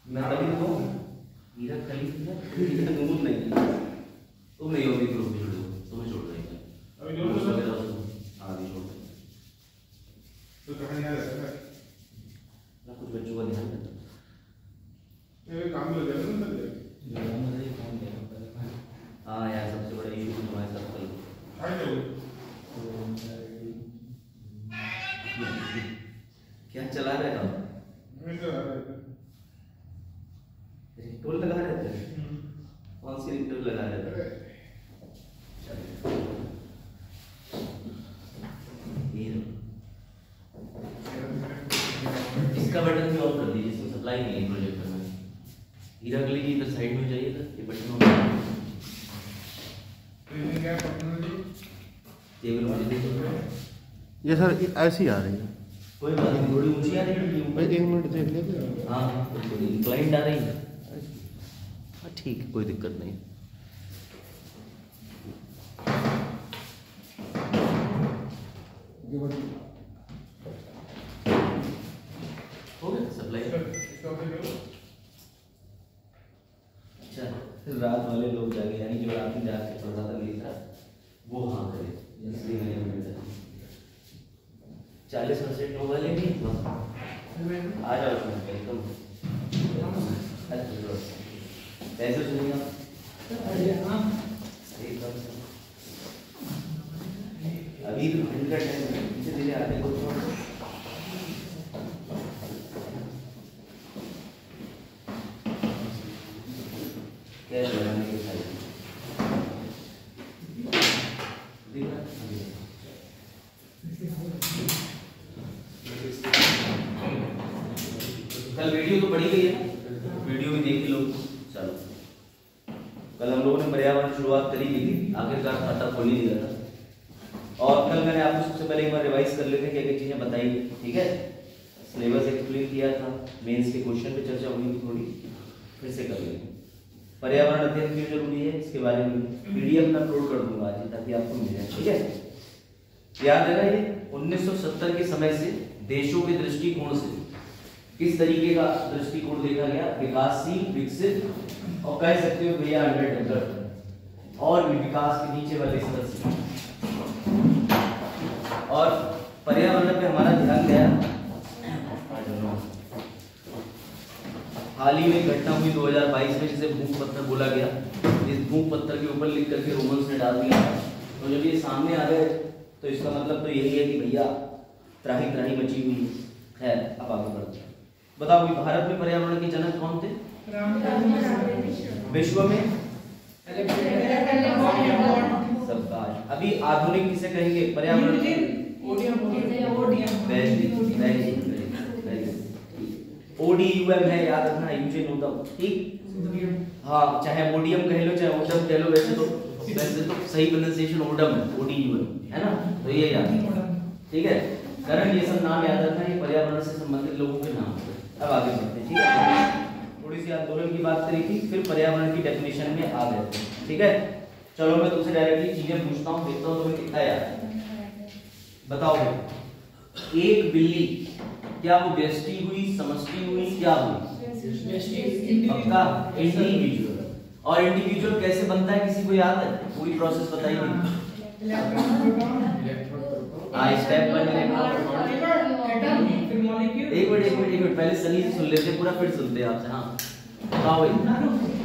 मैं तभी तो कहूँ हीरा खलीफा नूर नहीं तुम नहीं होगी ग्रुप में जुड़े हो तुम्हें छोड़ देंगे अभी जोड़ दो आगे छोड़ देंगे तो कहानी याद है ना कुछ बच्चों का ध्यान रखना ये काम लग जाएगा ना हाँ यार सबसे बड़ा इशू तुम्हारे साथ कल क्या चला रहे हो टोल लगा रहे थे कौन सी टोल लगा रहे थे इसका बटन भी ऑफ कर दीजिए इसमें सप्लाई नहीं है प्रोजेक्टर में हीरा गली जी इधर साइड में जाइए ये बटन ऑन टेबल में दे ये सर ऐसी आ रही है कोई बात नहीं थोड़ी ऊंची आ रही है भाई 1 मिनट देख लेते हाँ थोड़ी इंक्लाइंड आ रही है हाँ ठीक है कोई दिक्कत नहीं हो गया सप्लाई अच्छा रात वाले लोग जागे यानी जो रात में जाके पढ़ रहा था नहीं था वो हाँ करे इसलिए मैंने 40% लोग वाले भी आ जाओ वेलकम कैसे सुनिए अभी तो ठंड का टाइम है धीरे धीरे आने को क्या लगाने के साथ कल वीडियो तो पढ़ी गई है वीडियो भी देख लो चलो कल हम लोगों ने पर्यावरण शुरुआत करी थी आखिरकार खाता खोल ही दिया था और कल मैंने आपको सबसे पहले एक बार रिवाइज कर लेते क्या क्या चीजें बताई ठीक है सिलेबस एक्सप्लेन किया था मेंस के क्वेश्चन पे चर्चा हुई थी थोड़ी फिर से कर लेंगे पर्यावरण अध्ययन क्यों जरूरी है इसके बारे में पीडीएफ में अपलोड कर दूंगा आज ताकि आपको मिल जाए ठीक है याद है ना ये 1970 के समय से देशों के दृष्टिकोण से किस तरीके का दृष्टिकोण देखा गया विकासशील विकसित और कह सकते हो भैया अंडर डेवलप्ड और भी विकास के नीचे वाले स्तर से और पर्यावरण पे हमारा ध्यान गया हाल ही में घटना हुई 2022 में जिसे भूख पत्थर बोला गया इस भूख पत्थर के ऊपर लिख करके रोमन्स ने डाल दिया तो जब ये सामने आ गए तो इसका मतलब तो यही है कि भैया त्राही त्राही मची हुई है अब आगे बढ़ते हैं बताओ भारत में पर्यावरण के जनक कौन थे विश्व में सबका अभी आधुनिक किसे कहेंगे पर्यावरण ओडीयूएम है याद रखना यूजेन ओडम ठीक हाँ चाहे ओडियम कह लो चाहे ओडम कह लो वैसे तो सही प्रोनाउंसिएशन ओडम है ओडीयूएम है ना तो ये याद ठीक है कारण ये सब नाम याद रखना ये पर्यावरण से संबंधित लोगों के नाम है अब आगे बढ़ते हैं ठीक है थोड़ी सी आंदोलन की बात करी थी फिर पर्यावरण की डेफिनेशन में आ गए ठीक है चलो मैं तुमसे डायरेक्टली चीजें पूछता हूँ देखता हूँ तुम्हें कितना याद है बताओ एक बिल्ली क्या वो व्यष्टि हुई समष्टि हुई क्या हुई पक्का इंडिविजुअल और इंडिविजुअल कैसे बनता है किसी को याद है पूरी प्रोसेस बताइए स्टेप 1 एक मिनट पहले सनी सुन लेते पूरा फिर सुनते हैं आपसे हाँ बताओ भाई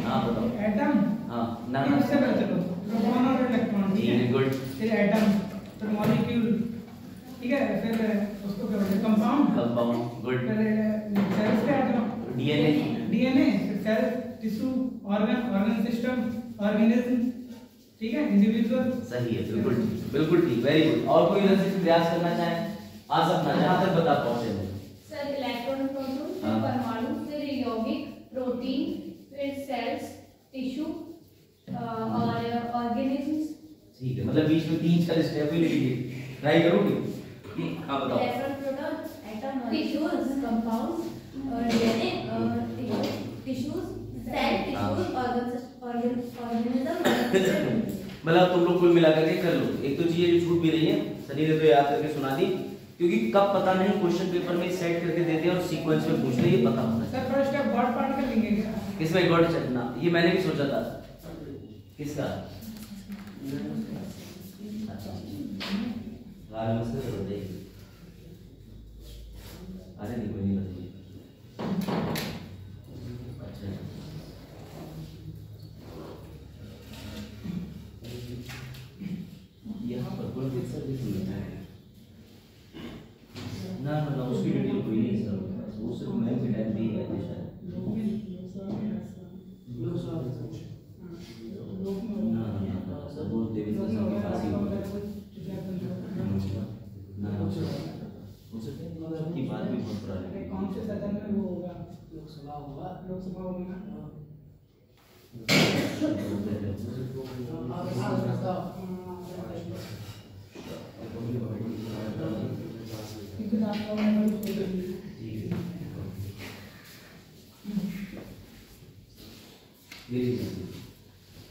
हाँ बताओ एटम हाँ ना इससे पहले चलो प्रोटॉन और इलेक्ट्रॉन ठीक है गुड फिर एटम फिर मॉलिक्यूल ठीक है फिर उसको क्या बोलते हैं कंपाउंड गुड फिर सेल्स पे आते हैं डीएनए फिर cell tissue organ system organism ठीक है इंडिविजुअल सही है बिल्कुल ठीक वेरी गुड और कोई इधर से प्रयास करना चाहे आ सकता है जहां तक बता पहुंचे सर इलेक्ट्रॉन प्रोटॉन फिर परमाणु फिर यौगिक प्रोटीन फिर सेल्स टिश्यू और ऑर्गेनिज्म्स ठीक है मतलब बीच में 3 4 स्टेप ही लीजिए ट्राई करोगे हां बताओ electron proton atom tissues compounds और DNA tissues cell tissues organism मतलब तुम लोग कुल मिलाकर के कर लो एक तो चीजें जो छूट भी रही है सनी ने तो याद करके सुना दी क्योंकि कब पता नहीं क्वेश्चन पेपर में सेट करके देते हैं और सीक्वेंस में पूछते ये पता होता है sir first step God particle किसमें गॉड चढ़ना, ये मैंने भी सोचा था। किसका? अरे नहीं कोई नहीं बताइए। अच्छा यहाँ पर कौन सी सर्विस मिलता है? ना उसकी डिटेल कोई नहीं सर, वो सिर्फ मैं भी टाइम दी है शायद। ना सर वो देवी सर के पास ही ना उनसे की बात भी बहुत पुरानी है। कौन से सदन में वो होगा? लोकसभा होगा ना।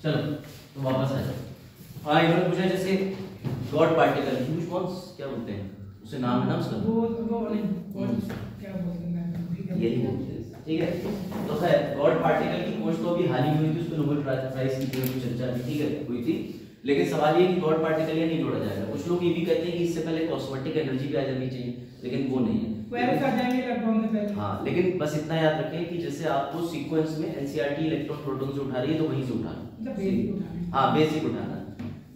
चलो तो वापस आ जाओ। हाँ इन्होंने पूछा जैसे गॉड पार्टिकल ह्यूज बॉल्स क्या बोलते हैं, उसे नाम है ना उसका? वो क्या बोलते हैं यही बोलते हैं, ठीक है। तो खैर गॉड पार्टिकल की खोज तो अभी हाल ही हुई थी, उसको नोबेल प्राइज की चर्चा भी ठीक है हुई थी। लेकिन सवाल ये कि गॉड पार्टिकल ये नहीं जोड़ा जाएगा। कुछ लोग ये भी कहते हैं कि इससे पहले कॉस्मेटिक एनर्जी भी आ जानी चाहिए, लेकिन वो नहीं है। हाँ लेकिन बस इतना याद रखें कि जैसे आपको सीक्वेंस में एनसीईआरटी इलेक्ट्रॉन प्रोटॉन से उठा रही है तो वहीं से उठाना। हाँ बेसिक उठाना।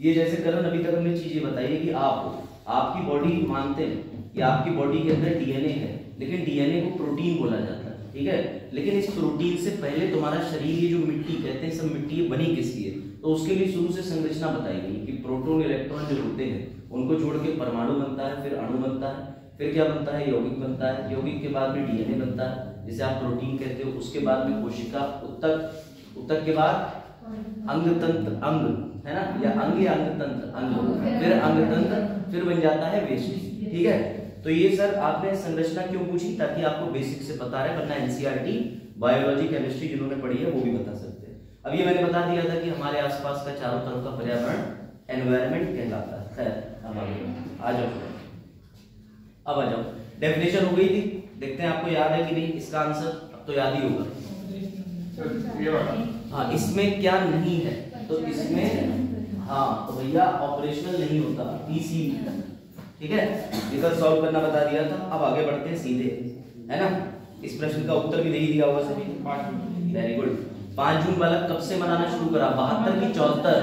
ये जैसे करण अभी तक हमने चीजें बताई है कि आपकी बॉडी मानते हैं कि आपकी बॉडी के अंदर डीएनए है, लेकिन डीएनए को प्रोटीन बोला जाता है, ठीक है। लेकिन इस प्रोटीन से पहले तुम्हारा शरीर, ये जो मिट्टी कहते हैं सब मिट्टी बनी किसकी है, तो उसके लिए शुरू से संरचना बताई गई कि प्रोटॉन इलेक्ट्रॉन जो होते हैं उनको जोड़ के परमाणु बनता है, फिर अणु बनता है, फिर क्या बनता है? यौगिक बनता है, यौगिक के बाद में डीएनए बनता है जिसे आप प्रोटीन कहते हो, उसके बाद में कोशिका, उत्तक के बाद अंग तंत्र, अंग है ना, या अंग तंत्र, अंग, फिर अंग तंत्र, फिर बन जाता है वेष्टि, ठीक है। तो ये सर आपने संरचना क्यों पूछी? ताकि आपको बेसिक से पता रहे, वरना एनसीईआरटी बायोलॉजी केमिस्ट्री जिन्होंने पढ़ी है वो भी बता सकते हैं। अब ये मैंने बता दिया था कि हमारे आसपास का चारों तरफ का पर्यावरण एनवायरनमेंट कहलाता है। खैर अब आ जाओ। डेफिनेशन हो गई थी, देखते हैं आपको याद है कि नहीं इसका आंसर। अब तो याद ही होगा। हाँ इसमें क्या नहीं है, तो इसमें हाँ तो भैया ऑपरेशनल नहीं होता, पीसी, ठीक है। इधर सॉल्व करना बता दिया था। अब आगे बढ़ते हैं सीधे, है ना। इस प्रश्न का उत्तर भी दे ही दिया होगा सभी। Very good. 5 जून वाला कब से मनाना शुरू करा? 72 की 74?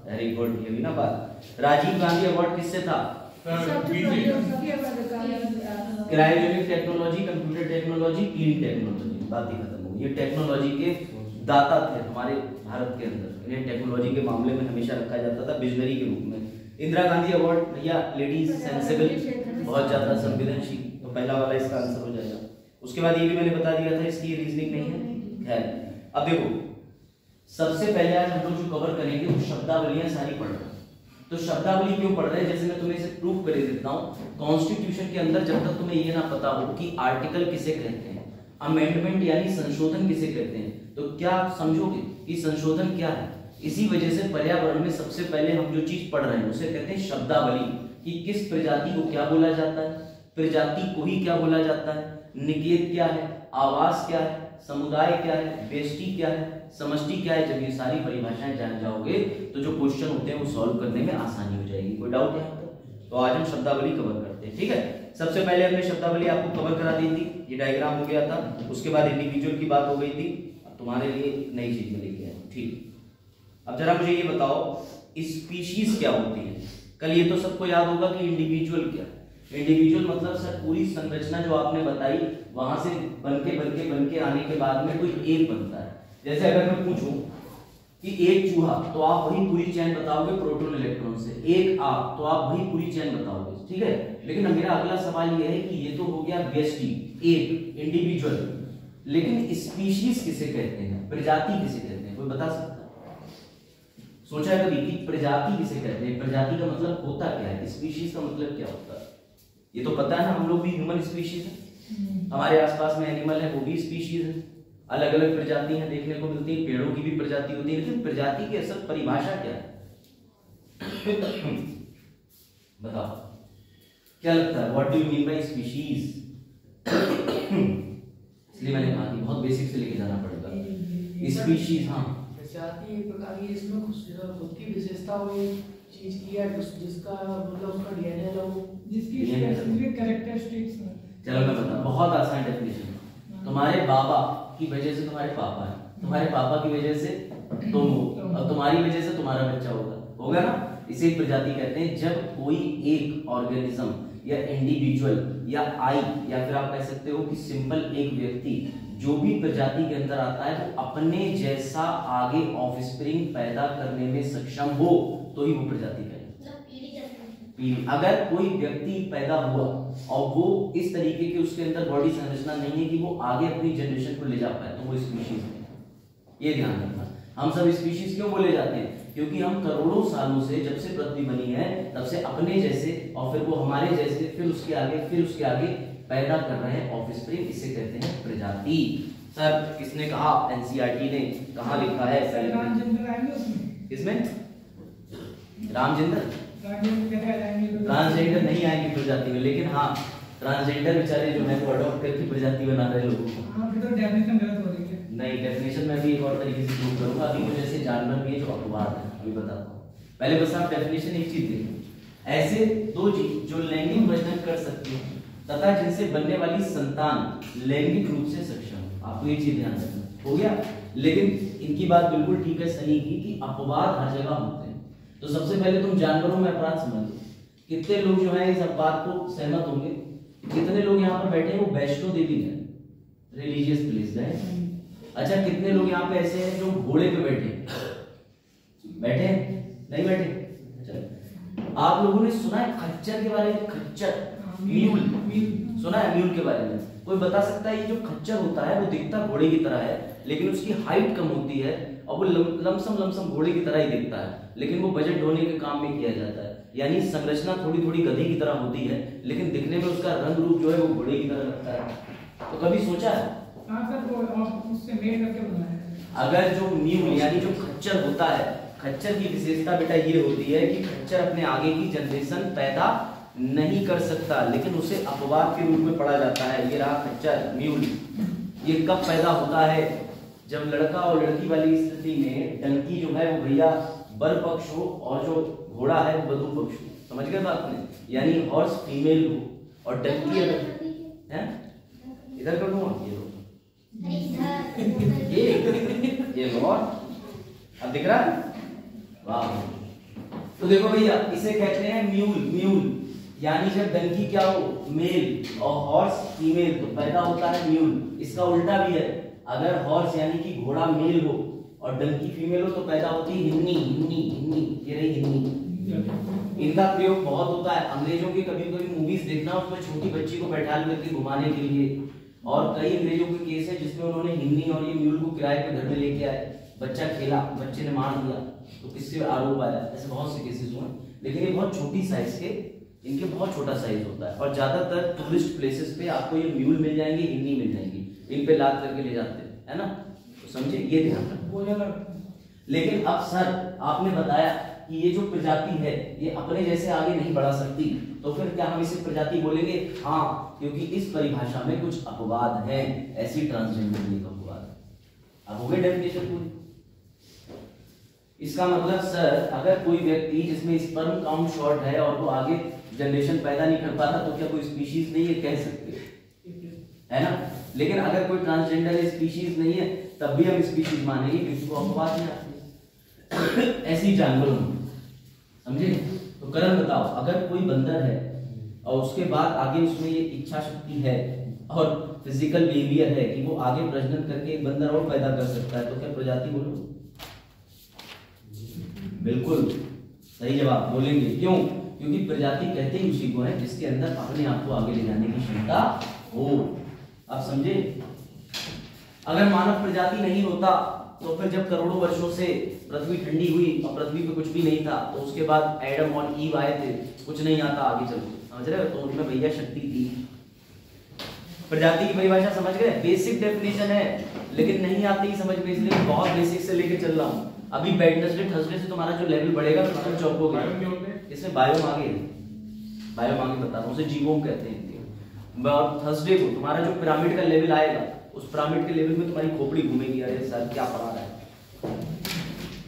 वेरी गुड, ये भी ना बात। राजीव गांधी अवार्ड किससे था? Cryogenic technology, computer technology, clean technology, बात ही खत्म हो। ये टेक्नोलॉजी के दाता थे हमारे भारत के अंदर। इन्हें टेक्नोलॉजी के मामले में हमेशा रखा जाता था विजनरी के रूप में। इंदिरा गांधी अवार्ड भैया लेडीज सेंसिबल, बहुत ज्यादा संवेदनशील, तो पहला वाला इसका आंसर हो जाएगा। उसके बाद ये भी मैंने बता दिया था, इसकी रीजनिंग नहीं है। खैर अब देखो, सबसे पहले आज हम लोग जो कवर करेंगे वो शब्दावलियां सारी पढ़ रहे हैं। तो शब्दावली क्यों पढ़ रहे हैं? जैसे मैं तुम्हें इसे प्रूफ कर देता हूँ। कॉन्स्टिट्यूशन के अंदर जब तक तुम्हें ये ना पता हो कि आर्टिकल किसे कहते हैं, अमेंडमेंट यानी संशोधन किसे कहते हैं, तो क्या समझोगे कि संशोधन क्या है? इसी वजह से पर्यावरण में सबसे पहले हम जो चीज पढ़ रहे हैं उसे कहते हैं शब्दावली, कि किस प्रजाति को क्या बोला जाता है, प्रजाति को ही क्या बोला जाता है, निकेत क्या है, आवास क्या है, समुदाय क्या है, बेष्टि क्या है, समष्टि क्या है। जब ये सारी परिभाषाएं जान जाओगे तो जो क्वेश्चन होते हैं वो सॉल्व करने में आसानी हो जाएगी। कोई डाउट यहाँ पर? तो आज हम शब्दावली कवर करते हैं, ठीक है। सबसे पहले हमने शब्दावली आपको कवर करा दी थी, ये डायग्राम हो गया था। उसके बाद इंडिविजुअल की बात हो गई थी। अब तुम्हारे लिए नई चीज में लेके आए, ठीक। अब जरा मुझे ये बताओ स्पीशीज क्या होती है? कल ये तो सबको याद होगा कि इंडिविजुअल क्या। इंडिविजुअल मतलब सर पूरी संरचना जो आपने बताई वहां से बनके आने के बाद में कोई एक बनता है। जैसे अगर मैं पूछूं कि एक चूहा, तो आप वही पूरी चेन बताओगे प्रोटॉन इलेक्ट्रॉन से। एक आप, तो आप वही पूरी चेन बताओगे, ठीक है। लेकिन मेरा अगला सवाल ये है कि ये तो हो गया व्यष्टि, एक इंडिविजुअल, लेकिन स्पीशीज किसे कहते हैं, प्रजाति किसे कहते हैं? कोई बता सकता है? सोचा कभी कि प्रजाति किसे कहते हैं? प्रजाति का मतलब होता क्या है, स्पीशीज का मतलब क्या होता है? ये तो पता है ना, हम लोग भी ह्यूमन स्पीशीज है, हमारे आसपास में एनिमल है वो भी स्पीशीज है, अलग अलग प्रजातियां देखने को मिलती है, पेड़ों की भी प्रजाति होती है। लेकिन प्रजाति की असल परिभाषा क्या है बताओ, क्या लगता है? What do you mean by species? इसलिए मैंने कहा कि बहुत बेसिक से लेके जाना पड़ेगा। स्पीशीज, हाँ प्रजाति एक प्रकार की इसमें खुद की विशेषता हुई चीज की है जिसका मतलब उसका डीएनए है जिसकी स्पेसिफिक कैरेक्टरिस्टिक्स। चलो मैं बताऊं, बहुत आसान डेफिनेशन। तुम्हारे बाबा की वजह से तुम्हारे पापा है, तुम्हारे पापा की वजह से तुम हो, और तुम्हारी वजह से तुम्हारा बच्चा होगा ना। इसे प्रजाति कहते हैं। जब कोई एक ऑर्गेनिज्म या इंडिविजुअल या या फिर आप कह सकते हो कि सिंपल एक व्यक्ति जो भी प्रजाति के अंदर आता है वो अपने जैसा आगे ऑफस्प्रिंग पैदा करने में सक्षम हो तो ही वो प्रजाति कहलाती है। अगर कोई व्यक्ति पैदा हुआ और वो इस तरीके की उसके अंदर बॉडी संरचना नहीं है कि वो आगे अपनी जनरेशन को ले जा पाए तो वो स्पीशीज है। ये ध्यान रखना। हम सब स्पीशीज क्यों बोले जाते हैं? क्योंकि हम करोड़ों सालों से, जब से पृथ्वी बनी है तब से अपने जैसे और फिर वो हमारे जैसे, फिर उसके आगे पैदा कर रहे हैं ऑफस्प्रिंग। इसे कहते हैं प्रजाति। सर किसने कहा? एनसीईआरटी ने कहा लिखा है? ट्रांसजेंडर आएंगे उसमें? किसमें? रामजेंद्र? ट्रांसजेंडर नहीं आएंगे प्रजाति में, लेकिन हाँ ट्रांसजेंडर बेचारे जो है वो अडॉप्ट करके प्रजाति बना रहे लोगों को। हाँ, तो डेफिनेशन गलत हो रही है। नहीं, डेफिनेशन में भी एक और तरीके से प्रूव करूंगा। अभी कुछ ऐसे जानवर भी है जो अपवाद है, अभी बताता हूँ। पहले बस आप डेफिनेशन एक चीज देखो। ऐसे दो जीव जो लैंगिक प्रजनन कर सकते हैं तथा जिनसे बनने वाली संतान लैंगिक रूप से सक्षम हो। आपको ये चीज ध्यान रखना। हो गया? लेकिन इनकी बात बिल्कुल ठीक है सनी की कि अपवाद हर जगह होते हैं। तो सबसे पहले तुम जानवरों में अपराध समझ लो। कितने लोग जो है इस अपवाद को सहमत होंगे? कितने लोग यहाँ पर बैठे हैं वो वैष्णो देवी है, रिलीजियस प्लेस है। अच्छा, कितने लोग यहाँ पे ऐसे हैं जो घोड़े पे बैठे नहीं बैठे? चलो, आप लोगों ने सुना है खच्चर के बारे में? खच्चर, म्यूल सुना है? म्यूल के बारे में कोई बता सकता है? ये जो खच्चर होता है वो दिखता घोड़े की तरह है, लेकिन उसकी हाइट कम होती है और वो लमसम घोड़े की तरह ही दिखता है, लेकिन वो बजट ढोने के काम में किया जाता है। यानी संरचना थोड़ी थोड़ी गधे की तरह होती है, लेकिन दिखने में उसका रंग रूप जो है वो घोड़े की तरह लगता है। तो कभी सोचा है? उससे मेल करके बनाया है। अगर जो म्यूल यानी जो खच्चर होता है, खच्चर की विशेषता बेटा ये होती है कि खच्चर अपने आगे की जनरेशन पैदा नहीं कर सकता, लेकिन उसे अपवाद के रूप में पढ़ा जाता है। ये रहा खच्चर, म्यूल। ये कब पैदा होता है? जब लड़का और लड़की वाली स्थिति में डंकी जो है वो भैया बर पक्ष हो और जो घोड़ा है वो वधू पक्ष हो। समझ गए बात में? यानी हॉर्स फीमेल हो और डंकी अगर है, इधर कर दूंगा ये और अब दिख रहा है? वाह। तो देखो भैया, इसे कहते हैं म्यूल। यानी जब डंकी क्या हो, मेल, और हॉर्स फीमेल, तो पैदा होता है म्यूल। इसका उल्टा भी है, अगर हॉर्स यानी कि घोड़ा मेल हो और डंकी फीमेल हो तो पैदा होती है हिन्नी। ये रही हिन्नी। इनका प्रयोग बहुत होता है। अंग्रेजों की कभी कभी मूवीज देखना, उसमें छोटी बच्ची को बैठा करके घुमाने के लिए, और कई अंग्रेजों के केस है जिसमें उन्होंने हिन्नी और ये म्यूल को किराए पे घर में लेके आए, बच्चा खेला, बच्चे ने मार दिया तो किससे आरोप आया। ऐसे बहुत से केसेस हुए, लेकिन ये बहुत छोटी साइज के, इनके बहुत छोटा साइज होता है। और ज्यादातर टूरिस्ट प्लेसेस पे आपको ये म्यूल मिल जाएंगे, हिन्नी मिल जाएंगी, इन पे लाद करके ले जाते हैं, है ना? तो समझे, ये ध्यान रखना। लेकिन अब सर आपने बताया कि ये जो प्रजाति है ये अपने जैसे आगे नहीं बढ़ा सकती, तो फिर क्या हम इसे प्रजाति बोलेंगे? हाँ, क्योंकि इस परिभाषा में कुछ अपवाद हैं, ऐसी ट्रांसजेंडर के अपवाद। अब हो गए डेफिनेशन पूरी। इसका मतलब सर, अगर कोई व्यक्ति जिसमें स्पर्म काउंट शॉर्ट है और वो आगे जनरेशन पैदा नहीं कर पाता तो क्या कोई स्पीशीज नहीं है? कह सकते है ना? लेकिन अगर कोई ट्रांसजेंडर स्पीशीज नहीं है तब भी हम स्पीशीज मानेंगे क्योंकि वो अपवाद नहीं आते। ऐसी जानवरों में, समझे? तो करण बताओ, अगर कोई बंदर है और उसके बाद आगे उसमें ये इच्छा शक्ति है और फिजिकल बिहेवियर है कि वो आगे प्रजनन करके एक बंदर और पैदा कर सकता है, तो क्या प्रजाति बोलो? बिल्कुल सही जवाब बोलेंगे। क्यों? क्योंकि प्रजाति कहते ही उसी को है जिसके अंदर अपने आप को आगे ले जाने की क्षमता हो। आप समझे? अगर मानव प्रजाति नहीं होता तो फिर जब करोड़ों वर्षों से पृथ्वी ठंडी हुई और पृथ्वी पे कुछ भी नहीं था, तो उसके बाद एडम और ईव आए थे, कुछ नहीं आता आगे चल, समझ रहे हो? तो उनमें भैया शक्ति थी। प्रजाति की परिभाषा समझ गए? बेसिक डेफिनेशन है, लेकिन नहीं आती समझ में, इसलिए बहुत बेसिक से लेके चल रहा हूँ। अभी वेडनेसडे थर्सडे से तुम्हारा जो लेवल बढ़ेगा तो चौंकोगे। इसमें बायोम आगे बता रहा हूँ, उसे जीवोम कहते हैं। और थर्सडे को तुम्हारा जो पिरामिड का लेवल आएगा उस पिरामिड के लेवल में तुम्हारी खोपड़ी घूमेगी, अरे सर क्या पढ़ा रहा है।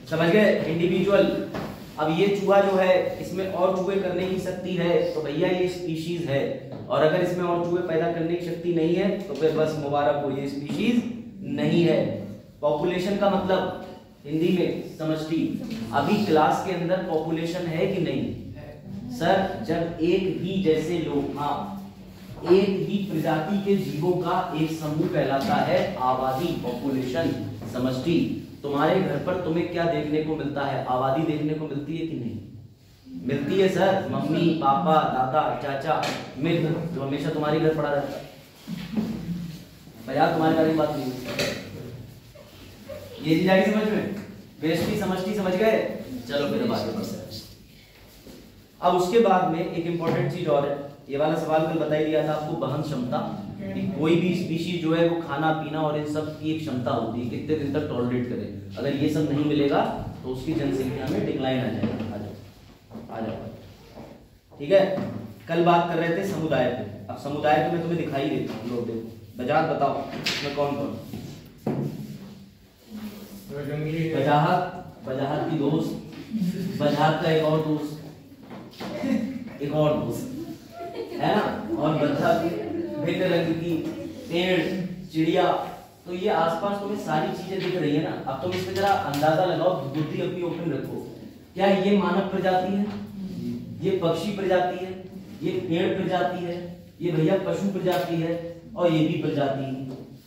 समझ गए? इंडिविजुअल। अब ये चूहा जो है इसमें और चूहे करने की शक्ति है तो भैया ये स्पीशीज है, और अगर इसमें और चूहे पैदा करने की शक्ति नहीं है तो फिर बस मुबारक हो, ये स्पीशीज नहीं है। पॉपुलेशन का मतलब हिंदी में समष्टि। अभी क्लास के अंदर पॉपुलेशन है कि नहीं सर? जब एक ही जैसे लोग, हाँ, एक ही प्रजाति के जीवों का एक समूह कहलाता है आबादी, पॉपुलेशन, समष्टि। तुम्हारे घर पर तुम्हें क्या देखने को मिलता है? आबादी देखने को मिलती है कि नहीं? मिलती है सर। मम्मी, पापा, दादा, चाचा, मित्र जो हमेशा तुम्हारे घर पड़ा रहता है। भैया तुम्हारे बारे में बात नहीं, ये चीज आई समझ में? व्यष्टि समष्टि समझ गए? चलो फिर बात करते हैं। अब उसके बाद में एक इंपॉर्टेंट चीज और है, ये वाला सवाल कल बता ही दिया था आपको, वहन क्षमता। कोई भी स्पीशीज जो है वो खाना पीना और इन सब की एक क्षमता होती है, कितने दिन तक टॉलरेट करे। अगर ये सब नहीं मिलेगा तो उसकी जनसंख्या में डिक्लाइन आ जाएगा। आ जाओ, ठीक है। कल बात कर रहे थे समुदाय पे, अब समुदाय को मैं तुम्हें दिखाई देता हूँ। लोग देखो, बजात बताओ इसमें कौन कौन? बजाहत की दोस्त, बजाहत का एक और दोस्त, एक और दोस्त है ना, और बतख, भिन्न रंग की, पेड़, चिड़िया। तो ये आसपास तुम्हें सारी चीजें दिख रही है ना। अब तुम इसमें जरा अंदाजा लगाओ, बुद्धि अपनी ओपन रखो। क्या ये मानव प्रजाति है? ये पक्षी प्रजाति है? ये पेड़ प्रजाति है? ये भैया पशु प्रजाति है? और ये भी प्रजाति है।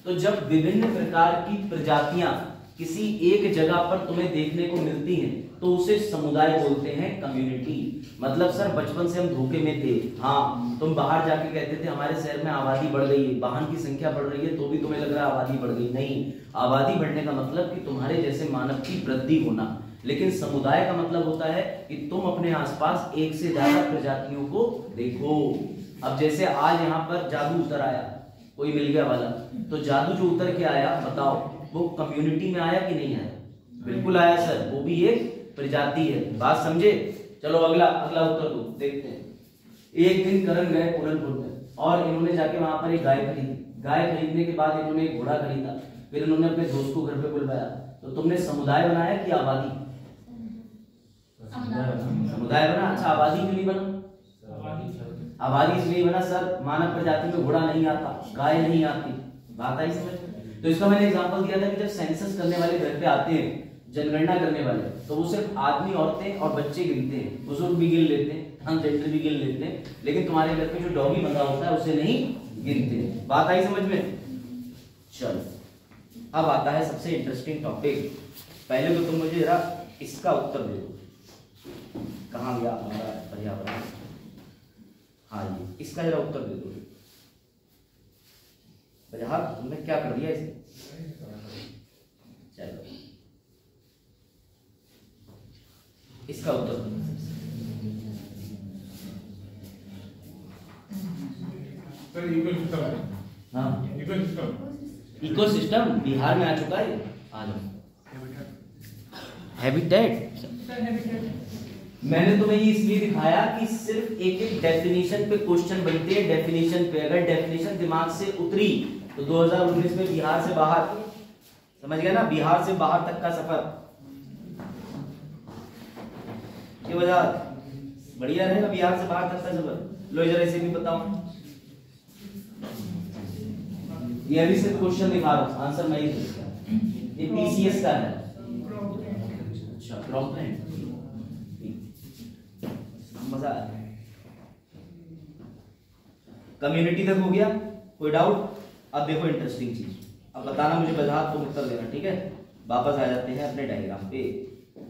तो जब विभिन्न प्रकार की प्रजातियां किसी एक जगह पर तुम्हें देखने को मिलती हैं तो उसे समुदाय बोलते हैं, कम्युनिटी। मतलब सर बचपन से हम धोखे में थे। हाँ, तुम बाहर जाके कहते थे हमारे शहर में आबादी बढ़ गई है, वाहन की संख्या बढ़ रही है, तो भी तुम्हें लग रहा है आबादी बढ़ गई। नहीं, आबादी बढ़ने का मतलब कि तुम्हारे जैसे मानव की वृद्धि होना। लेकिन समुदाय का मतलब होता है कि तुम अपने आसपास एक से ज्यादा प्रजातियों को देखो। अब जैसे आज यहाँ पर जादू उतर आया, कोई मिल गया वाला, तो जादू जो उतर के आया बताओ वो कम्युनिटी में आया कि नहीं आया? बिल्कुल आया सर, वो भी एक प्रजाति है। बात समझे? चलो अगला उत्तर दो, देखते हैं। एक दिन करण गए पूरनपुर में और इन्होंने जाके वहां पर एक गाय खरीदी। गाय खरीदने के बाद इन्होंने एक घोड़ा खरीदा, फिर इन्होंने अपने दोस्त को घर पे बुलवाया। तो तुमने समुदाय बनाया कि आबादी? समुदाय बना। अच्छा, आबादी क्यों नहीं बना? आबादी इसलिए बना सर, मानव प्रजाति में घोड़ा नहीं आता, गाय नहीं आती। बात आई समझ? तो इसका मैंने एग्जांपल दिया था कि जब सेंसस करने वाले घर पे आते हैं, जनगणना करने वाले, तो वो सिर्फ आदमी, औरतें और बच्चे गिनते हैं, बुजुर्ग भी गिन लेते हैं, ट्रांसजेंडर भी गिन लेते हैं, लेकिन तुम्हारे घर पे जो डॉगी बंधा होता है उसे नहीं गिनते। बात आई समझ में? चलो अब आता है सबसे इंटरेस्टिंग टॉपिक। पहले तो तुम मुझे जरा इसका उत्तर दे दो, कहाँ गया हमारा पर्यावरण? हाँ, ये इसका जरा उत्तर दे दो। तुमने क्या कर दिया इसे? चलो इसका उत्तर दो। Sir ecosystem. हाँ, इकोसिस्टम बिहार में आ चुका है। आ जाओ। हैबिटेट। मैंने तुम्हें ये इसलिए दिखाया कि सिर्फ एक एक डेफिनेशन पे क्वेश्चन बनते हैं। डेफिनेशन पे अगर डेफिनेशन दिमाग से उतरी तो 2019 में बिहार से बाहर, समझ गया ना, बिहार से बाहर तक का सफर के वजह बढ़िया रहेगा। बिहार से बाहर तक का सफर। लो जरा इसे भी बताओ। ये अभी सिर्फ क्वेश्चन दिखा रहा हूं, आंसर मैं ही दूंगा। ये पीसीएस का है। अच्छा, प्रॉब्लम मजा आया। कम्युनिटी तक हो गया, कोई डाउट? अब देखो इंटरेस्टिंग चीज, अब बताना मुझे, बता तुम उत्तर देना, ठीक है? वापस आ जाते हैं अपने डायग्राम पे।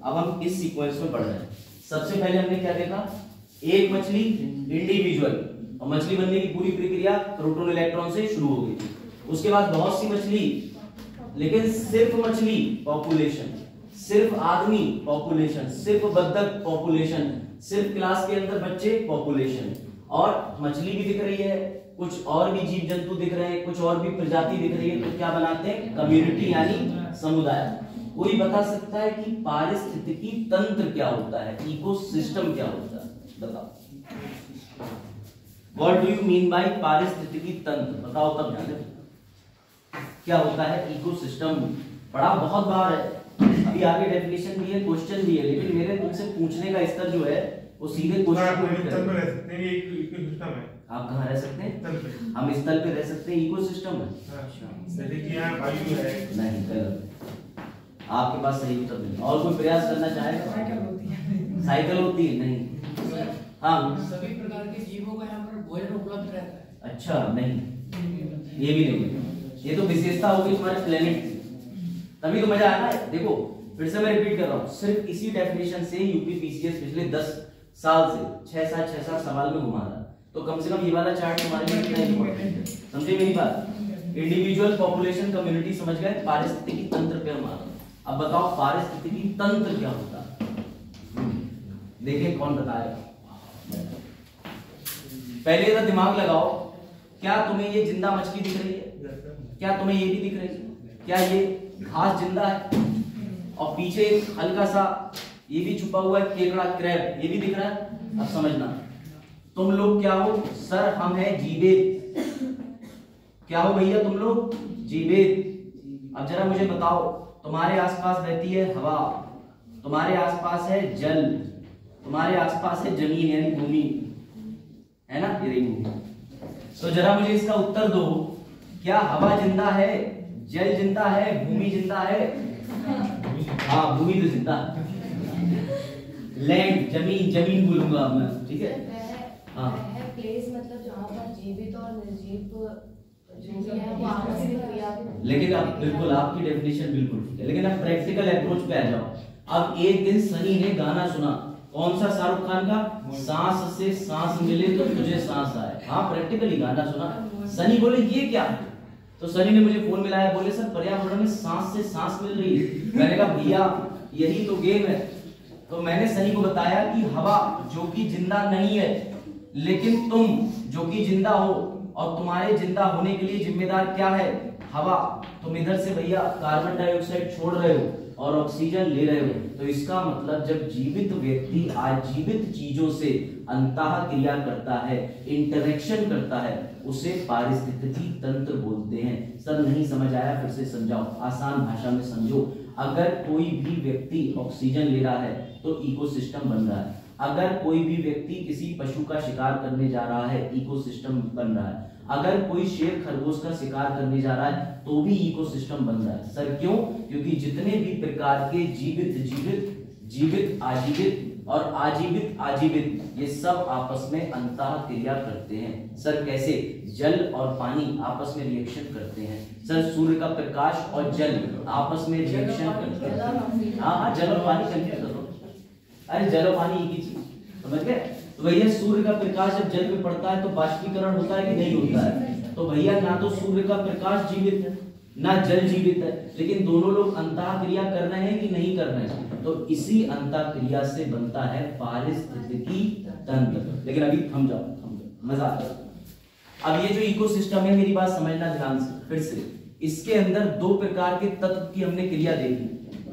अब हम इस सीक्वेंस में पढ़ रहे हैं। सबसे पहले हमने क्या देखा? एक मछली इंडिविजुअल, और मछली बनने की पूरी प्रक्रिया प्रोटॉन इलेक्ट्रॉन से शुरू हो गई। उसके बाद बहुत सी मछली, लेकिन सिर्फ मछली पॉपुलेशन, सिर्फ आदमी पॉपुलेशन, सिर्फ बत्तख पॉपुलेशन, सिर्फ क्लास के अंदर बच्चे पॉपुलेशन, और मछली भी दिख रही है, कुछ और भी जीव जंतु दिख रहे हैं, कुछ और भी प्रजाति दिख रही है, तो क्या बनाते हैं? कम्युनिटी यानी समुदाय। कोई बता सकता है कि पारिस्थितिकी तंत्र क्या होता है? इकोसिस्टम क्या होता है? बताओ। What do you mean by पारिस्थितिकी तंत्र? बताओ तब जाने। क्या होता है इकोसिस्टम। पढ़ा बहुत बार है, अभी आगे डेफिनेशन भी है, क्वेश्चन भी है, लेकिन मेरे तुमसे पूछने का स्तर जो है वो सीधे क्वेश्चन को हिट तल में रह करेगा। सकते हैं, ये एक सिस्टम है। आप कहाँ रह सकते हैं? तल पे। हम इस तल पे रह सकते हैं, इकोसिस्टम है। जैसे कि यहाँ वायु है। नहीं, गलत। आपके पास सही उत्तर नहीं। और कोई प्रयास करना चाहेगा? साइकिल होती है। साइकिल होती है? नहीं। हाँ, सभी प्रकार के जीवों का यहाँ पर भोजन उपलब्ध रहता है। अच्छा, नहीं, ये भी नहीं। ये तो विशेषता होगी तुम्हारे प्लेनेट की, तभी तो मजा आया ना। देखो फिर से मैं रिपीट कर रहा हूँ, सिर्फ इसी डेफिनेशन से यूपी पीसीएस पिछले 10 साल से 6-7 सवाल में घुमा रहा है। तो कम से कम ये वाला चार्ट तुम्हारे लिए कितना इंपॉर्टेंट है, समझे मेरी बात? इंडिविजुअल पॉपुलेशन कम्युनिटी समझ गए, पारिस्थितिकी तंत्र पे हम आ रहे हैं। अब बताओ पारिस्थितिकी तंत्र क्या होता है, देखें कौन बताएगा। पहले इधर दिमाग लगाओ, क्या तुम्हें ये जिंदा मछली दिख रही है? क्या तुम्हें ये भी दिख रही है? क्या ये घास जिंदा है? और पीछे एक हल्का सा ये भी छुपा हुआ है केकड़ा, क्रैब, ये भी दिख रहा है। अब समझना तुम लोग क्या हो? सर हम हैं जीवित। क्या हो भैया तुम लोग? जीवित। अब जरा मुझे बताओ, तुम्हारे आसपास बहती है हवा, तुम्हारे आसपास है जल, तुम्हारे आसपास है जमीन यानी भूमि, है ना? ये रही भूमि। तो जरा मुझे इसका उत्तर दो, क्या हवा जिंदा है, जल जिंदा है, भूमि जिंदा है? हाँ, भूमि तो जिंदा है। लैंड, जमीन, जमीन बोलूंगा अब मैं, ठीक है? हाँ। प्लेस मतलब जहाँ पर जीवित और निर्जीव जो भी है वो आपस में क्रिया। लेकिन अब बिल्कुल आपकी डेफिनेशन बिल्कुल ठीक है, लेकिन अब प्रैक्टिकल अप्रोच पे आ जाओ। अब एक दिन सनी ने गाना सुना, कौन सा? शाहरुख खान का, सांस से सांस मिले तो तुझे सांस आए। हाँ, प्रैक्टिकली गाना सुना। सनी बोले ये क्या? तो सनी ने मुझे फोन मिलाया, बोले सर पर्यावरण में सांस से सांस मिल रही है। मैंने कहा भैया यही तो गेम है। तो मैंने सनी को बताया कि हवा जो कि जिंदा नहीं है, लेकिन तुम जो कि जिंदा हो, और तुम्हारे जिंदा होने के लिए जिम्मेदार क्या है? हवा। तुम इधर से भैया कार्बन डाइऑक्साइड छोड़ रहे हो और ऑक्सीजन ले रहे हो। तो इसका मतलब जब जीवित व्यक्ति आजीवित चीजों से अंतः क्रिया करता है, इंटरेक्शन करता है, उसे पारिस्थितिकी तंत्र बोलते हैं। सर नहीं समझ आया, फिर से समझाओ, आसान भाषा में समझो। अगर कोई भी व्यक्ति ऑक्सीजन ले रहा है तो इकोसिस्टम बन रहा है। अगर कोई भी व्यक्ति किसी पशु का शिकार करने जा रहा है, इकोसिस्टम बन रहा है। अगर कोई शेर खरगोश का शिकार करने जा रहा है तो भी इकोसिस्टम बन रहा है। सर क्यों? क्योंकि जितने भी प्रकार के जीवित आजीवित और आजीवित ये सब आपस में अंतः क्रिया करते हैं। सर कैसे? जल और पानी आपस में रिएक्शन करते हैं। सर सूर्य का प्रकाश और जल आपस में रिएक्शन करते हैं। हाँ, जल और पानी कंफ्यूज करो। अरे जल और पानी एक ही चीज, समझ गए? तो भैया सूर्य का प्रकाश जब जल पे पड़ता है तो बाष्पीकरण होता है कि नहीं होता है? तो भैया ना तो सूर्य का प्रकाश जीवित है ना जल जीवित है, लेकिन दोनों लोग अंतः क्रिया कर रहे हैं कि नहीं कर रहे हैं? तो इसी अंतः क्रिया से बनता है पारिस्थितिकी तंत्र। लेकिन अभी थम जाओ, मजा आ जाए। अब ये जो इकोसिस्टम है, मेरी बात समझना ध्यान से फिर से। इसके अंदर दो प्रकार के तत्व की हमने क्रिया देखी,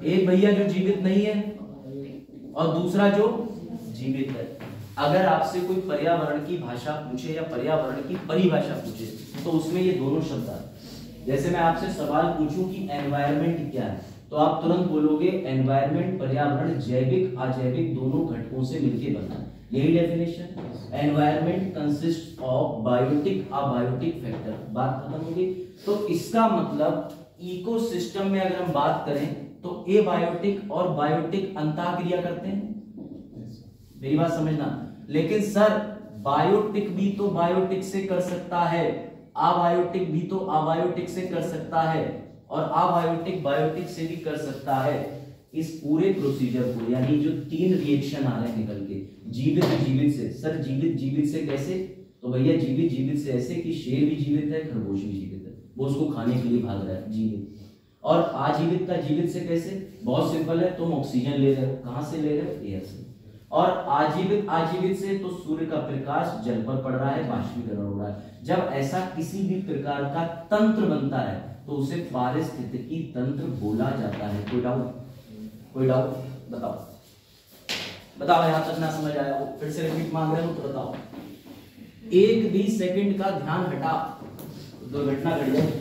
एक भैया जो जीवित नहीं है और दूसरा जो जीवित है। अगर आपसे कोई पर्यावरण की भाषा पूछे या पर्यावरण की परिभाषा पूछे तो उसमें ये दोनों शब्द आते हैं। जैसे मैं आपसे सवाल पूछूं कि एनवायरनमेंट क्या है, तो आप तुरंत बोलोगे एनवायरनमेंट पर्यावरण जैविक अजैविक दोनों घटकों से मिलकर बना है। यही definition. Environment consist of biotic abiotic factor. बात खत्म होगी। तो इसका मतलब इकोसिस्टम में अगर हम बात करें तो एबायोटिक और बायोटिक अंतः क्रिया करते हैं, मेरी बात समझना। लेकिन सर बायोटिक भी तो बायोटिक से कर सकता है, अबायोटिक भी तो अबायोटिक से कर सकता है, और अबायोटिक बायोटिक से भी कर सकता है। इस पूरे प्रोसीजर को, यानी जो 3 रिएक्शन आ रहे हैं निकल के, जीवित से। सर जीवित से कैसे? तो भैया जीवित से ऐसे कि शेर भी जीवित है, खरगोश भी जीवित है, वो उसको खाने के लिए भाग रहा है, जीवित। और आजीवित का जीवित से कैसे? बहुत सिंपल है, तुम ऑक्सीजन ले रहे हो, कहां से ले रहे हो? एयर से। और आजीवित से तो सूर्य का प्रकाश जल पर पड़ रहा है, बाष्पीकरण हो रहा है। जब ऐसा किसी भी प्रकार का तंत्र बनता है तो उसे पारिस्थितिकी तंत्र बोला जाता है। कोई डाउट? बताओ यहां तक ना समझ आया हो? फिर से रिपीट मांग रहे हो तो बताओ। एक भी सेकंड का ध्यान हटा दुर्घटना घट जाए।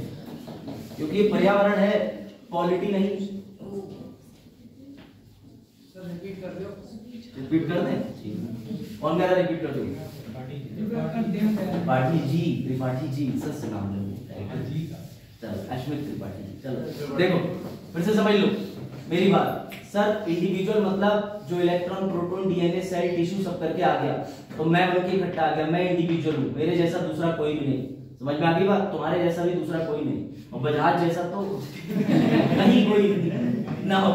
क्योंकि ये पर्यावरण है, पॉलिटी नहीं। सर रिपीट कर दो। रिपीट कर दें? ठीक। कौन कह रहा है रिपीट कर दो? त्रिपाठी जी, त्रिपाठी जी सर से नाम लो। चलो अश्वित त्रिपाठी जी। चलो देखो फिर से समझ लो मेरी बात। सर इंडिविजुअल मतलब जो electron, proton, DNA, cell, tissue सब करके आ गया, तो मैं बन के इकट्ठा आ गया, मैं इंडिविजुअल हूँ, मेरे जैसा दूसरा कोई भी नहीं। समझ में आ गई बात? तुम्हारे जैसा भी दूसरा कोई नहीं, और बजाज जैसा तो कहीं कोई ना हो।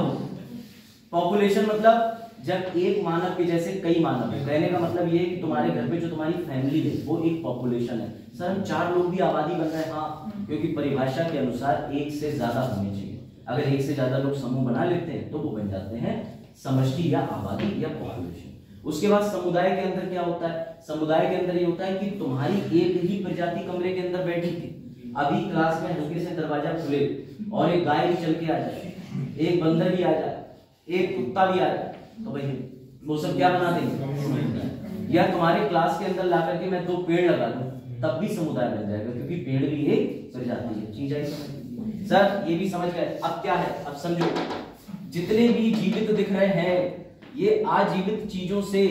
पॉपुलेशन मतलब जब एक मानव के जैसे कई मानव है, कहने का मतलब ये है कि तुम्हारे घर पे जो तुम्हारी फैमिली है वो एक पॉपुलेशन है। सर हम 4 लोग भी आबादी बन रहे हैं, हाँ, क्योंकि परिभाषा के अनुसार 1 से ज्यादा होने चाहिए। अगर 1 से ज्यादा लोग समूह बना लेते हैं तो वो बन जाते हैं समष्टि या आबादी या पॉपुलेशन। उसके बाद समुदाय के अंदर क्या होता है? समुदाय के अंदर ये होता है कि तुम्हारी एक ही प्रजाति कमरे के अंदर बैठी थी, अभी क्लास में हल्के से दरवाजा खुले और एक गाय भी चल के आ जाए, एक बंदर भी आ जाए, एक कुत्ता भी आ जाए, तो भाई वो सब क्या बना देंगे? या तुम्हारे क्लास के अंदर ला करके मैं 2 पेड़ लगा दूं तब भी समुदाय बन जाएगा, क्योंकि पेड़ भी एक प्रजाति है। चीज आई समझ? सर ये भी समझ गए? अब क्या है, अब समझो, जितने भी जीवित दिख रहे हैं ये आजीवित चीजों से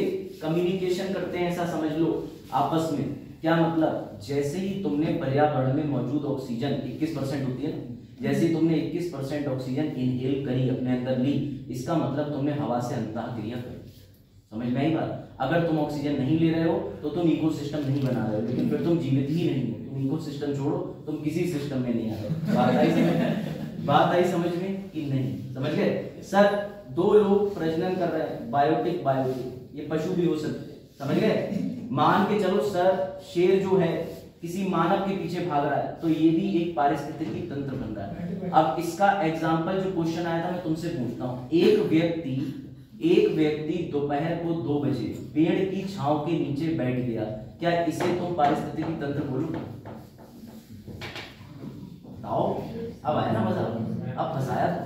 कम्युनिकेशन करते हैं, ऐसा समझ लो आपस में। क्या मतलब? जैसे ही तुमने पर्यावरण में मौजूद ऑक्सीजन 21% होती है ना, जैसे तुमने 21% ऑक्सीजन इनहेल करी, अपने अंदर ली, इसका मतलब तुमने हवा से अंतःक्रिया करी। समझ में आई बात? अगर तुम ऑक्सीजन नहीं ले रहे हो तो तुम इकोसिस्टम नहीं बना रहे हो, लेकिन फिर तुम जीवित ही नहीं हो। तुम इकोसिस्टम छोड़ो, तुम किसी सिस्टम में नहीं आ रहे। बात आई समझ में कि नहीं? समझ गए? सर 2 लोग प्रजनन कर रहे हैं, बायोटिक बायोटिक, ये पशु भी हो सकते हैं। समझ गए? मान के चलो सर शेर जो है किसी मानव के पीछे भाग रहा है, तो ये भी एक पारिस्थितिकी तंत्र बन रहा है। अब इसका एग्जाम्पल जो क्वेश्चन आया था मैं तुमसे पूछता हूँ, एक व्यक्ति दोपहर को 2 बजे पेड़ की छांव के नीचे बैठ गया, क्या इसे तुम पारिस्थितिकी तंत्र बोलोगे? बताओ। अब आया ना मजा? अब फंसाया था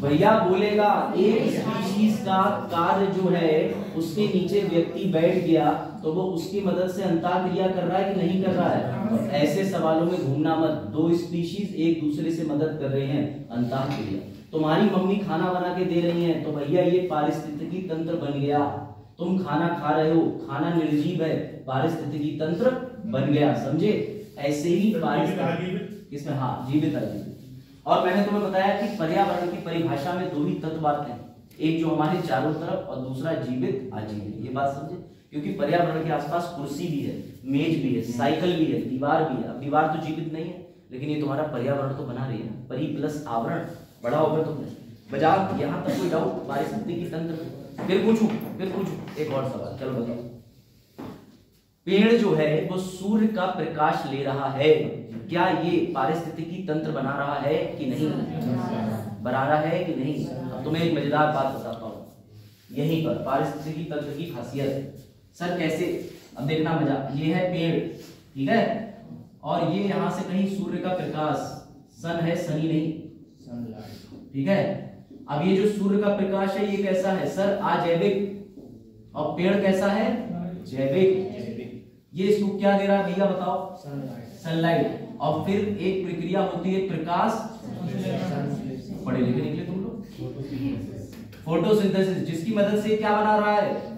भैया। बोलेगा एक स्पीशीज का कार्य जो है उसके नीचे व्यक्ति बैठ गया तो वो उसकी मदद से अंतःक्रिया कर रहा है कि नहीं कर रहा है? ऐसे सवालों में घूमना मत। 2 स्पीशीज एक दूसरे से मदद कर रहे हैं, अंतःक्रिया। तुम्हारी मम्मी खाना बना के दे रही है तो भैया ये पारिस्थितिकी तंत्र बन गया। तुम खाना खा रहे हो, खाना निर्जीव है, पारिस्थितिकी तंत्र बन गया। समझे? ऐसे ही पारिस्थितिकी इसमें, हाँ, जीवित अजीवित। और मैंने तुम्हें बताया कि पर्यावरण की परिभाषा में 2 ही तत्व आते हैं, एक जो हमारे चारों तरफ और दूसरा जीवित अजीवित। ये बात समझे? क्योंकि पर्यावरण के आसपास कुर्सी भी है, मेज भी है, साइकिल भी है, दीवार भी है। अब दीवार तो जीवित नहीं है, लेकिन ये तुम्हारा पर्यावरण तो बना रही है। परि प्लस आवरण बड़ा होगा तुमने बजा। यहाँ तक कोई डाउट पारिस्थितिकी तंत्र? फिर पूछूं एक और सवाल। चलो बताओ, पेड़ जो है वो सूर्य का प्रकाश ले रहा है, क्या ये पारिस्थितिकी तंत्र बना रहा है कि नहीं? बना रहा है कि नहीं? अब तुम्हें एक मजेदार बात बताता हूँ, यहीं पर पारिस्थितिकी तंत्र की खासियत है। सर कैसे? अब देखना मजा। ये है पेड़, ठीक है, और ये यहां से कहीं सूर्य का प्रकाश, सन है, सनी नहीं, ठीक है। अब ये जो सूर्य का प्रकाश है ये कैसा है? सर अजैविक। और पेड़ कैसा है? जैविक। ये इसको क्या दे रहा है भैया बताओ? सनलाइट। और फिर एक प्रक्रिया होती है प्रकाश, पढ़े लिखे निकले तुम लोग, फोटोसिंथेसिस, जिसकी मदद से क्या बना रहा है?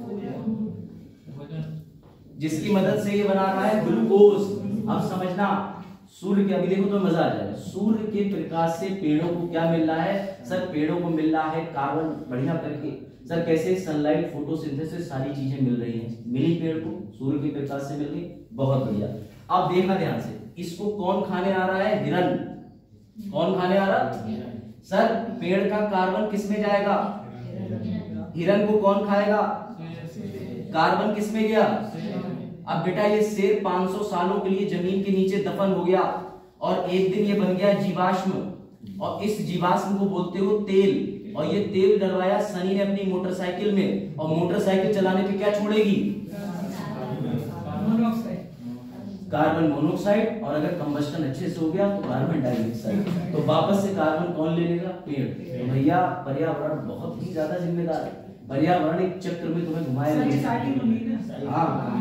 जिसकी मदद से ये बना रहा है ग्लूकोज। अब समझना, सूर्य के, अभी देखो तो मजा आ जाएगा। सूर्य के प्रकाश से पेड़ों को क्या मिल रहा है? सर पेड़ों को मिल रहा है कार्बन, बढ़िया करके। सर कैसे? सनलाइट, फोटोसिंथेसिस, सारी चीजें मिल रही हैं। मिली पेड़ को, सूर्य के प्रकाश से मिल गई, बहुत बढ़िया। अब देखना ध्यान से, इसको कौन खाने आ रहा है? हिरन। कौन खाने आ रहा? सर पेड़ का कार्बन किस में जाएगा? हिरन को कौन खाएगा? कार्बन किस में गया? अब बेटा ये शेर 500 सालों के लिए जमीन के नीचे दफन हो गया और एक दिन ये बन गया जीवाश्म, और इस जीवाश्म को बोलते हो तेल। और ये तेल डलवाया सनी ने अपनी मोटरसाइकिल में, और मोटरसाइकिल चलाने पे क्या छोड़ेगी? Carbon monoxide. और अगर कंबस्टन अच्छे से हो गया तो कार्बन डाइऑक्साइड। तो वापस से कार्बन कौन ले लेगा? पेड़। तो भैया पर्यावरण बहुत ही ज्यादा जिम्मेदार है। पर्यावरण एक चक्र में तुम्हें घुमाएगा। हाँ, हाँ,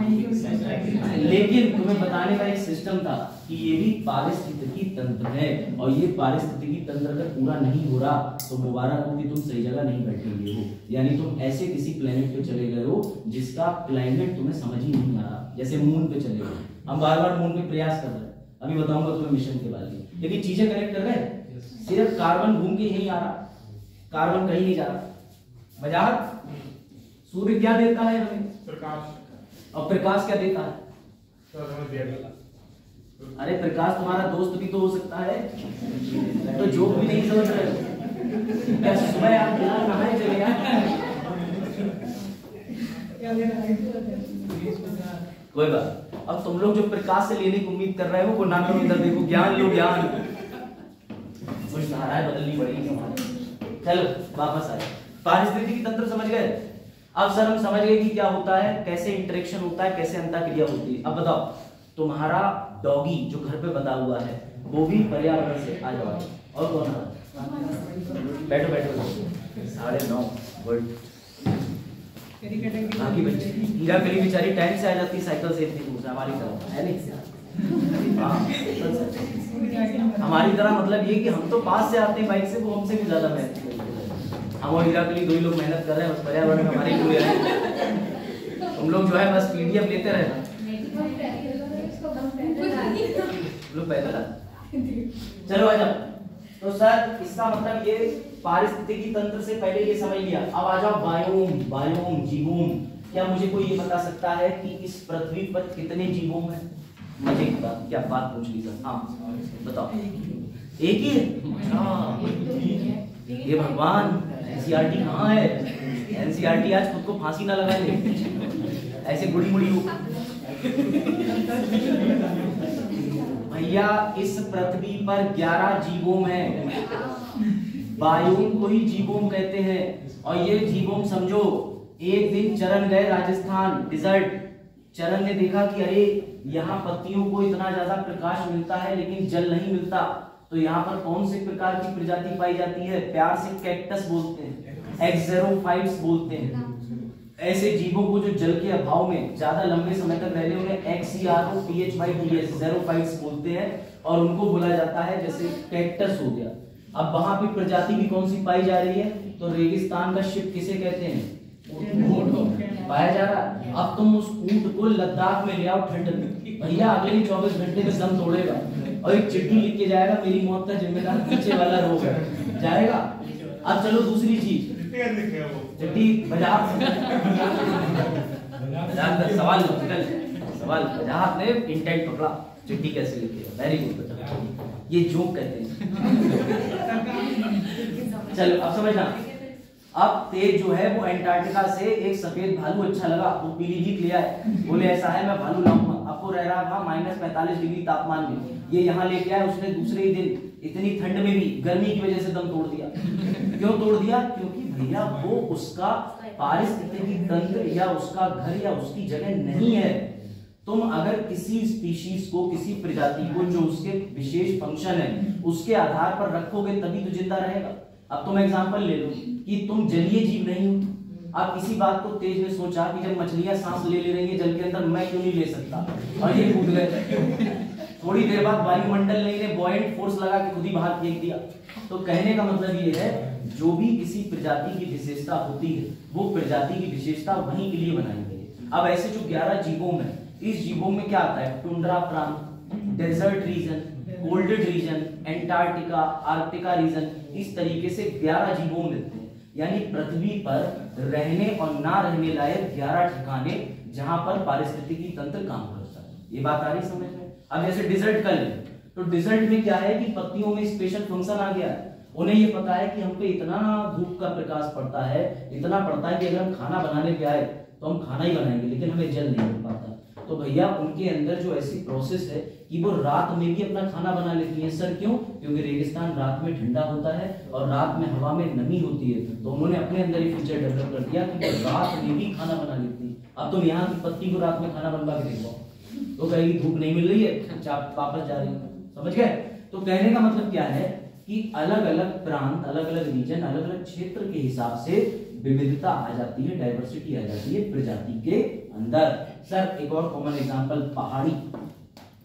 लेकिन तुम्हें बताने का एक सिस्टम था कि ये भी पारिस्थितिकी तंत्र है, और ये पारिस्थितिकी तंत्र अगर पूरा नहीं हो रहा तो मुबारक हो कि तुम सही जगह नहीं बैठे हुए हो, यानी तुम ऐसे किसी प्लेनेट पे चले गए हो जिसका क्लाइमेट तुम्हें समझ ही नहीं आ रहा। जैसे मून पे चले गए, हम बार बार मून पे प्रयास कर रहे हैं, अभी बताऊंगा तुम्हें मिशन के बारे में, लेकिन चीजें कनेक्ट कर रहे हैं। सिर्फ कार्बन घूम के यहीं आ रहा, कार्बन कहीं नहीं जा रहा। मजाक, सूर्य क्या देता है हमें? प्रकाश। और प्रकाश क्या देता है? सर हमें दिया। अरे प्रकाश तुम्हारा दोस्त भी तो हो सकता है, तो जोक भी नहीं समझ रहे हो क्या? सुबह आप बिना नहाए चले आए, कोई बात। अब तुम लोग जो प्रकाश से लेने की उम्मीद कर रहे हो वो ना करो, इधर देखो, ज्ञान लो ज्ञान। कुछ धाराएं बदलनी पड़ेगी हमारी। चलो वापस आए, पारिस्थितिकी तंत्र समझ गए। अब सर हम समझ गए कि क्या होता है, कैसे इंटरेक्शन होता है, कैसे अंतःक्रिया होती है। अब बताओ, तुम्हारा डॉगी जो घर पे बंधा हुआ है वो भी पर्यावरण से आ जाओ। और कौन आ? बैठो बैठो, 9:30 वर्ड। बाकी बच्चे हीरा कली बेचारी टाइम से आ जाती, साइकिल से इतनी दूर से, हमारी तरह है नहीं। हाँ, हमारी तरह मतलब ये कि हम तो पास से आते हैं बाइक से, वो हमसे भी ज्यादा मेहनत करते हैं। हम और हीरा कली दो ही लोग मेहनत कर रहे हैं, बस पर्यावरण में हमारे लिए है। तुम लोग जो है बस पीडीएफ लेते रहना। चलो आ जाओ। तो सर इसका मतलब ये पारिस्थितिकी तंत्र से पहले ये समझ लिया। अब आ जाओ बायोम, बायोम जीवोम। क्या मुझे कोई ये बता सकता है कि इस पृथ्वी पर कितने जीवोम हैं? मजे की बात, क्या बात पूछ ली सर? हाँ बताओ, एक ही है? ये भगवान, एनसीईआरटी कहाँ है? एनसीईआरटी आज खुद को फांसी ना लगा ले, ऐसे गुड़ी मुड़ी हो। भैया इस पृथ्वी पर 11 जीवोम है, बायोम को ही जीवोम कहते हैं। और ये जीवोम समझो, एक दिन चरण गए राजस्थान डिजर्ट, चरण ने देखा कि अरे यहाँ पत्तियों को इतना ज्यादा प्रकाश मिलता है लेकिन जल नहीं मिलता, तो यहाँ पर कौन से प्रकार की प्रजाति पाई जाती है? प्यार से कैक्टस बोलते हैं, एक्सेरोफाइट्स बोलते हैं। ऐसे जीवों को जो जल के अभाव में ज्यादा लंबे समय तक रहने, उन्हें XEROPHYTS ज़ेरोफाइट्स बोलते हैं, और उनको बोला जाता है जैसे कैक्टस हो गया। अब वहां पे प्रजाति भी कौन सी पाई जा रही है? तो रेगिस्तान का शिप किसे कहते हैं? ऊंट पाया जा रहा है। अब तुम उस ऊंट को लद्दाख में ले आओ ठंड में, भैया अगले 24 घंटे में दम तोड़ेगा और एक चिट्ठी लिख के जाएगा, मेरी मौत का जिम्मेदार पीछे वाला रोग है, जाएगा। अब चलो दूसरी चीज, चिट्ठी बाजार सवाल सवाल बाजार ने इंटेंट पकड़ा, चिट्ठी कैसे लिखेगा? वेरी गुड बेटा, ये जोक कहते हैं। चलो अब समझना। अब तेज जो है वो एंटार्क्टिका से एक सफेद भालू अच्छा लगा, वो पीलीभीत ले आए, बोले ऐसा है मैं भालू लाऊंगा। अब वो रह रहा था -45 डिग्री तापमान में, ये यहाँ लेके आया, उसने दूसरे ही दिन इतनी ठंड में भी गर्मी की वजह से दम तोड़ दिया। क्यों तोड़ दिया? क्योंकि भैया वो उसका पारिस्थितिकी तंत्र या उसका घर या उसकी जगह नहीं है। तुम अगर किसी स्पीशीज को, किसी प्रजाति को जो उसके विशेष फंक्शन है उसके आधार पर रखोगे तभी तो जिंदा रहेगा। अब तुम एग्जांपल ले लो कि तुम जलीय जीव नहीं हो। अब इसी बात को तेज ने सोचा कि जब मछलियां सांस ले रही है जल के अंदर, मैं क्यों नहीं ले सकता, और ये कूद गए। थोड़ी देर बाद वायुमंडल ने इन्हें बॉयंट फोर्स लगा के खुद ही बाहर फेंक दिया। तो कहने का मतलब ये है, जो भी किसी प्रजाति की विशेषता होती है वो प्रजाति की विशेषता वहीं के लिए बनाई गई है। अब ऐसे जो 11 जीवोम है, इस जीवोम में क्या आता है? टुंड्रा प्रांत, डेजर्ट रीजन, कोल्डेड रीजन, एंटार्क्टिका, आर्कटिका रीजन, इस तरीके से 11 जीवोम मिलते हैं। यानी पृथ्वी पर रहने और ना रहने लायक 11 ठिकाने जहां पर पारिस्थितिकी तंत्र काम करता है। ये बात आ रही समझ में? अब जैसे डिजर्ट का लें, तो डिजर्ट में क्या है कि पत्तियों में स्पेशल फंक्शन आ गया है। उन्हें ये पता है कि हम पे इतना धूप का प्रकाश पड़ता है, इतना पड़ता है कि अगर हम खाना बनाने पे आए तो हम खाना ही बनाएंगे, लेकिन हमें जल नहीं मिल पाता। तो भैया उनके अंदर जो ऐसी प्रोसेस है कि वो रात में भी अपना खाना बना लेती है। सर क्यों? क्योंकि रेगिस्तान रात में ठंडा होता है और रात में हवा में नमी होती है, तो उन्होंने अपने अंदर ये फीचर डेवलप कर दिया कि वो रात में भी खाना बना लेती है। अब तुम यहाँ की पत्ती को रात में खाना बनवा के देखो तो कहेगी धूप नहीं मिल रही है, चाप वापस जा रही है। समझ गए? तो कहने का मतलब क्या है कि अलग अलग प्रांत, अलग अलग रीजन, अलग अलग क्षेत्र के हिसाब से विविधता आ जाती है, डाइवर्सिटी आ जाती है प्रजाति के अंदर। सर एक और कॉमन एग्जांपल, पहाड़ी।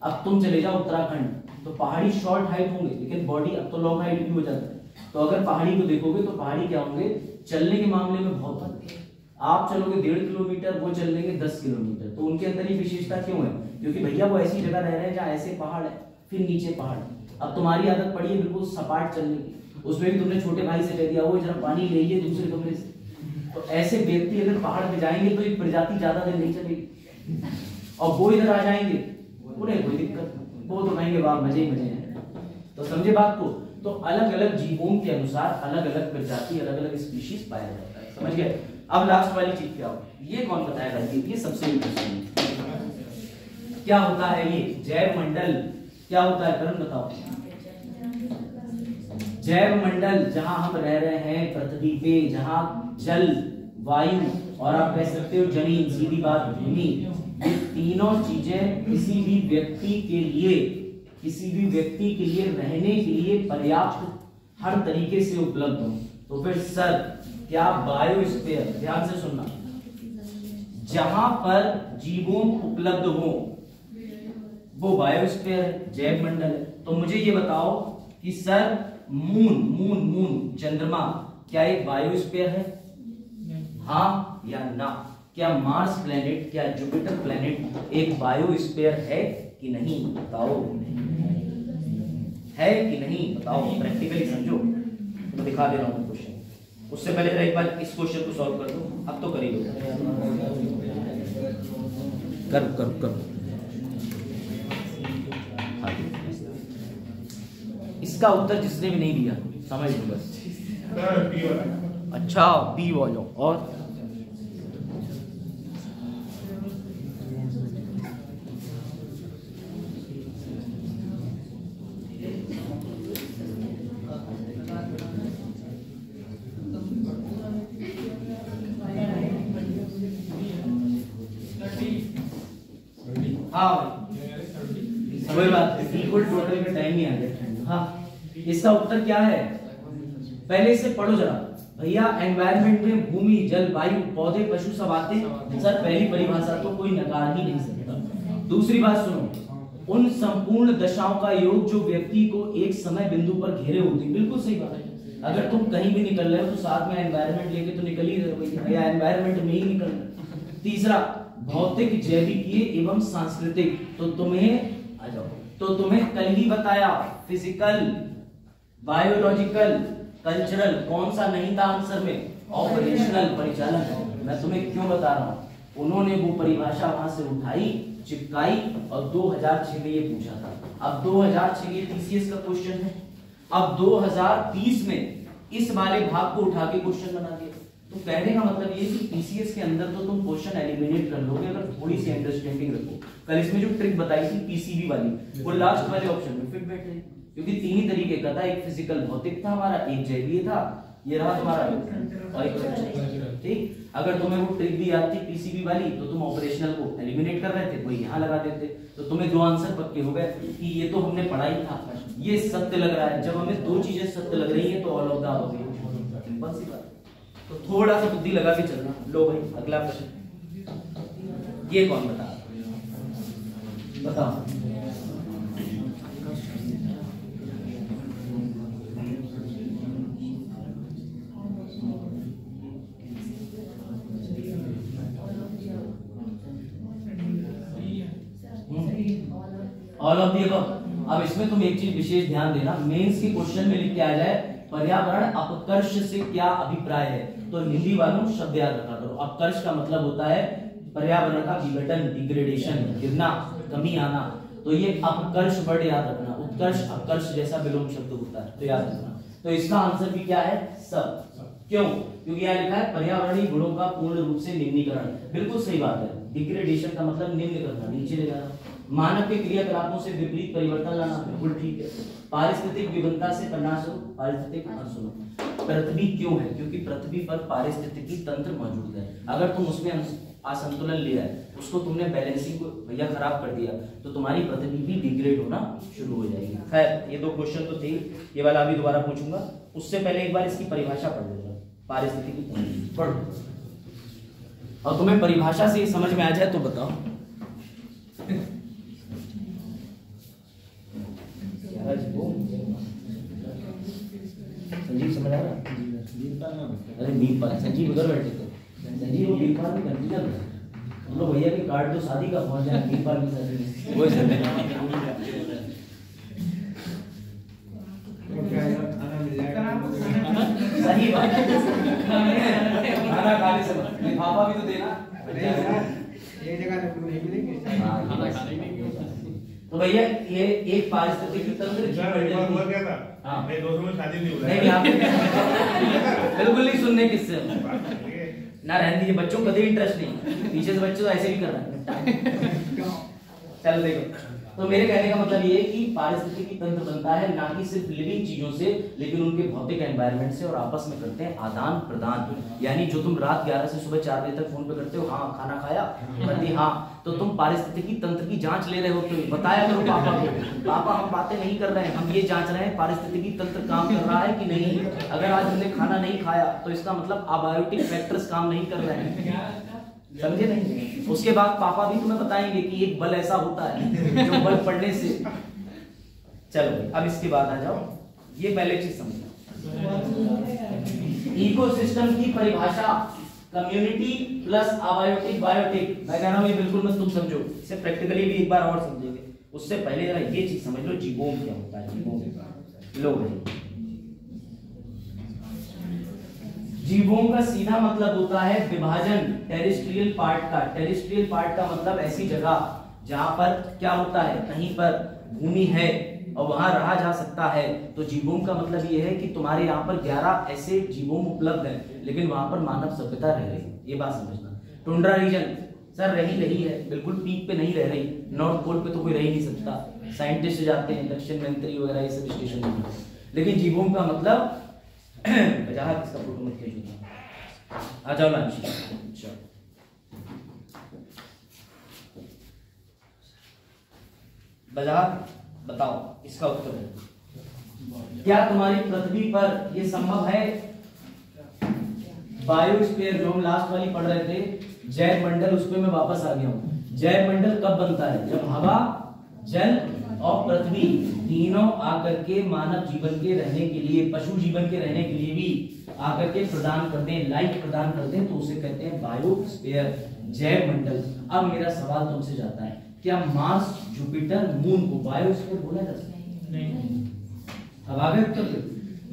अब तुम चले जाओ उत्तराखंड, तो पहाड़ी शॉर्ट हाइट होंगे लेकिन बॉडी अब तो लॉन्ग हाइट भी हो जाता है। तो अगर पहाड़ी को देखोगे तो पहाड़ी क्या होंगे, चलने के मामले में बहुत होंगे। आप चलोगे 1.5 किलोमीटर, वो चल लेंगे 10 किलोमीटर। तो उनके अंदर ये विशेषता क्यों है, क्योंकि भैया वो ऐसी जगह रह रहे हैं जहाँ ऐसे पहाड़ है, फिर नीचे पहाड़। अब तुम्हारी आदत पड़ी है बिल्कुल सपाट चलने की, उसमें भी तुमने छोटे भाई से कह दिया वो जरा पानी ले लीजिए दूसरे कमरे से। तो ऐसे व्यक्ति अगर पहाड़ पे जाएंगे तो ये प्रजाति ज्यादा दिन नहीं चलेगी। और वो इधर आ जाएंगे, उन्हें कोई दिक्कत नहीं, वो तो कहेंगे वाह मजे ही मजे हैं। तो समझे बात को। तो अलग अलग जीवों के अनुसार अलग अलग प्रजाति, अलग अलग स्पीशीज पाया जाता है, समझ गए। अब लास्ट वाली चीज क्या हो, ये कौन बताएगा, ये सबसे इंटरेस्टिंग क्या होता है। ये जैव मंडल क्या होता है, करण बताओ। जैव मंडल जहां हम रह रहे हैं पृथ्वी पे, जहां जल, वायु और आप कह सकते हो जमीन, सीधी बात भूमि, ये तीनों चीजें किसी भी व्यक्ति के लिए रहने के लिए पर्याप्त हर तरीके से उपलब्ध हो। तो फिर सर क्या बायोस्फीयर, ध्यान से सुनना, जहां पर जीवों उपलब्ध हो वो बायोस्फीयर है, जैव मंडल है। तो मुझे ये बताओ कि सर मून चंद्रमा क्या एक बायोस्फीयर है, हाँ या ना। क्या मार्स प्लेनेट, क्या जुपिटर प्लेनेट एक बायोस्फीयर है कि नहीं, बताओ। है कि नहीं बताओ, प्रैक्टिकली समझो। तो दिखा दे रहा हूं क्वेश्चन, उससे पहले एक बार इस क्वेश्चन को सॉल्व कर दो। अब तो कर ही लो, कर इसका उत्तर जिसने भी नहीं दिया समझ लो बस। अच्छा बी वालों। और हाँ वही बात, बिल्कुल टोटल का टाइम ही आ गया। हाँ इसका उत्तर क्या है, पहले इसे पढ़ो जरा भैया। एनवायरनमेंट में भूमि, जल, वायु, पौधे, पशु सब आते हैं। सर पहली परिभाषा तो कोई नकार ही नहीं सकता। दूसरी बात सुनो, उन संपूर्ण दशाओं का योग जो व्यक्ति को एक समय बिंदु पर घेरे होते हैं। बिल्कुल सही बात है। अगर तुम कहीं भी निकल रहे हो तो साथ में एनवायरनमेंट लेके तो निकल ही रहे भैया, एनवायरनमेंट में ही निकल रहे। तीसरा भौतिक, जैविकीय एवं सांस्कृतिक। तो तुम्हें आ जाओ, तो तुम्हें कल ही बताया फिजिकल, बायोलॉजिकल, कल्चरल, कौन सा नहीं था आंसर में, ऑपरेशनल, परिचालन। मैं तुम्हें क्यों बता रहा हूं, उन्होंने वो परिभाषा वहां से उठाई, चिपकाई और 2006 में ये पूछा था। अब 2006 ये टीसीएस का क्वेश्चन है। अब 2020 में इस वाले भाग को उठा के क्वेश्चन बना दिया। तो कहने का मतलब ये कि पीसीएस के अंदर तो तुम क्वेश्चन एलिमिनेट कर लोगे अगर थोड़ी सी अंडरस्टैंडिंग रखो। कल इसमें जो ट्रिक बताई थी पीसीबी वाली, वो लास्ट वाले ऑप्शन में फिट बैठ रही, क्योंकि तीन ही तरीके का था, एक फिजिकल भौतिक था हमारा, एक जैवीय था, ये रहा तुम्हारा, और एक ठीक। अगर तुम्हें वो ट्रिक भी याद थी पीसीबी वाली तो तुम ऑपरेशनल को एलिमिनेट कर रहे थे, कोई यहाँ लगा देते, तो तुम्हें दो आंसर पक्के हो गए कि ये तो हमने पढ़ा ही था, ये सत्य लग रहा है। जब हमें दो चीजें सत्य लग रही है तो all of the above, simple सी बात। तो थोड़ा सा बुद्धि लगा के चलना। लो भाई अगला प्रश्न, ये कौन बताओ। All of the above. अब इसमें तुम एक चीज विशेष ध्यान देना, मेंस के क्वेश्चन में लिख के आ जाए पर्यावरण अपकर्ष से क्या अभिप्राय है, तो हिंदी वालों शब्द याद रखा करो। अपकर्ष का मतलब होता है पर्यावरण का विघटन, डिग्रेडेशन, गिरना, कमी आना। तो ये अपकर्ष वर्ड याद रखना, उत्कर्ष अपकर्ष जैसा विलोम शब्द होता है, तो याद रखना। तो इसका आंसर भी क्या है, सब। क्यों, क्योंकि यहाँ लिखा है पर्यावरणीय गुणों का पूर्ण रूप से निम्नीकरण। बिल्कुल सही बात है, डिग्रेडेशन का मतलब निम्न करना, नीचे ले जाना। मानव के क्रियाकलापों से विपरीत परिवर्तन लाना, बिल्कुल ठीक है। पारिस्थितिक विभिन्नता से परिणामस्वरूप पारिस्थितिक असंतुलन। पृथ्वी क्यों है, क्योंकि पृथ्वी पर पारिस्थितिकी तंत्र मौजूद है। अगर तुम उसमें असंतुलन ले आए, उसको तुमने बैलेंसिंग को भैया खराब कर दिया, तो तुम्हारी पृथ्वी भी डिग्रेड होना शुरू हो जाएगी। खैर ये दो क्वेश्चन तो थे, ये वाला अभी दोबारा पूछूंगा, उससे पहले एक बार इसकी परिभाषा पढ़ लेना। पारिस्थितिकी तंत्र पढ़ो, और तुम्हें परिभाषा से समझ में आ जाए तो बताओ। संजीव समझ आ रहा? अरे मीरपाल, संजीव उधर बैठे थे, संजीव वो मीरपाल में कंफ्यूजन है। हम लोग भैया के कार्ड तो शादी का पहुंच जाए, मीरपाल की शादी वो सही बात है। खाना खाने से लिफाफा भी तो देना। ये जगह नहीं मिलेंगे। तो भैया ये एक पारिस्थितिकी तंत्र हुआ क्या था? हाँ। मेरे दोस्तों में शादी नहीं हुआ। नहीं आपने बिल्कुल नहीं सुनने किससे ना, रहने दीजिए, बच्चों को कभी इंटरेस्ट नहीं, पीछे से बच्चे तो ऐसे भी कर रहे हैं। चलो देखो, तो मेरे कहने का मतलब ये है कि पारिस्थितिकी तंत्र बनता है ना कि सिर्फ लिविंग चीजों से, लेकिन उनके भौतिक एनवायरनमेंट से, और आपस में करते हैं आदान प्रदान। यानी जो तुम रात 11 से सुबह 4 बजे तक फोन पे करते हो, हाँ खाना खाया, कहती हाँ, तो तुम पारिस्थितिकी तंत्र की जांच ले रहे हो, तो बताया करो पापा को, पापा हम बातें नहीं कर रहे हैं, हम ये जांच रहे हैं पारिस्थितिकी तंत्र काम कर रहा है कि नहीं। अगर आज हमने खाना नहीं खाया तो इसका मतलब अबायोटिक फैक्टर्स काम नहीं कर रहे हैं, समझे नहीं। उसके बाद पापा भी तुम्हें बताएंगे कि एक बल ऐसा होता है जो बल पड़ने से। चलो अब इसके बाद आ जाओ, ये पहले चीज समझो, इकोसिस्टम की परिभाषा, कम्युनिटी प्लस अबायोटिक बायोटिक। मैं कह रहा हूं ये बिल्कुल मत तुम समझो, इसे प्रैक्टिकली भी एक बार और समझेंगे, उससे पहले जरा ये चीज समझ लो, जीवोम क्या होता है। जीवोम लो भाई, जीवोम का सीधा मतलब होता है विभाजन टेरेस्ट्रियल पार्ट का। टेरेस्ट्रियल पार्ट का मतलब ऐसी जगह जहां पर क्या होता है, कहीं पर भूमि है और वहां रहा जा सकता है। तो जीवोम का मतलब ये है कि तुम्हारे यहाँ पर 11 ऐसे जीवोम उपलब्ध हैं, लेकिन वहां पर मानव सभ्यता रह रही है, ये बात समझना। टुंड्रा रीजन सर रही है, बिल्कुल पीक पे नहीं रह रही, नॉर्थ पोल पे तो कोई रह ही नहीं सकता, साइंटिस्ट जाते हैं दक्षिण मेंतरी वगैरह ये सब स्टेशन में। लेकिन जीवोम का मतलब वजाहत, इसका फोटो मत खींचो, आ जाओ लांची। चलो वजाहत बताओ, इसका उत्तर है क्या तुम्हारी पृथ्वी पर यह संभव है? बायोस्फीयर जो हम लास्ट वाली पढ़ रहे थे, जैव मंडल, उस पर मैं वापस आ गया हूं। जैव मंडल कब बनता है? जब हवा, जल और पृथ्वी तीनों आकर के मानव जीवन के रहने के लिए, पशु जीवन के रहने के लिए भी आकर के प्रदान करते हैं, लाइफ प्रदान करते हैं, तो उसे कहते हैं बायोस्फीयर, जैव मंडल। अब मेरा सवाल तुमसे जाता है, क्या मार्स, जुपिटर, मून को बायोस्फीयर बोला जा सकता है? नहीं। अब आगे उत्तर,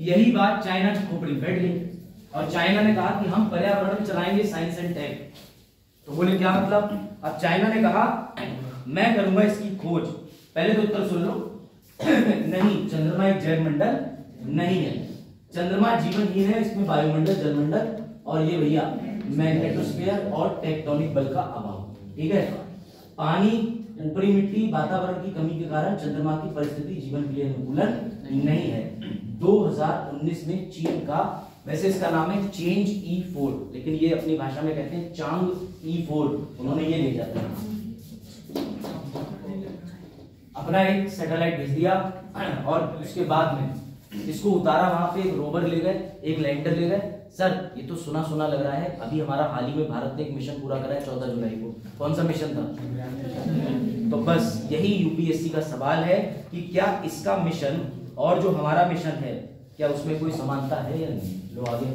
यही बात चाइना की खोपड़ी बैठ गई और चाइना ने कहा कि हम पर्यावरण चलाएंगे साइंस एंड टेक। तो बोले क्या मतलब? अब चाइना ने कहा मैं करूंगा इसकी खोज। पहले तो उत्तर सुन लो नहीं, चंद्रमा एक जैव मंडल नहीं है, चंद्रमा जीवन ही है, इसमें वायुमंडल, जलमंडल और ये भैया मैग्नेटोस्फीयर और टेक्टोनिक बल का अभाव। ठीक है, पानी, ऊपरी मिट्टी, वातावरण की कमी के कारण चंद्रमा की परिस्थिति जीवन के लिए अनुकूलन नहीं है। 2019 में चीन का, वैसे इसका नाम है चेंज E4, लेकिन ये अपनी भाषा में कहते हैं चांग E4, उन्होंने ये भेजा था, अपना एक सैटेलाइट भेज दिया और उसके बाद में इसको उतारा, वहां पे एक रोवर ले गए, एक लैंडर ले गए। सर ये तो सुना सुना लग रहा है, अभी हमारा हाल ही में भारत ने एक मिशन पूरा करा है 14 जुलाई को। कौन सा मिशन था? तो बस यही यूपीएससी का सवाल है कि क्या इसका मिशन और जो हमारा मिशन है, क्या उसमें कोई समानता है या नहीं? लो आगे,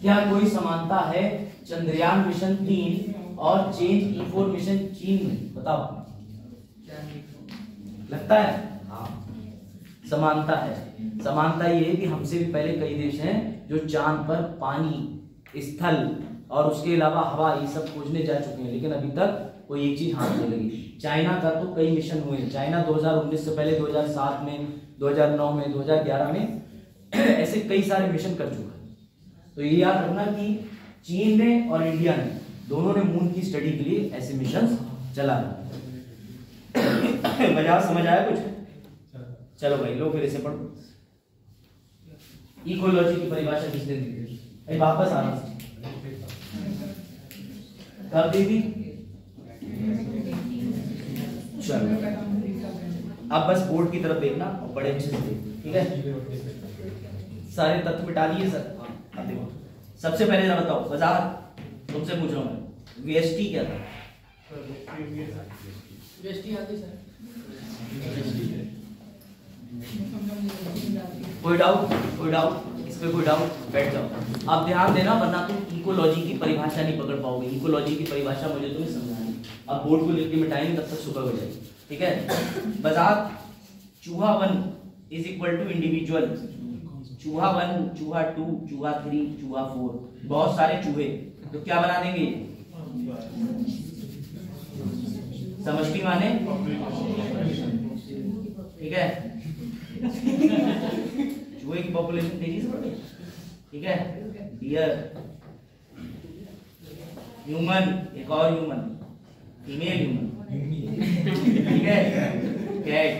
क्या कोई समानता है चंद्रयान मिशन 3 और चेंज E4 मिशन चीन में? बताओ, लगता है? हाँ, समानता है। समानता ये है कि हमसे भी पहले कई देश हैं जो चांद पर पानी, स्थल और उसके अलावा हवा ये सब खोजने जा चुके हैं, लेकिन अभी तक कोई एक चीज हाथ नहीं लगी। चाइना का तो कई मिशन हुए, चाइना 2019 से पहले 2007 में, 2009 में, 2011 में ऐसे कई सारे मिशन कर चुका है। तो ये याद रखना कि चीन ने और इंडिया ने दोनों ने मून की स्टडी के लिए ऐसे मिशन चला। मजा समझ आया कुछ? चलो भाई लो फिर इसे पढ़ो। इकोलॉजी की परिभाषा किसने दी थी? वापस आना कब दी थी? चलो अब बस बोर्ड की तरफ देखना और बड़े अच्छे से देखना, ठीक है? सारे तत्व मिटा दिए सर। अब देखो सबसे पहले जरा बताओ, वजाहत तुमसे पूछ रहा हूँ मैं, वीएसटी क्या था? वेस्टी आती सर। कोई डाउट? कोई डाउट इस पे? कोई डाउट? बैठ जाओ। अब ध्यान देना वरना तुम इकोलॉजी की परिभाषा नहीं पकड़ पाओगे। इकोलॉजी की परिभाषा मुझे तुम्हें समझानी। अब बोर्ड को लिख के मिटाएंगे तब तक सुबह हो जाएगी, ठीक है। वजाहत चूहा 1 इज इक्वल टू इंडिविजुअल। चूहा 1, चूहा 2, चूहा 3, चूहा 4, बहुत सारे चूहे, तो क्या बना देंगे? समष्टि माने, ठीक है। चूहे की पॉपुलेशन तेजी से बढ़ रही है, ठीक है। डियर, ह्यूमन, एक और ह्यूमन, फीमेल ह्यूमन, ठीक है। कैट,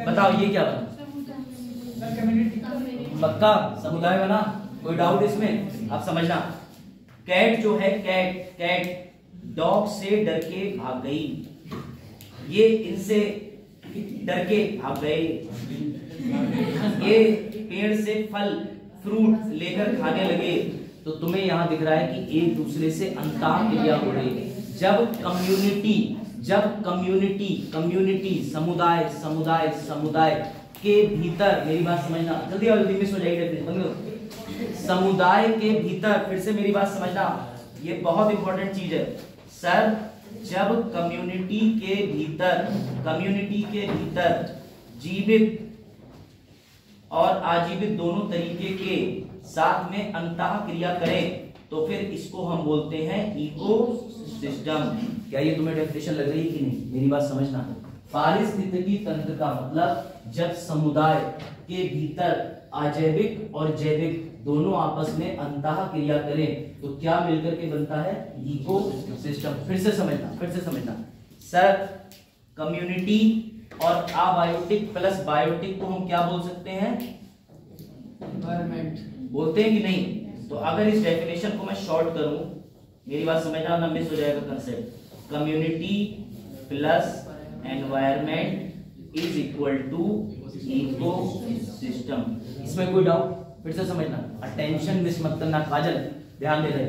बताओ ये क्या बना? पक्का समुदाय बना, कोई डाउट इसमें? आप समझना, कैट जो है, कैट डॉग से डर के भाग गई, ये इनसे डर के भाग गए, ये पेड़ से फल फ्रूट लेकर खाने लगे। तो तुम्हें यहां दिख रहा है कि एक दूसरे से अंतःक्रिया हो रही है। जब कम्युनिटी समुदाय के भीतर, मेरी बात समझना, जल्दी आओ, जल्दी मिस हो जाएगी। समुदाय के भीतर, फिर से मेरी बात समझना, ये बहुत इंपॉर्टेंट चीज है सर। जब कम्युनिटी के भीतर जीवित और आजीवित दोनों तरीके के साथ में अंतःक्रिया करें तो फिर इसको हम बोलते हैं इकोसिस्टम। क्या ये तुम्हें डेफिनेशन लग रही है कि नहीं? मेरी बात समझना। पारिस्थितिकी तंत्र का मतलब जब समुदाय के भीतर अजैविक और जैविक दोनों आपस में अंतःक्रिया करें तो क्या मिलकर के बनता है? इकोसिस्टम। फिर से समझना सर, कम्युनिटी और अबायोटिक प्लस बायोटिक को हम क्या बोल सकते हैं? एनवायरनमेंट बोलते हैं कि नहीं? तो अगर इस डेफिनेशन को मैं शॉर्ट करूं, मेरी बात समझना ना मिस हो जाएगा concept. Community plus environment is equal to ecosystem. इसमें कोई डाउट? फिर से समझना, अटेंशन मिस मत करना, काजल ध्यान दे रहे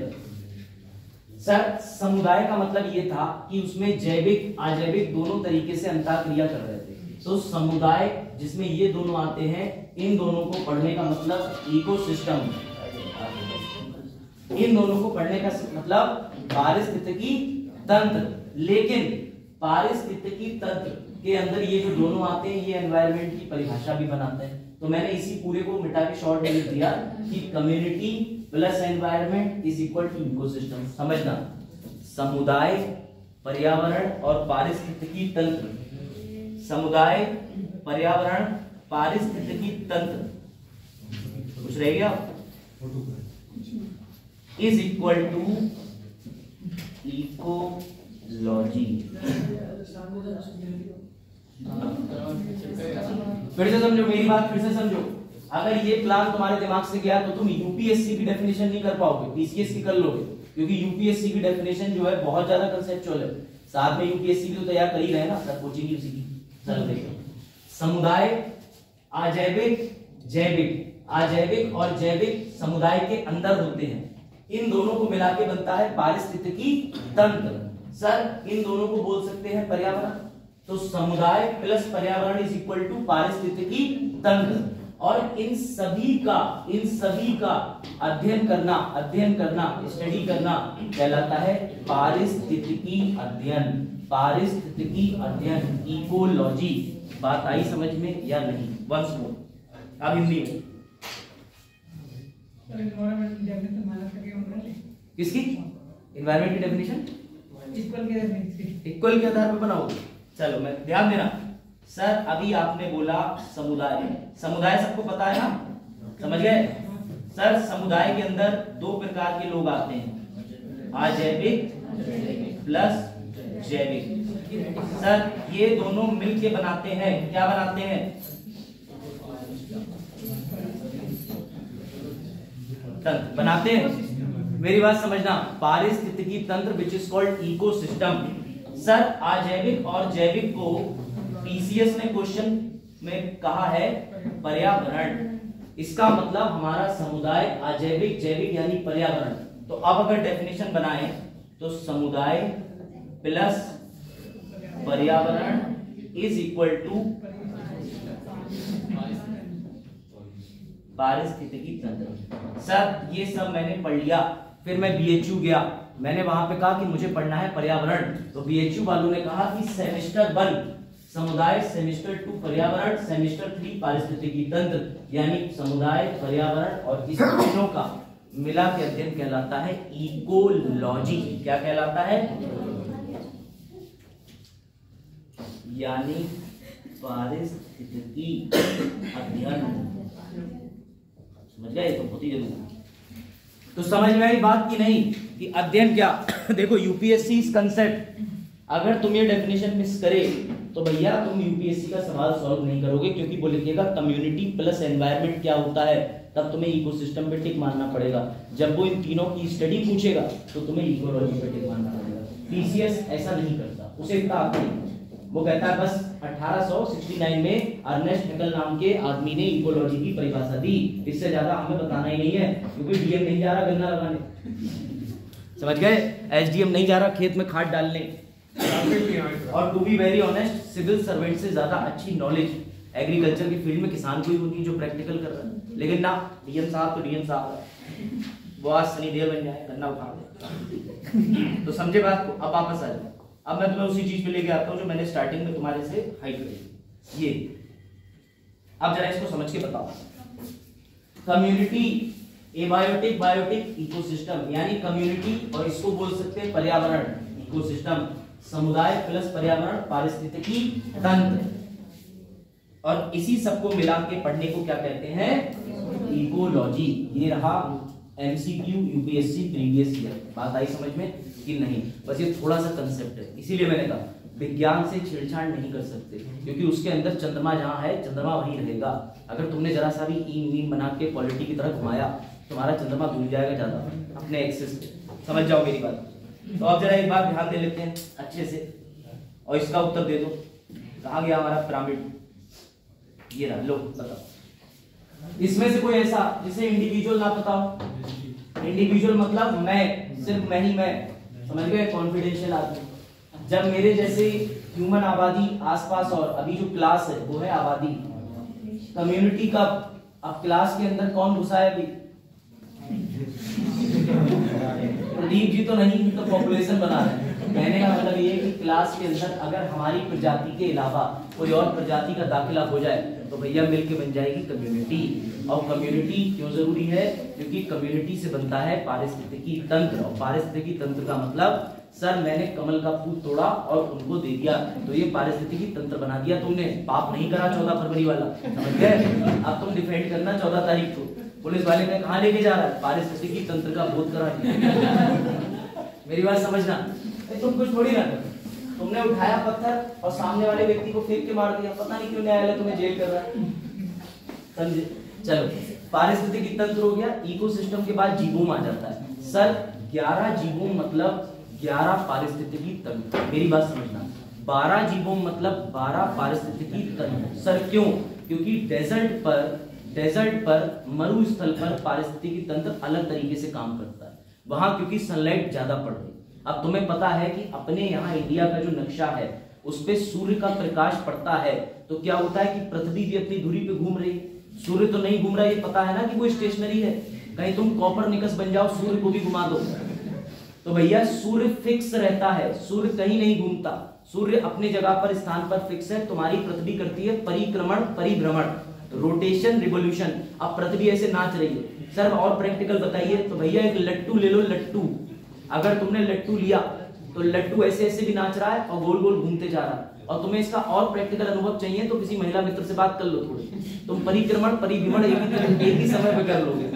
सर। समुदाय का मतलब ये था कि उसमें जैविक अजैविक दोनों तरीके से अंतःक्रिया कर रहे थे। तो समुदाय जिसमें ये दोनों आते हैं, इन दोनों को पढ़ने का मतलब इकोसिस्टम। इन दोनों को पढ़ने का मतलब पारिस्थितिकी तंत्र। लेकिन पारिस्थितिकी तंत्र के अंदर ये जो दोनों आते हैं, ये एनवायरनमेंट की परिभाषा भी बनाते हैं। तो मैंने इसी पूरे को मिटा के शॉर्ट में लिख दिया कि community plus environment is equal to ecosystem. समझना, समुदाय, पर्यावरण और पारिस्थितिकी तंत्र, समुदाय, पर्यावरण, पारिस्थितिकी तंत्र, कुछ रह गया? Is equal to ecology. फिर से समझो मेरी बात, फिर से समझो। अगर ये प्लान तुम्हारे दिमाग से गया तो तुम यूपीएससी की डेफिनेशन नहीं कर पाओगे, पीसीएस की कर लोगे, क्योंकि यूपीएससी की डेफिनेशन जो है बहुत ज्यादा कंसेप्चुअल है। साथ में यूपीएससी भी तो तैयार कर ही रहे ना सर, कोचिंग उसी की। चलो देखो, समुदाय, अजैविक और जैविक समुदाय के अंदर होते हैं। इन दोनों को मिला के बनता है पारिस्थितिकी तंत्र। सर इन दोनों को बोल सकते हैं पर्यावरण। तो समुदाय प्लस पर्यावरण इज इक्वल टू पारिस्थितिकी तंत्र। और इन सभी का अध्ययन करना, स्टडी करना कहलाता है पारिस्थितिकी अध्ययन, इकोलॉजी। बात आई समझ में या नहीं? वंस मोर, अब हिंदी में। किसकी एनवायरनमेंट की डेफिनेशन? इक्वल के आधार पर बनाओगे। चलो मैं ध्यान देना सर, अभी आपने बोला समुदाय सबको पता है ना, समझ गए सर? समुदाय के अंदर दो प्रकार के लोग आते हैं, अजैविक प्लस जैविक। सर ये दोनों मिलके बनाते हैं, क्या बनाते हैं? तंत्र बनाते हैं। मेरी बात समझना, पारिस्थितिकी तंत्र which is called ecosystem. Sir अजैविक और जैविक को पीसीएस ने क्वेश्चन में कहा है पर्यावरण। इसका मतलब हमारा समुदाय अजैविक जैविक यानी पर्यावरण। तो अब अगर डेफिनेशन बनाए तो समुदाय प्लस पर्यावरण इज इक्वल टू पारिस्थितिकी तंत्र। सर ये सब मैंने पढ़ लिया, फिर मैं बीएचयू गया, मैंने वहां पे कहा कि मुझे पढ़ना है पर्यावरण, तो बीएचयू वालों ने कहा कि सेमेस्टर 1 समुदाय, सेमेस्टर 2 पर्यावरण, सेमेस्टर 3 पारिस्थितिकी तंत्र यानी समुदाय पर्यावरण और इस तीनों का मिला के अध्ययन कहलाता है इकोलॉजी। क्या कहलाता है? यानी पारिस्थितिकी अध्ययन। समझ गए? तो बहुत ही जरूरी। तो समझ में आई बात की नहीं कि अध्ययन क्या? देखो यूपीएससी इस कंसेप्ट, अगर तुम ये डेफिनेशन मिस करे तो भैया तुम यूपीएससी का सवाल सॉल्व नहीं करोगे, क्योंकि वो लिखिएगा कम्युनिटी प्लस एनवायरनमेंट क्या होता है, तब तुम्हें इकोसिस्टम पे टिक मारना पड़ेगा। जब वो इन तीनों की स्टडी पूछेगा तो तुम्हें इकोलॉजी पे टिक मारना पड़ेगा। पीसीएस ऐसा नहीं करता, उसे इतना आता नहीं। वो कहता है बस 1869 में अर्नेस्ट हैकेल नाम के आदमी ने इकोलॉजी की परिभाषा दी, इससे ज्यादा हमें बताना ही नहीं है, क्योंकि डीएम नहीं जा रहा गन्ना लगाने। समझ गए? एसडीएम नहीं जा रहा खेत में खाद डालने। और to be very honest, civil servant से ज्यादा अच्छी नॉलेज एग्रीकल्चर की फील्ड में किसान को ही होती है जो प्रैक्टिकल कर रहा है। लेकिन ना, डीएम साहब तो डीएम साहब है, वो आज सनी देओल बन जाए, गन्ना उठा दे। तो समझे बात को? अब वापस आ जाए। अब मैं तुम्हें उसी चीज पे लेके आता हूं जो मैंने स्टार्टिंग में तुम्हारे से हाइड करी। ये अब जरा इसको समझ के बताओ। कम्युनिटी, एबायोटिक, बायोटिक, इकोसिस्टम, यानी कम्युनिटी और इसको बोल सकते हैं पर्यावरण, इकोसिस्टम, समुदाय प्लस पर्यावरण पारिस्थितिकी तंत्र, और इसी सबको मिला के पढ़ने को क्या कहते हैं? इकोलॉजी। ये रहा एमसीक्यू यूपीएससी प्रीवियस ईयर। बात आई समझ में कि नहीं? बस ये थोड़ा सा कंसेप्ट है, इसीलिए मैंने कहा विज्ञान से छेड़छाड़ नहीं कर सकते, क्योंकि उसके अंदर चंद्रमा जहां है चंद्रमा वहीं रहेगा। अगर तुमने जरा सा भी ईम बना के पॉलिटी की तरह घुमाया, तुम्हारा चंद्रमा भूल जाएगा ज्यादा अपने एक्सिस पे। समझ जाओ मेरी बात। तो अब जरा एक बात ध्यान दे लेते हैं अच्छे से, और इसका उत्तर दे दो। कहाँ गया हमारा पिरामिड? ये रहा, लो बताओ। इसमें से कोई ऐसा जिसे इंडिविजुअल ना पता हो? इंडिविजुअल मतलब मैं, सिर्फ मैं ही मैं। समझ गए? कॉन्फिडेंशियल आदमी। जब मेरे जैसे ह्यूमन आबादी आसपास, और अभी जो क्लास है वो है आबादी, कम्युनिटी का। अब क्लास के अंदर कौन घुसा है अभी? प्रदीप जी तो नहीं, तो पॉपुलेशन बना रहे हैं। कहने का मतलब ये है कि क्लास के अंदर अगर हमारी प्रजाति के अलावा कोई और प्रजाति का दाखिला हो जाए तो भैया मिलके बन जाएगी कम्युनिटी। और कम्युनिटी क्यों जरूरी है? क्योंकि कम्युनिटी से बनता है पारिस्थितिकी तंत्र, और पारिस्थितिकी तंत्र का मतलब सर मैंने कमल का फूल तोड़ा और उनको दे दिया, तो ये पारिस्थितिकी तंत्र बना दिया तुमने। पाप नहीं करा 14 फरवरी वाला, समझ गए? अब तुम डिफेंड करना 14 तारीख को। पुलिस वाले ने कहा लेके जा रहा है? पारिस्थितिकी तंत्र का बोध करा दिया। मेरी बात समझना, तुम कुछ थोड़ी ना कर, तुमने उठाया पत्थर और सामने वाले व्यक्ति को फेंक के मार दिया, पता नहीं क्यों न्यायालय तुम्हें जेल कर रहा है। समझे? चलो, पारिस्थितिकी तंत्र हो गया। इकोसिस्टम के बाद जीवोम आ जाता है। सर 11 जीवोम मतलब 11 पारिस्थितिकी तंत्र। मेरी बात समझना, 12 जीवोम मतलब 12 पारिस्थितिकी तंत्र। सर क्यों? क्योंकि डेजर्ट पर मरुस्थल पर पारिस्थितिकी तंत्र अलग तरीके से काम करता है। वहां क्योंकि सनलाइट ज्यादा पड़ रही। अब तुम्हें पता है कि अपने यहाँ इंडिया का जो नक्शा है उस पे सूर्य का प्रकाश पड़ता है, तो क्या होता है कि पृथ्वी भी अपनी धुरी पे घूम रही है, सूर्य तो नहीं घूम रहा। ये पता है ना कि वो स्टेशनरी है। कहीं तुम कॉपरनिकस बन जाओ, सूर्य को भी घुमा दो, तो भैया सूर्य फिक्स रहता है, सूर्य कहीं नहीं घूमता, सूर्य अपने जगह पर स्थान पर फिक्स है। तुम्हारी पृथ्वी करती है परिक्रमण, परिभ्रमण, रोटेशन, रिवोल्यूशन। अब पृथ्वी ऐसे नाच रही है। सर और प्रैक्टिकल बताइए, तो भैया एक लट्टू ले लो, लट्टू। अगर तुमने लट्टू लिया तो लट्टू ऐसे ऐसे भी नाच रहा है और गोल गोल घूमते जा रहा है। और तुम्हें इसका और प्रैक्टिकल अनुभव चाहिए तो किसी महिला मित्र से बात कर लो थोड़ी, तुम परिक्रमण परिभ्रमण एक ही समय पे कर लोगे।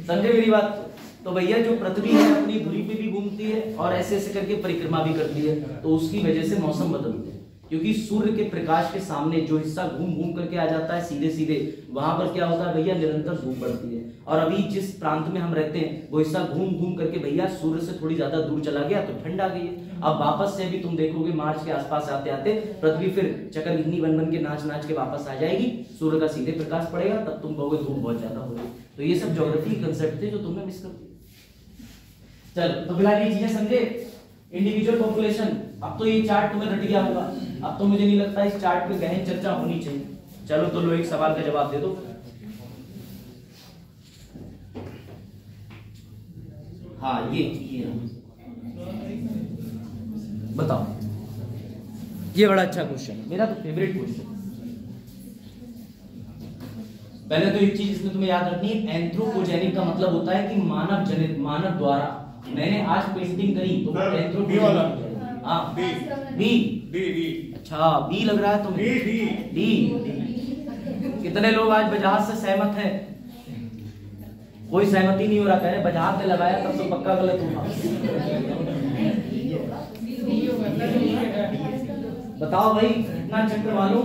समझे मेरी बात? तो भैया जो पृथ्वी है अपनी धुरी पे भी घूमती है और ऐसे ऐसे करके परिक्रमा भी करती है, तो उसकी वजह से मौसम बदलते हैं। क्योंकि सूर्य के प्रकाश के सामने जो हिस्सा घूम घूम करके आ जाता है सीधे सीधे, वहां पर क्या होता है भैया, निरंतर धूप पड़ती है। और अभी जिस प्रांत में हम रहते हैं वो हिस्सा घूम घूम करके भैया सूर्य से थोड़ी ज्यादा दूर चला गया तो ठंड आ गई है। अब वापस से भी तुम देखोगे मार्च के आसपास आते आते पृथ्वी फिर चक्रघिन्नी बन बन के नाच नाच के वापस आ जाएगी, सूर्य का सीधे प्रकाश पड़ेगा, तब तुम कहोगे धूप बहुत ज्यादा हो रही। तो ये सब ज्योग्राफी कंसेप्ट थे जो तुमने मिस कर दिए। चलो तो फिलहाल ये चीजें समझे, इंडिविजुअल पॉपुलेशन। अब तो ये चार्ट तुम्हें रट गया होगा, अब तो मुझे नहीं लगता इस चार्ट पे गहन चर्चा होनी चाहिए। चलो तो लो एक सवाल का जवाब दे दो। हाँ ये बताओ, ये बड़ा अच्छा क्वेश्चन है, मेरा तो फेवरेट क्वेश्चन। पहले तो एक चीज इसमें तुम्हें याद रखनी है, एंथ्रोपोजेनिक का मतलब होता है कि मानव जनित, मानव द्वारा। मैंने आज पेंटिंग करी तो एंथ्रोपोजेनिक, हाँ बी। अच्छा बी लग रहा है तुम्हें, डी। कितने लोग आज वजाहत से सहमत हैं? कोई सहमति नहीं हो रहा, कह रहे वजाहत से लगाया तब तो पक्का गलत होगा। बताओ भाई कितना चक्कर वालों।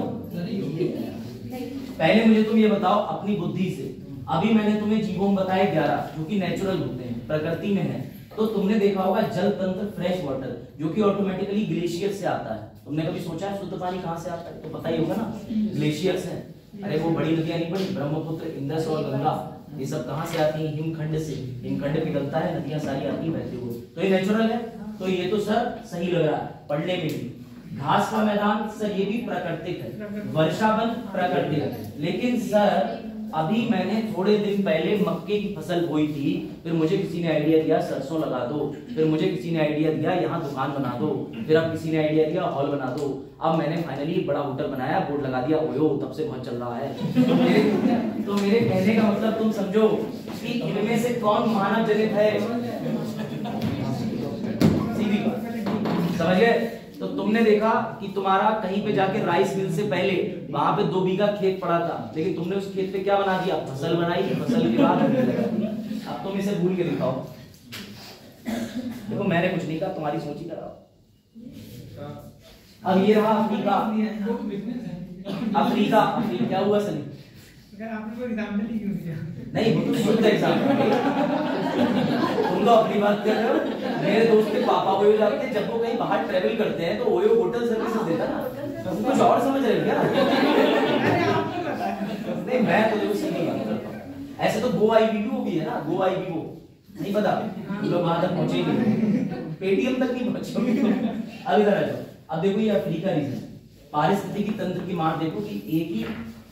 पहले मुझे तुम ये बताओ अपनी बुद्धि से, अभी मैंने तुम्हें जीवों बताए 11 जो कि नेचुरल होते हैं, प्रकृति में है। तो तुमने देखा होगा जल तंत्र, फ्रेश वाटर, जो कि ऑटोमेटिकली ग्लेशियर से आता है। तुमने कभी सोचा है शुद्ध पानी कहाँ से आता है? तो पता ही होगा ना, ग्लेशियर से। अरे वो बड़ी नदियां नहीं बनी, ब्रह्मपुत्र, इंदस और गंगा, ये सब कहाँ से आती है? हिमखंड से। हिमखंड पिघलता है, नदियां सारी आती है बहते हुए, तो ये नेचुरल है। तो ये तो सर सही लग रहा है पढ़ने में भी। घास का मैदान सर ये भी प्राकृतिक है, वर्षावन प्राकृतिक है। लेकिन सर अभी मैंने थोड़े दिन पहले मक्के की फसल बोई थी, फिर मुझे किसी ने आइडिया दिया सरसों लगा दो, फिर मुझे किसी ने आइडिया दिया यहाँ दुकान बना दो, फिर अब किसी ने आइडिया दिया हॉल बना दो। अब मैंने फाइनली एक बड़ा होटल बनाया, बोर्ड लगा दिया, ओयो तब से बहुत चल रहा है। तो मेरे कहने का मतलब तुम समझो कि इनमें से कौन मानव जनित है, सीधी बात, समझ गए? तो तुमने देखा कि तुम्हारा कहीं पे जाके राइस मिल से पहले वहां पे 2 बीघा खेत पड़ा था, लेकिन तुमने उस खेत पे क्या बना दिया? फसल बनाई, फसल के बाद अब तुम इसे भूल के दिखाओ। देखो मैंने कुछ नहीं कहा, तुम्हारी सोची कराओ। अब ये रहा अफ्रीका। अफ्रीका क्या हुआ सनी? आपने कोई एग्जांपल ही क्यों दिया? नहीं वो तो शुद्ध एग्जांपल। तुम तो अपनी बात कर रहे हो, मेरे दोस्त के पापा ओयो जाते हैं, जब वो कहीं बाहर ट्रेवल करते हैं तो ओयो होटल सर्विसेज देता ना, तुम कुछ और समझ रहे हो क्या? नहीं मैं तो देखो सीधी बात करता हूँ। ऐसे तो गो आई वीवो भी है ना, गो आई वीवो नहीं पता, लोग वहां तक पहुंचे नहीं, पेटीएम तक नहीं पहुंचे। अब इधर आ जाओ, अब देखो ये अफ्रीका रीजन, पारिस्थितिकी तंत्र की मार देखो कि एक ही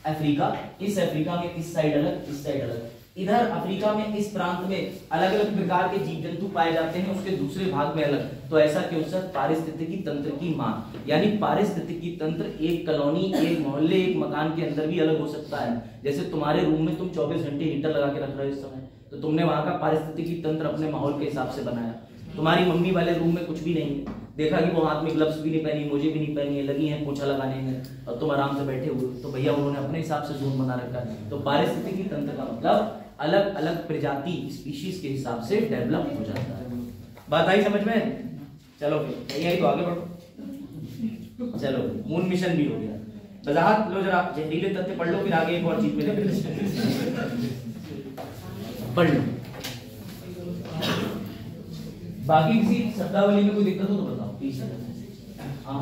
अफ्रीका, इस अफ्रीका में इस साइड अलग, इस साइड अलग, इधर अफ्रीका में इस प्रांत में अलग अलग प्रकार के जीव जंतु पाए जाते हैं, उसके दूसरे भाग में अलग। तो ऐसा क्यों सर? पारिस्थितिकी तंत्र की मार, यानी पारिस्थितिकी तंत्र एक कॉलोनी, एक मोहल्ले, एक मकान के अंदर भी अलग हो सकता है। जैसे तुम्हारे रूम में तुम 24 घंटे हीटर लगा के रख रहे हो इस समय, तो तुमने वहां का पारिस्थितिकी तंत्र अपने माहौल के हिसाब से बनाया। तुम्हारी मम्मी वाले रूम में कुछ भी नहीं है, देखा कि वो हाथ में ग्लव्स भी नहीं पहनी, मोजे भी नहीं पहनी है, लगी हैं पोछा लगाने में, और तुम आराम से बैठे हुए, तो भैया उन्होंने अपने हिसाब से जोन बना रखा है। तो पारिस्थितिकी तंत्र का मतलब अलग अलग प्रजाति, स्पीशीज के हिसाब से डेवलप हो जाता है। बात आई समझ में? चलो फिर यही तो आगे बढ़ो। चलो मून मिशन भी हो गया, वजाहत लो जरा, जहरीले तथ्य पढ़ लो, फिर आगे एक और चीज में पढ़ लो। बाकी किसी शब्दावली में कोई दिक्कत हो तो बताओ प्लीज। हाँ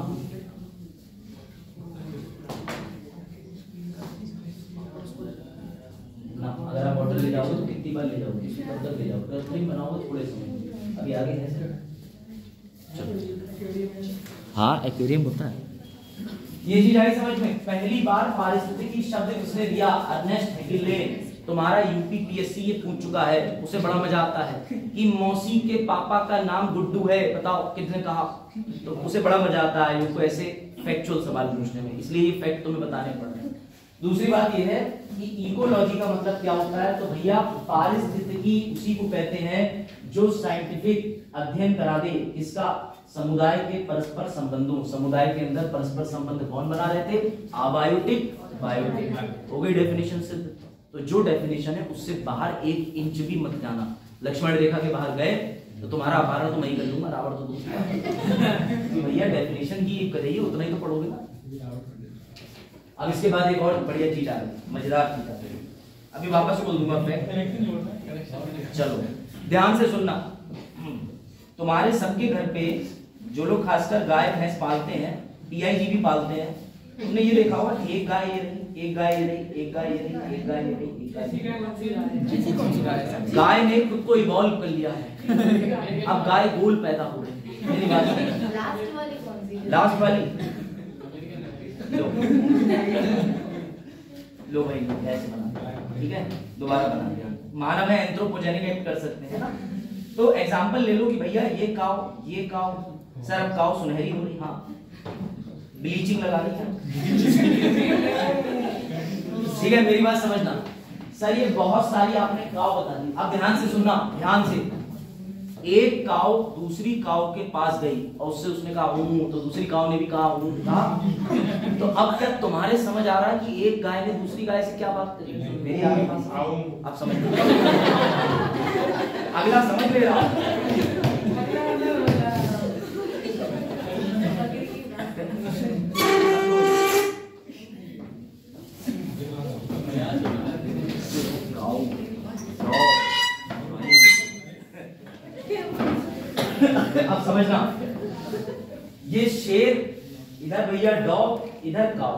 ना, अगर आप ऑर्डर ले जाओगे तो कितनी बार ले जाओगे? कब तक ले जाओगे? फिल्म बनाओगे थोड़े समय, अभी आगे है सर। हाँ एक्वेरियम होता है। ये चीज आई समझ में? पहली बार पारिस्थितिकी शब्द किसने दिया? Ernest Hegel. तुम्हारा यूपीपीएससी ये पूछ चुका है, उसे बड़ा मजा आता है कि मौसी के पापा का नाम गुड्डू है, बताओ किसने कहा? तो उसे बड़ा मजा आता है उसको ऐसे फैक्चुअल सवाल पूछने में, इसलिए ये फैक्ट तुम्हें बताने पड़ रहे हैं। दूसरी बात ये है कि इकोलॉजी का मतलब क्या होता है? तो भैया पारिस्थितिकी उसी को कहते हैं जो साइंटिफिक अध्ययन करा दे इसका, समुदाय के परस्पर संबंधों, समुदाय के अंदर परस्पर संबंध कौन बना रहे थे? Abiotic, biotic. हो गई डेफिनेशन सिद्ध। तो जो डेफिनेशन है उससे बाहर 1 इंच भी मत जाना। लक्ष्मण रेखा के बाहर गए तो तुम्हारा अपहरण तो मैं ही कर लूंगा, रावण तो दूसरा। कि भैया डेफिनेशन की करिए, उतना ही तो पढ़ोगे ना। अब इसके बाद एक और बढ़िया चीज आ गई, मजेदार चीज आ गई, अभी वापस बोल दूंगा मैं। चलो ध्यान से सुनना। तुम्हारे सबके घर पे जो लोग खासकर गाय भैंस पालते हैं, पीआईजी भी पालते हैं, तुमने ये देखा होगा एक गाय ये रही, एक गाय ये रही, एक गाय ये रही, एक गाय ये रही, एक गाय ये रही। गाय ने खुद को इवॉल्व कर लिया है, अब गाय गोल पैदा हो रही है। मेरी बात सुनो। लास्ट वाली कौन सी? लास्ट वाली लो भाई, ऐसे बना दिया, ठीक है, दोबारा बना दिया। मानव है, एंथ्रोपोजेनिक एक्ट कर सकते हैं ना। तो एग्जांपल ले लो कि भैया ये काव सर, अब काव सुनहरी हो रही, हाँ ब्लीचिंग लगा रही है, ठीक है, मेरी बात समझना। सर ये बहुत सारी आपने काव बता दी, अब ध्यान से सुनना, ध्यान से। एक काव दूसरी काव के पास गई और उससे उसने कहा हूं, तो दूसरी काव ने भी कहा हूं, कहा। तो अब क्या तुम्हारे समझ आ रहा है कि एक गाय ने दूसरी गाय से क्या बात करी? मेरी आपके पास आप समझ अगला समझ ले रहा अब समझना, ये शेर इधर भैया डॉग इधर काव,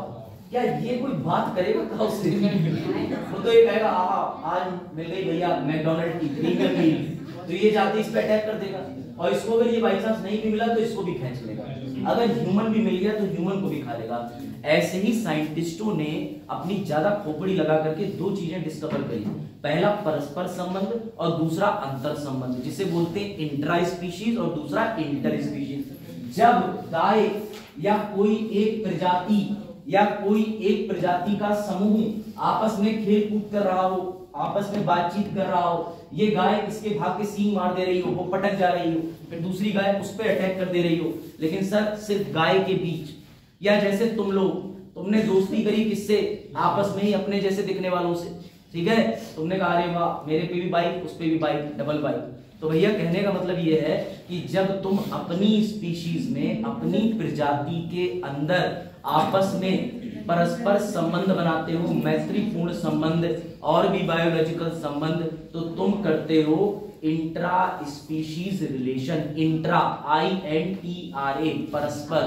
क्या ये कोई बात करेगा काव से? वो तो ये कहेगा आज मिल गई भैया मैकडॉनल्ड की प्रीमियम मील, तो ये जाते इस पे अटैक कर देगा, और इसको अगर ये बाई चांस नहीं भी मिला तो इसको भी खींच लेगा, अगर ह्यूमन भी मिल गया तो ह्यूमन को भी खा लेगा। ऐसे ही साइंटिस्टों ने अपनी ज्यादा खोपड़ी लगा करके दो चीजें डिस्कवर करी, पहला परस्पर संबंध और दूसरा अंतर संबंध, जिसे बोलते हैं इंट्रा स्पीशीज और दूसरा इंटर स्पीशीज। जब गाय या कोई एक प्रजाति या कोई एक प्रजाति का समूह आपस में खेल कूद कर रहा हो, आपस में बातचीत कर रहा हो, ये गाय इसके भाग के सींग मार दे रही हो, वो पटक जा रही हो, फिर दूसरी गाय उस पर अटैक कर दे रही हो, लेकिन सर सिर्फ गाय के बीच, या जैसे तुमने दोस्ती करी किससे? आपस में ही अपने जैसे दिखने वालों से, ठीक है, तुमने कहा अरे वाह मेरे पे भी बाइक, उस पे भी बाइक, डबल बाइक। तो भैया कहने का मतलब ये है कि जब तुम अपनी स्पीशीज में, अपनी प्रजाति के अंदर आपस में परस्पर संबंध बनाते हो, मैत्रीपूर्ण संबंध और भी बायोलॉजिकल संबंध, तो तुम करते हो intra species relation. Intra INTRA परस्पर,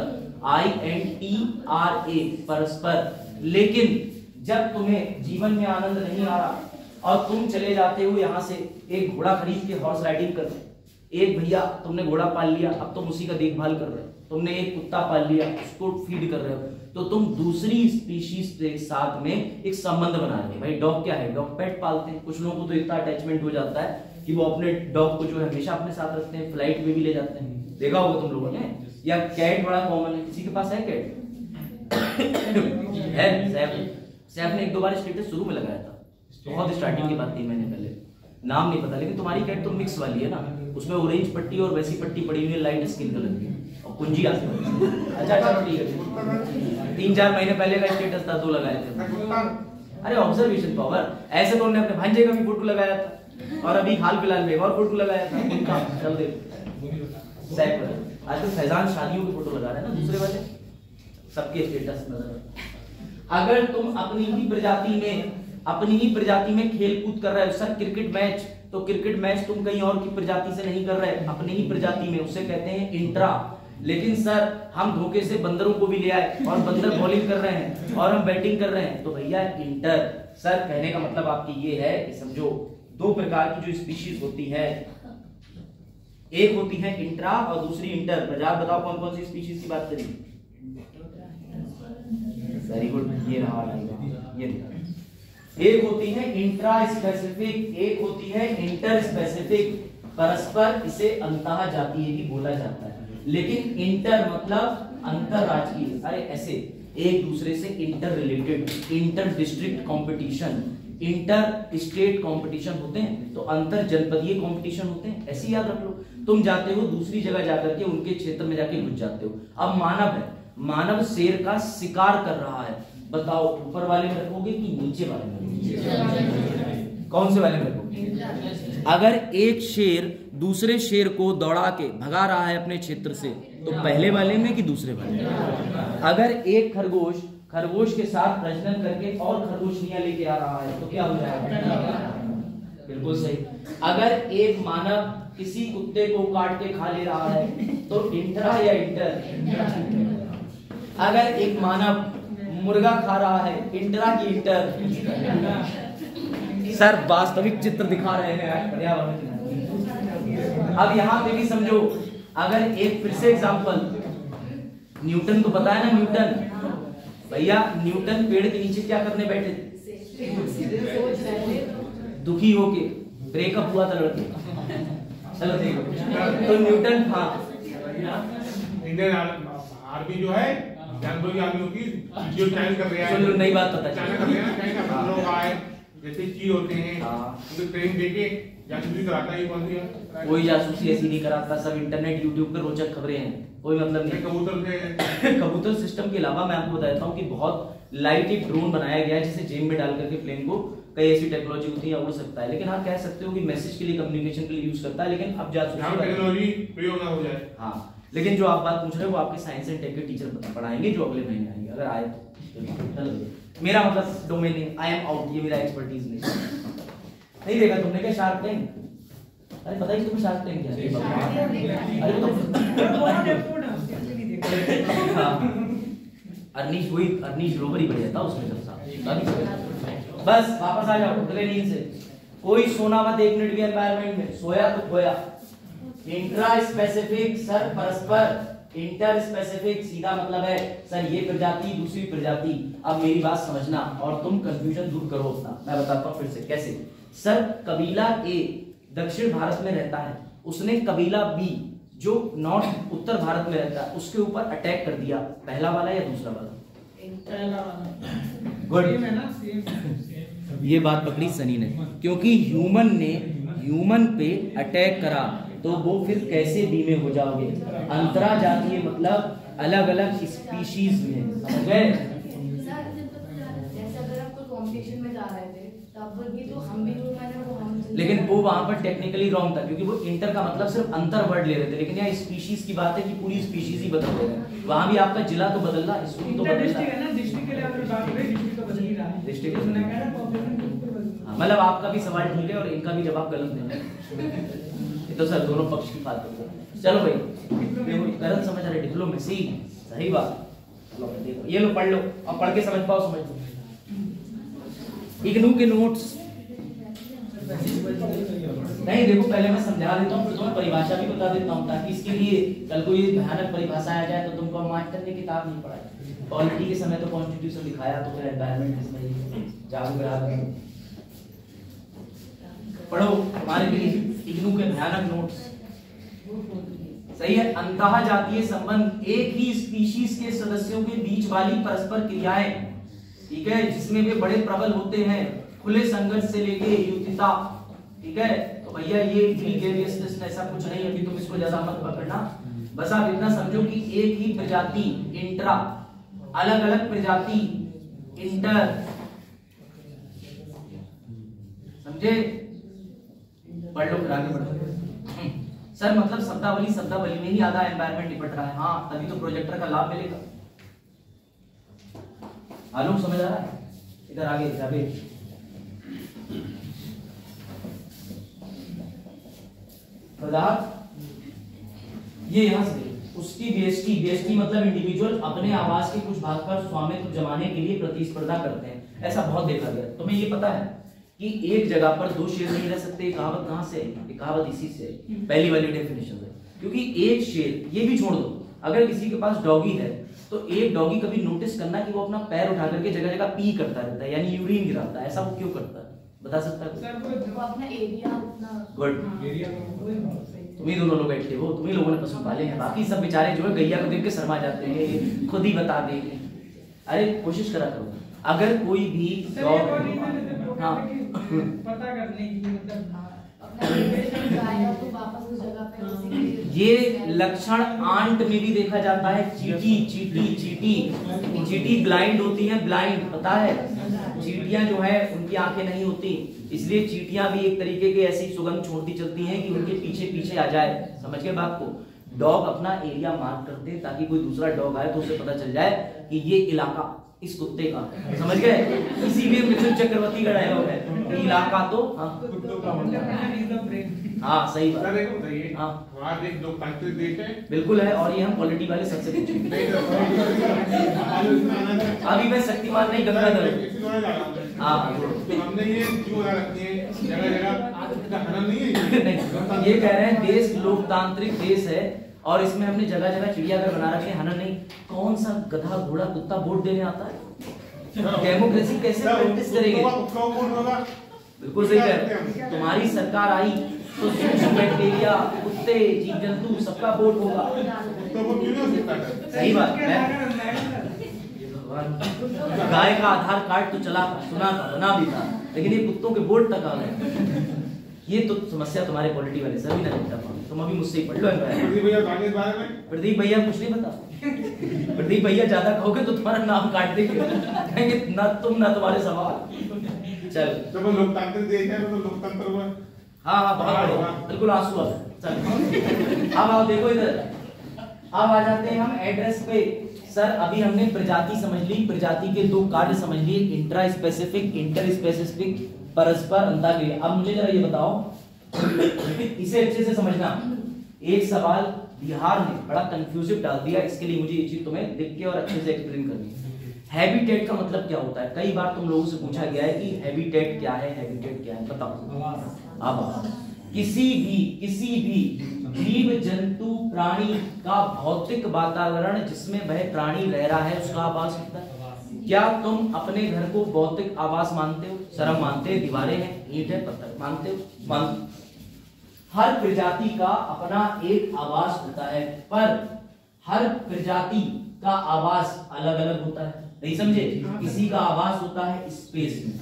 INTRA परस्पर। लेकिन जब तुम्हें जीवन में आनंद नहीं आ रहा और तुम चले जाते हो यहाँ से एक घोड़ा खरीद के हॉर्स राइडिंग कर, एक भैया तुमने घोड़ा पाल लिया, अब तुम उसी का देखभाल कर रहे हो, तुमने एक कुत्ता पाल लिया, उसको फीड कर रहे हो, तो तुम दूसरी स्पीशीज के साथ में एक संबंध बना रहे हो। भाई डॉग क्या है, डॉग पेट पालते हैं, कुछ लोगों को तो इतना अटैचमेंट हो जाता है कि वो अपने डॉग को जो है हमेशा अपने साथ रखते हैं, फ्लाइट में भी ले जाते हैं, देखा होगा तुम लोगों ने। या कैट बड़ा कॉमन है, किसी के पास है कैट? है, सैफ ने एक दो बार स्टेटस शुरू में लगाया था, बहुत स्टार्टिंग की बात 3 महीने पहले, नाम नहीं पता, लेकिन तुम्हारी कैट तो मिक्स वाली है ना, उसमें ऑरेंज पट्टी और वैसी पट्टी पड़ी हुई है लाइट स्किन कलर की और कुंजी आसपास। अच्छा ठीक है, 3-4 महीने पहले का स्टेटस था, 2 लगाए थे। अरे ऑब्जर्वेशन पावर, ऐसे तो उन्होंने अपने भांजे का भी फोटो लगाया था और अभी हाल फिलहाल में एक और फोटो लगाया था उनका। चल देखो आजकल फैजान शादियों की फोटो लगा रहे हैं ना दूसरे वाले, सबके स्टेटस नजर। अगर तुम अपनी ही प्रजाति में खेल कूद कर रहे हो, सर क्रिकेट मैच, तो क्रिकेट मैच तुम कहीं और की प्रजाति से नहीं कर रहे, अपनी ही प्रजाति में, उसे कहते हैं इंट्रा। लेकिन सर हम धोखे से बंदरों को भी ले आए और बंदर बॉलिंग कर रहे हैं और हम बैटिंग कर रहे हैं, तो भैया इंटर। सर कहने का मतलब आपकी ये है कि समझो 2 प्रकार की जो स्पीशीज होती है, एक होती है इंट्रा और दूसरी इंटर। प्रजात बताओ कौन कौन सी स्पीशीज की बात करें? वेरी गुड, ये रहा, ये देखा। एक होती है इंट्रा स्पेसिफिक, एक होती है इंटर स्पेसिफिक। परस्पर इसे अंतः जातीय भी बोला जाता है, लेकिन इंटर मतलब अंतरराज्यीय, अरे ऐसे एक दूसरे से inter related, inter district competition, inter state competition होते हैं, तो अंतर जनपदीय कंपटीशन होते हैं, ऐसे याद रख लो। तुम जाते हो दूसरी जगह जाकर के उनके क्षेत्र में जाके घुस जाते हो। अब मानव है, मानव शेर का शिकार कर रहा है, बताओ ऊपर वाले में रखोगे कि नीचे वाले में? कौन से वाले में रखोगे? अगर एक शेर दूसरे शेर को दौड़ा के भगा रहा है अपने क्षेत्र से, तो पहले वाले में कि दूसरे वाले में? अगर एक खरगोश के साथ प्रजनन करके और खरगोशनियां लेके आ रहा है तो क्या हो जाएगा? बिल्कुल सही। अगर एक मानव किसी कुत्ते को काट के खा ले रहा है तो इंट्रा या इंटर? अगर एक मानव मुर्गा खा रहा है, इंट्रा की इंटर? सर वास्तविक चित्र दिखा रहे हैं यार, पर्यावरण। अब यहां पे भी समझो, अगर एक फिर से एग्जांपल, न्यूटन को पता है ना, न्यूटन भैया, न्यूटन पेड़ के नीचे क्या करने बैठे थे? दुखी होके, ब्रेकअप हुआ था लड़के। चलो देखो, तो न्यूटन, हाँ इंडियन आर्मी जो है, जानवर की आर्मी की जो चयन कर रहा है, चलो नई बात पता चयन कर रहे हैं, कहीं का लोग आए जैसे चीज होते हैं, उनको ट्रेन देके जासूसी कराता है। कौन सी है? कोई जासूसी ऐसी नहीं कराता, सब इंटरनेट यूट्यूब पे रोचक खबरें हैं, कोई मतलब नहीं। कबूतर से कबूतर सिस्टम के अलावा मैं आपको बताता हूँ कि बहुत लाइट एक ड्रोन बनाया गया है जिसे जेब में डाल करके प्लेन को, कई ऐसी टेक्नोलॉजी होती है, उड़ सकता है। लेकिन हाँ कह सकते हो कि मैसेज के लिए, कम्युनिकेशन के लिए यूज करता है, लेकिन अब जासूसी टेक्नोलॉजी प्रयोग ना हो जाए। हाँ, लेकिन जो आप बात पूछ रहे हो वो आपके साइंस एंड टेक के टीचर पढ़ाएंगे जो अगले महीने आएंगे, अगर आए तो। मेरा मतलब डोमेन नहीं, आई एम आउट, ये मेरा एक्सपर्टीज नहीं देखा तुमने क्या शार्क टैंक? अरे पता ही तुम्हें शार्क टैंक क्या है? अरे तो अर्नीश रोबर ही बढ़ जाता उसमें जब साहब। बस वापस आ जाओ अगले नींद से। कोई सोना मत 1 मिनट भी एनवायरनमेंट में, सोया तो खोया। इंट्रा स्पेसिफिक सर परस्पर, इंटर स्पेसिफिक सीधा मतलब है सर ये प्रजाति दूसरी प्रजाति। अब मेरी बात समझना और तुम कंफ्यूजन दूर करो अपना। मैं बताता हूँ फिर से कैसे। सर कबीला ए दक्षिण भारत में रहता है, उसने कबीला बी जो नॉर्थ उत्तर भारत में रहता है उसके ऊपर अटैक कर दिया, पहला वाला या दूसरा वाला? गुड, ये बात पकड़ी सनी ने, क्योंकि ह्यूमन पे अटैक करा तो वो फिर कैसे बी में हो जाओगे? अंतरा जातीय मतलब अलग अलग स्पीशीज में, समझ गए? जैसे अगर आप कोई कंपटीशन में जा रहे थे तब भी तो हम भी तो मैंने वो हम, लेकिन वो वहां पर टेक्निकली रॉन्ग था क्योंकि वो इंटर का मतलब सिर्फ अंतर वर्ड ले रहे थे, लेकिन यहाँ स्पीशीज की बात है कि पूरी स्पीशीज ही बदल रहे हैं। वहां भी आपका जिला तो बदल रहा है, स्कूल तो बदल रहा है, डिस्ट्रिक्ट के लिए अगर बात करें डिस्ट्रिक्ट तो बदल ही रहा है। डिस्ट्रिक्ट मैंने कहा ना पॉपुलेशन बिल्कुल बदल, मतलब आपका भी सवाल ठीक है और इनका भी जवाब गलत नहीं है। ये तो सर दोनों पक्ष की बात करते हैं। चलो भाई, देखो गलत समझ रहे डिप्लोमेसी, सही बात। देखो ये लो पढ़ लो, अब पढ़ के समझ पाओ समझ लो। इग्नू के नोट्स नहीं, देखो पहले मैं समझा देता हूँ फिर तुम्हें परिभाषा भी बता देता हूँ ताकि इसके लिए कल को ये भयानक परिभाषा आ जाए तो तुमको मास्टर ने किताब नहीं पढ़ाई। पॉलिटी के समय तो कॉन्स्टिट्यूशन दिखाया तो फिर एनवायरनमेंट इसमें जागरूक रहा। पढ़ो हमारे लिए इग्नू के भयानक नोट्स, सही है। अंतः जातीय संबंध एक ही स्पीशीज के सदस्यों के बीच वाली परस्पर क्रियाएं, ठीक है, जिसमें वे बड़े प्रबल होते हैं, खुले संघर्ष से लेके युद्धता, ठीक है। तो भैया ये ग्रीगेरियसनेस ऐसा कुछ नहीं, अभी तुम इसको ज्यादा मत पकड़ना, बस आप इतना समझो कि एक ही प्रजाति इंट्रा, अलग अलग प्रजाति इंटर, समझे? पढ़ लो, आगे बढ़ो। सर मतलब शब्दावली में ही आधा एनवायरनमेंट निपट रहा है। हाँ तभी तो प्रोजेक्टर का लाभ मिलेगा। आलोक समझ आ रहा है? इधर आगे जावे। ये यहाँ से उसकी बेइज्जती मतलब इंडिविजुअल अपने आवास के कुछ भाग पर स्वामित्व जमाने के लिए प्रतिस्पर्धा करते हैं। ऐसा बहुत देखा गया। तुम्हें ये पता है कि एक जगह पर दो शेर नहीं रह सकते? कहावत कहां से है? कहावत इसी से पहली वाली डेफिनेशन है। क्योंकि एक शेर, ये भी छोड़ दो, अगर किसी के पास डॉगी है तो एक डॉगी कभी नोटिस करना कि वो अपना पैर उठा करके जगह जगह पी करता रहता है, यानी यूरिन गिराता है। ऐसा वो क्यों करता है बता सकता है? वो अपना एरिया अपना गुड, तुम ही दोनों लोग एक्टिव हो, तुम ही लोगों ने पशु पाले हैं। बाकी सब बेचारे जो है गैया को देख के शर्मा जाते हैं, खुद ही बता देंगे। अरे कोशिश करा करो, अगर कोई भी हाँ पता करने की मतलब जाएगा तो वापस उस जगह पे किसी के ये लक्षण आंट में भी देखा जाता है। चीटी चीटी चीटी चीटी ब्लाइंड होती है, ब्लाइंड पता है। चीटियां जो है उनकी आंखें नहीं होती, इसलिए चीटियां भी एक तरीके की ऐसी सुगंध छोड़ती चलती हैं कि उनके पीछे पीछे आ जाए। समझ गए बात को? डॉग अपना एरिया मार्क करते हैं ताकि कोई दूसरा डॉग आए तो उसे पता चल जाए कि ये इलाका इस कुत्ते का। समझ गए? इसीलिए मिथुन चक्रवर्ती का डायलॉग है कि इलाका तो हाँ सही बात। सर एक बताइए, हाँ हमारा देश लोकतांत्रिक देश है। बिल्कुल है, और ये हम पॉलिटी वाले सबसे पूछेंगे। अभी मैं शक्तिमान नहीं गंगाधर। हाँ तो हमने ये क्यों बना रखी है जगह जगह हनन नहीं है? नहीं, ये कह रहे हैं देश लोकतांत्रिक देश है और इसमें हमने जगह जगह चिड़ियाघर बना रखे हैं, हनन नहीं। कौन सा गधा घोड़ा कुत्ता वोट देने आता है? डेमोक्रेसी कैसे प्रैक्टिस करेंगे? बिल्कुल सही कह रहे हैं। तुम्हारी सरकार आई तो सूक्ष्म बैक्टीरिया, कुत्ते, जीव जंतु सबका वोट होगा। तो वो क्यों नहीं हो सकता? सही बात है। गाय का आधार कार्ड तो चला था, सुना था, बना भी था, लेकिन ये कुत्तों के वोट तक आ गए। ये तो समस्या तुम्हारे पॉलिटी वाले सर भी ना लगता। तुम अभी मुझसे ही पढ़ लो। प्रदीप भैया गाने के बारे में? प्रदीप भैया कुछ नहीं पता। प्रदीप भैया ज्यादा कहोगे तो तुम्हारा नाम काट देंगे, कहेंगे ना तुम ना तुम्हारे सवाल। चल तो वो लोकतांत्रिक देश है तो लोकतंत्र में हाँ बहुत बढ़िया, बिल्कुल आंसू आ गए। चल अब आओ देखो इधर, अब आ जाते हैं हम एड्रेस पे। सर अभी हमने प्रजाति समझ ली, प्रजाति के दो कार्य समझ लिए, इंट्रा स्पेसिफिक, इंटर स्पेसिफिक, परस्पर अंतःक्रिया। अब मुझे जरा ये बताओ, इसे अच्छे से समझना। एक सवाल बिहार ने बड़ा कंफ्यूजिव डाल दिया, इसके लिए मुझे ये चीज तुम्हें लिख के और अच्छे से एक्सप्लेन करनी है। हैबिटेट का मतलब क्या होता है? कई बार तुम लोगों से पूछा गया है कि हैबिटेट क्या है, हैबिटेट क्या है, बताओ। आवास। किसी भी जीव जंतु प्राणी का भौतिक वातावरण जिसमें वह प्राणी रह रहा है उसका आवास होता है। क्या तुम अपने घर को भौतिक आवास मानते हो? शर्म मानते हैं, दीवारें हैं, ईंट है, पत्थर मानते हो? हर प्रजाति का अपना एक आवास होता है, पर हर प्रजाति का आवास अलग अलग होता है। नहीं समझे? किसी का आवास होता है स्पेस में।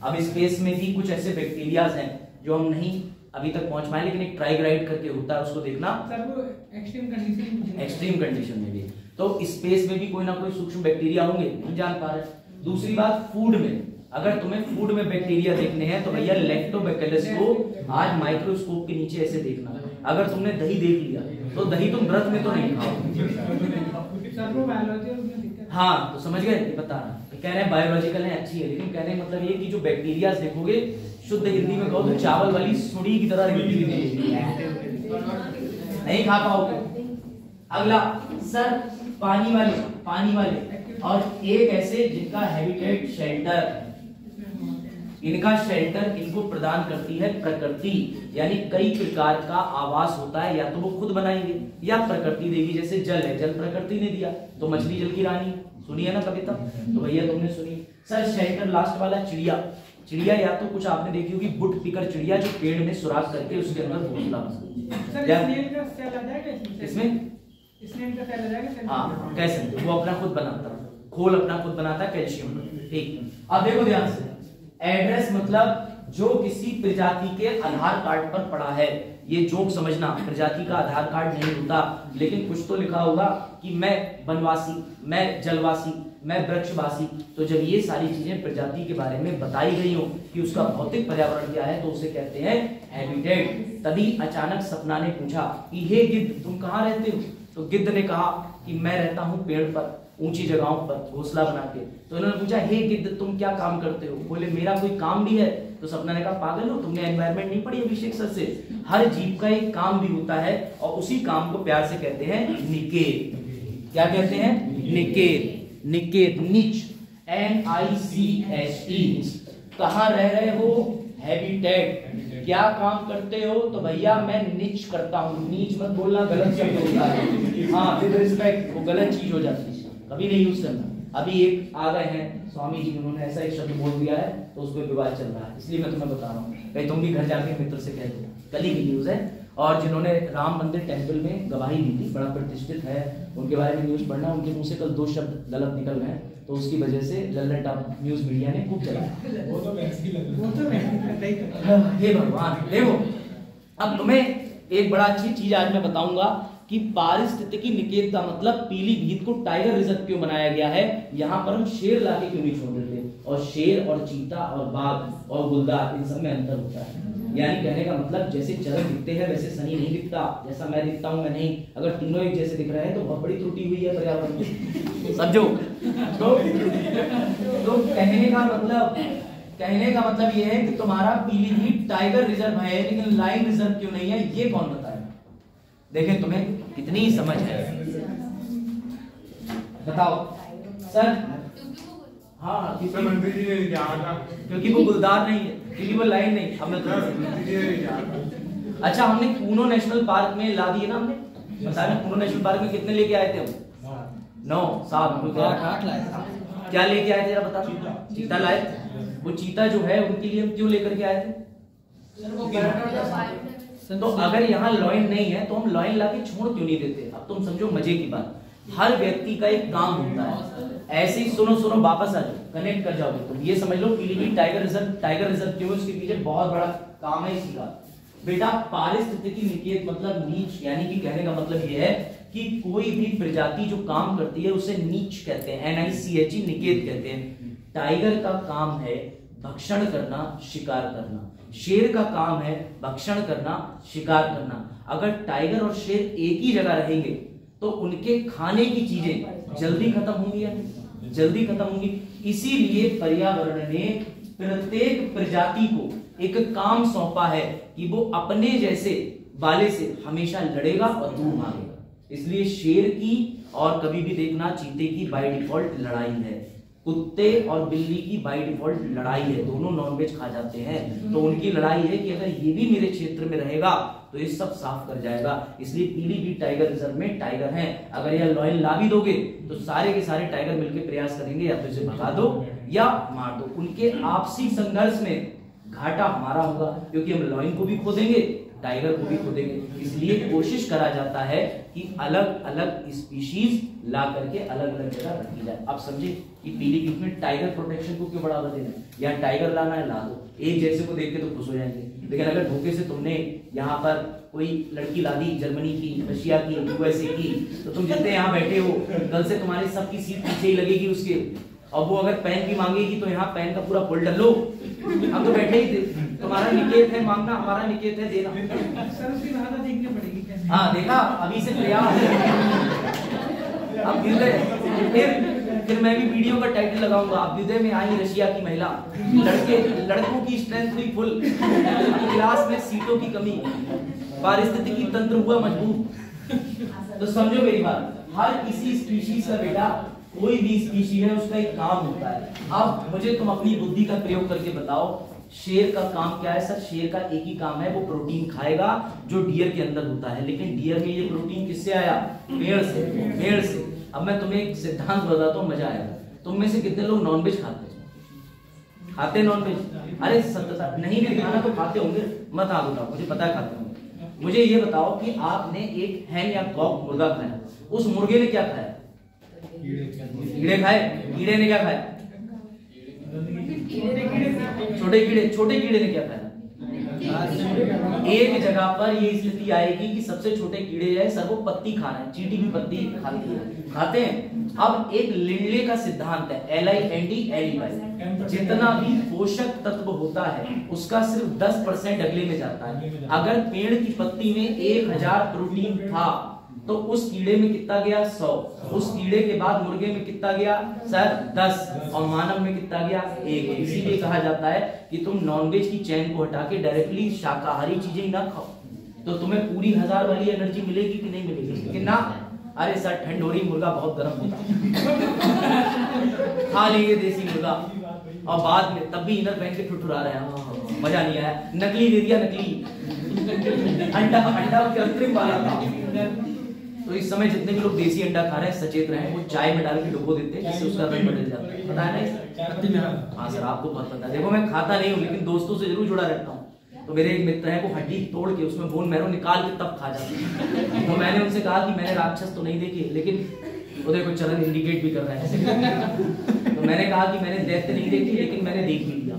अब स्पेस में भी कुछ ऐसे बैक्टीरियाज हैं जो हम नहीं अभी तक पहुंच पाए, लेकिन एक ट्राइग्राइड करके होता है, उसको देखना। सर वो एक्सट्रीम कंडीशन में भी तो स्पेस में भी कोई ना कोई सूक्ष्म बैक्टीरिया होंगे, नहीं जान पा रहे। दूसरी बात, फूड में, अगर तुम्हें फूड में बैक्टीरिया देखने हैं तो भैया लैक्टोबैसिलस को आज माइक्रोस्कोप के नीचे ऐसे देखना। अगर तुमने दही देख लिया तो दही तुम व्रत में तो नहीं खाओ। हाँ तो समझ गए, बता रहा तो कह रहे हैं बायोलॉजिकल है, अच्छी है, लेकिन कहने का मतलब ये कि जो बैक्टीरिया देखोगे शुद्ध हिंदी में कहो तो चावल वाली सुड़ी की तरह नहीं खा पाओगे। अगला सर पानी वाले और एक ऐसे जिनका हैबिटेट शेल्टर, इनका शेल्टर इनको प्रदान करती है प्रकृति, यानी कई प्रकार का आवास होता है, या तो वो खुद बनाएंगे या प्रकृति देगी। जैसे जल है, जल प्रकृति ने दिया, तो मछली जल की रानी, सुनी है ना कविता? तो भैया तुमने सुनी। सर शेल्टर लास्ट वाला चिड़िया या तो कुछ आपने देखी होगी बुट पिकर चिड़िया, जो पेड़ में सुराख करके उसके अंदर घोंसला इसमें हाँ कैसे वो अपना खुद बनाता है, खोल अपना खुद बनाता है कैल्शियम। ठीक, अब देखो ध्यान से, एड्रेस मतलब जो किसी प्रजाति के आधार कार्ड पर पड़ा है। ये जोक समझना, प्रजाति का आधार कार्ड नहीं होता, लेकिन कुछ तो लिखा होगा कि मैं वनवासी, मैं जलवासी, मैं वृक्षवासी। तो जब ये सारी चीजें प्रजाति के बारे में बताई गई हो कि उसका भौतिक पर्यावरण क्या है, तो उसे कहते हैं हैबिटेट। तभी अचानक सपना ने पूछा कि हे गिद्ध तुम कहाँ रहते हो? तो गिद्ध ने कहा कि मैं रहता हूँ पेड़ पर, ऊंची जगहों पर घोंसला बना के। तो इन्होंने पूछा हे गिद्ध तुम क्या काम करते हो? बोले मेरा कोई काम भी है। तो सपना ने कहा पागल हो, तुमने एनवायरनमेंट नहीं पढ़ी अभिषेक सर से? हर जीव का एक काम भी होता है और उसी काम को प्यार से कहते हैं निकेत। क्या कहते हैं? निकेत, निकेत, निच, NICHE। कहाँ रह रहे हो? हैबिटेट। क्या काम करते हो? तो भैया मैं निच करता हूँ। नीच मत बोलना, गलत शब्द होता है। हाँ विद रिस्पेक्ट, वो गलत चीज हो जाती है, कभी नहीं यूज करना। अभी एक आ गए हैं स्वामी जी, उन्होंने ऐसा एक शब्द बोल दिया है तो उस पर विवाद चल रहा है, इसलिए मैं तुम्हें बता रहा हूँ। भाई तुम भी घर जाके मित्र से कह दो, कल ही की न्यूज है। और जिन्होंने राम मंदिर टेंपल में गवाही दी थी, बड़ा प्रतिष्ठित है, उनके बारे में न्यूज पढ़ना। उनके मुंह से कल 2 शब्द गलत निकल गए, तो उसकी वजह से लल्लन टॉप न्यूज मीडिया ने खूब चलाया। हे भगवान, देखो अब तुम्हें एक बड़ा अच्छी चीज आज मैं बताऊंगा कि पारिस्थितिकी निकेत का मतलब पीलीभीत को टाइगर रिजर्व क्यों बनाया गया है, यहाँ पर हम शेर लाके क्यों नहीं छोड़ देते, और शेर और चीता और बाघ और गुलदार इन सब में अंतर होता है। यानी कहने का मतलब जैसे चरण दिखते हैं वैसे सनी नहीं दिखता, जैसा मैं दिखता हूँ मैं नहीं। अगर तीनों एक जैसे दिख रहे हैं तो बहुत बड़ी त्रुटि हुई है पर्यावरण में, समझो। तो कहने का मतलब ये है कि तुम्हारा पीलीभीत टाइगर रिजर्व है लेकिन लाइन रिजर्व क्यों नहीं है, ये कौन बताएगा? देखें तुम्हें कितनी समझ है, बताओ सर। हाँ मंत्री जी ने क्या कहा? क्योंकि वो गुलदार नहीं है, क्योंकि वो लाइन नहीं। अब मैं अच्छा, हमने कूनो नेशनल पार्क में ला दिए ना, हमने बताया ना। कूनो नेशनल पार्क में कितने लेके आए थे हम? 9 7 8 लाए। क्या लेके आए थे बता? चीता लाए थे। वो चीता जो है उनके लिए हम क्यों लेकर के आए थे? तो अगर यहाँ लॉइन नहीं है तो हम लॉइन लाके छोड़ क्यों नहीं देते? अब तुम समझो मजे की बात, हर व्यक्ति का एक काम होता है। ऐसे ही सुनो वापस आ जाओ, कनेक्ट कर जाओगे तुम। ये समझ लो पीलीभीत टाइगर रिजर्व क्यों है, उसके पीछे बहुत बड़ा काम है इसी का। बेटा पारिस्थितिकी निकेत मतलब नीच, यानी कि कहने का मतलब ये है कि कोई भी प्रजाति जो काम करती है उसे नीच कहते हैं, NICHE निकेत कहते हैं। टाइगर का काम है भक्षण करना, शिकार करना। शेर का काम है भक्षण करना, शिकार करना। अगर टाइगर और शेर एक ही जगह रहेंगे तो उनके खाने की चीजें जल्दी खत्म होंगी या नहीं? जल्दी खत्म होंगी। इसीलिए पर्यावरण ने प्रत्येक प्रजाति को एक काम सौंपा है कि वो अपने जैसे वाले से हमेशा लड़ेगा और दूर भागेगा। इसलिए शेर की और कभी भी देखना चीते की बाय डिफॉल्ट लड़ाई है, कुत्ते और बिल्ली की बाय डिफॉल्ट लड़ाई है। दोनों नॉनवेज खा जाते हैं, तो उनकी लड़ाई है कि अगर ये भी मेरे क्षेत्र में रहेगा तो ये सब साफ कर जाएगा। इसलिए पीलीभीत टाइगर रिजर्व में टाइगर हैं। अगर यह लॉइन ला भी दोगे तो सारे के सारे टाइगर मिलकर प्रयास करेंगे या तो इसे भगा दो या मार दो। उनके आपसी संघर्ष में घाटा हमारा होगा, क्योंकि हम लॉइन को भी खो देंगे, टाइगर को भी खो देंगे। इसलिए कोशिश करा जाता है कि अलग अलग स्पीशीज ला करके अलग अलग जगह रखी जाए। आप समझे कि पीलीभीत में टाइगर प्रोटेक्शन को क्यों बढ़ावा देना है? या टाइगर लाना है, ला दो। एक जैसे को देख के तो खुश हो जाएंगे, लेकिन अगर धोखे से तुमने यहाँ पर कोई लड़की ला दी जर्मनी की, रशिया की, USA की, तो तुम जितने यहाँ बैठे हो कल से तुम्हारी सबकी सीट पीछे ही लगेगी उसके। और वो अगर पेन भी मांगेगी तो यहाँ पेन का पूरा फोल्डर लो, हम तो बैठे ही थे। तुम्हारा निकेत है मांगना, हमारा निकेत है देना। सर उसकी भाषा देखनी पड़ेगी कैसे? हाँ देखा, अभी से प्रयास। अब फिर मैं भी वीडियो का टाइटल लगाऊंगा, अभ्युदय में आई रशिया की महिला, लड़कों की स्ट्रेंथ हुई फुल, क्लास में सीटों की कमी, पारिस्थितिकी तंत्र हुआ मजबूत। तो समझो मेरी बात, हर किसी स्पीशीज का बेटा, कोई भी स्पीशीज है उसका एक काम होता है। अब मुझे तुम अपनी बुद्धि का प्रयोग करके बताओ, शेर का काम क्या है? सर शेर का एक ही काम है, वो प्रोटीन खाएगा जो डियर के अंदर होता है। लेकिन डियर में ये प्रोटीन किससे आया? पेड़ से। अब मैं तुम्हें एक सिद्धांत बताता हूँ, मजा आएगा। तुम में से कितने लोग नॉनवेज खाते नॉनवेज? अरे सत्ता नहीं भी खाना तो खाते होंगे, मत आ बताओ, मुझे पता है खाते होंगे। मुझे ये बताओ कि आपने एक हैन या कॉक मुर्गा खाया, उस मुर्गे ने क्या खाया? कीड़े खाए। कीड़े ने क्या खाया? छोटे कीड़े ने क्या खाया? एक जगह पर ये स्थिति आएगी कि सबसे छोटे कीड़े जो है सर वो पत्ती खा रहे हैं, चींटी भी पत्ती खाते हैं। अब एक लिंडले का सिद्धांत है, LIND, जितना भी पोषक तत्व होता है उसका सिर्फ 10% अगले में जाता है। अगर पेड़ की पत्ती में 1000 प्रोटीन था तो उस कीड़े में कितना गया? 100। उस कीड़े के बाद मुर्गे में कितना गया सर? 10। और मानव में कितना गया? 1। इसीलिए कहा जाता है कि तुम नॉनवेज की चैन को हटा के डायरेक्टली शाकाहारी चीजें ना खाओ, तो तुम्हें पूरी 1000 वाली एनर्जी मिलेगी कि नहीं मिलेगी? कि ना, अरे सर ठंड हो रही, मुर्गा बहुत गर्म होता खा लेंगे देसी मुर्गा, और बाद में तब भी इनर पहन के ठुठुरा रहे हैं, मजा नहीं आया, नकली दे दिया, नकली अंडा कृत्रिम वाला था। तो इस समय जितने भी लोग देसी अंडा खा रहे हैं सचेत रहे, वो चाय में डाल के डुबो देते हैं जिससे उसका रंग बदल जाता है। पता है ना? हाँ सर आपको बहुत पता है। देखो मैं खाता नहीं हूँ लेकिन दोस्तों से जरूर जुड़ा रहता हूँ। तो मेरे एक मित्र हैं, वो हड्डी तोड़ के उसमें बोन मैरो निकाल के तब खा जाते हैं। तो मैंने उनसे कहा कि मैंने राक्षस तो नहीं देखी, लेकिन वो देखो चलन इंडिकेट भी कर रहा है। तो मैंने कहा कि मैंने दैत्य नहीं देखी लेकिन मैंने देख भी लिया।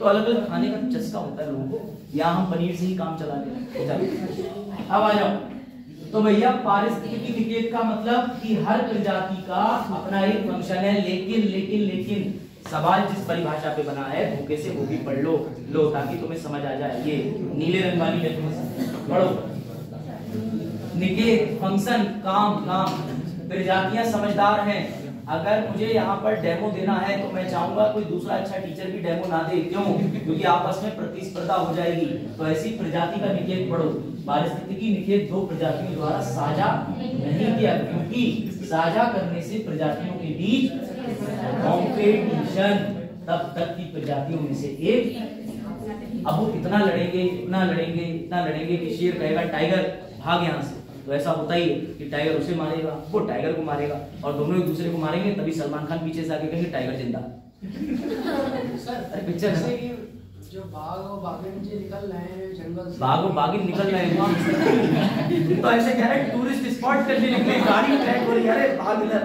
तो अलग अलग खाने का चस्का होता है लोगों को। यहाँ हम पनीर से ही काम चला रहे हैं। अब आ जाओ, तो भैया पारिस्थितिकी निकेत का मतलब कि हर प्रजाति का अपना एक फंक्शन है, लेकिन लेकिन लेकिन सवाल जिस परिभाषा पे बना है भूखे से वो भी पढ़ लो ताकि तुम्हें समझ आ जाए। ये नीले रंग वाली है, पढ़ो। निकेत फंक्शन काम प्रजातियां समझदार हैं। अगर मुझे यहाँ पर डेमो देना है तो मैं चाहूंगा कोई दूसरा अच्छा टीचर भी डेमो ना दे। क्यों? क्योंकि आपस में प्रतिस्पर्धा हो जाएगी। तो ऐसी प्रजाति का निकेत पढ़ो। पारिस्थितिकी निकेत दो प्रजातियों द्वारा साझा नहीं किया, क्योंकि साझा करने से प्रजातियों के बीच कॉम्पिटिशन, तब तक की प्रजातियों में से एक। अब वो इतना लड़ेंगे कि शेर कहेगा टाइगर भाग यहाँ से। तो ऐसा होता ही है कि टाइगर उसे मारेगा, वो टाइगर को मारेगा, और दोनों एक दूसरे को मारेंगे। तभी सलमान खान पीछे से आके कहेंगे टाइगर जिंदा। अरे पिक्चर है जो बाघ और बाघिन जो निकल रहे हैं जंगल से, बाघ और बाघिन निकल रहे हैं तो ऐसे कह रहे टूरिस्ट स्पॉट करने निकले, गाड़ी ट्रैक हो रही है, अरे भाग इधर।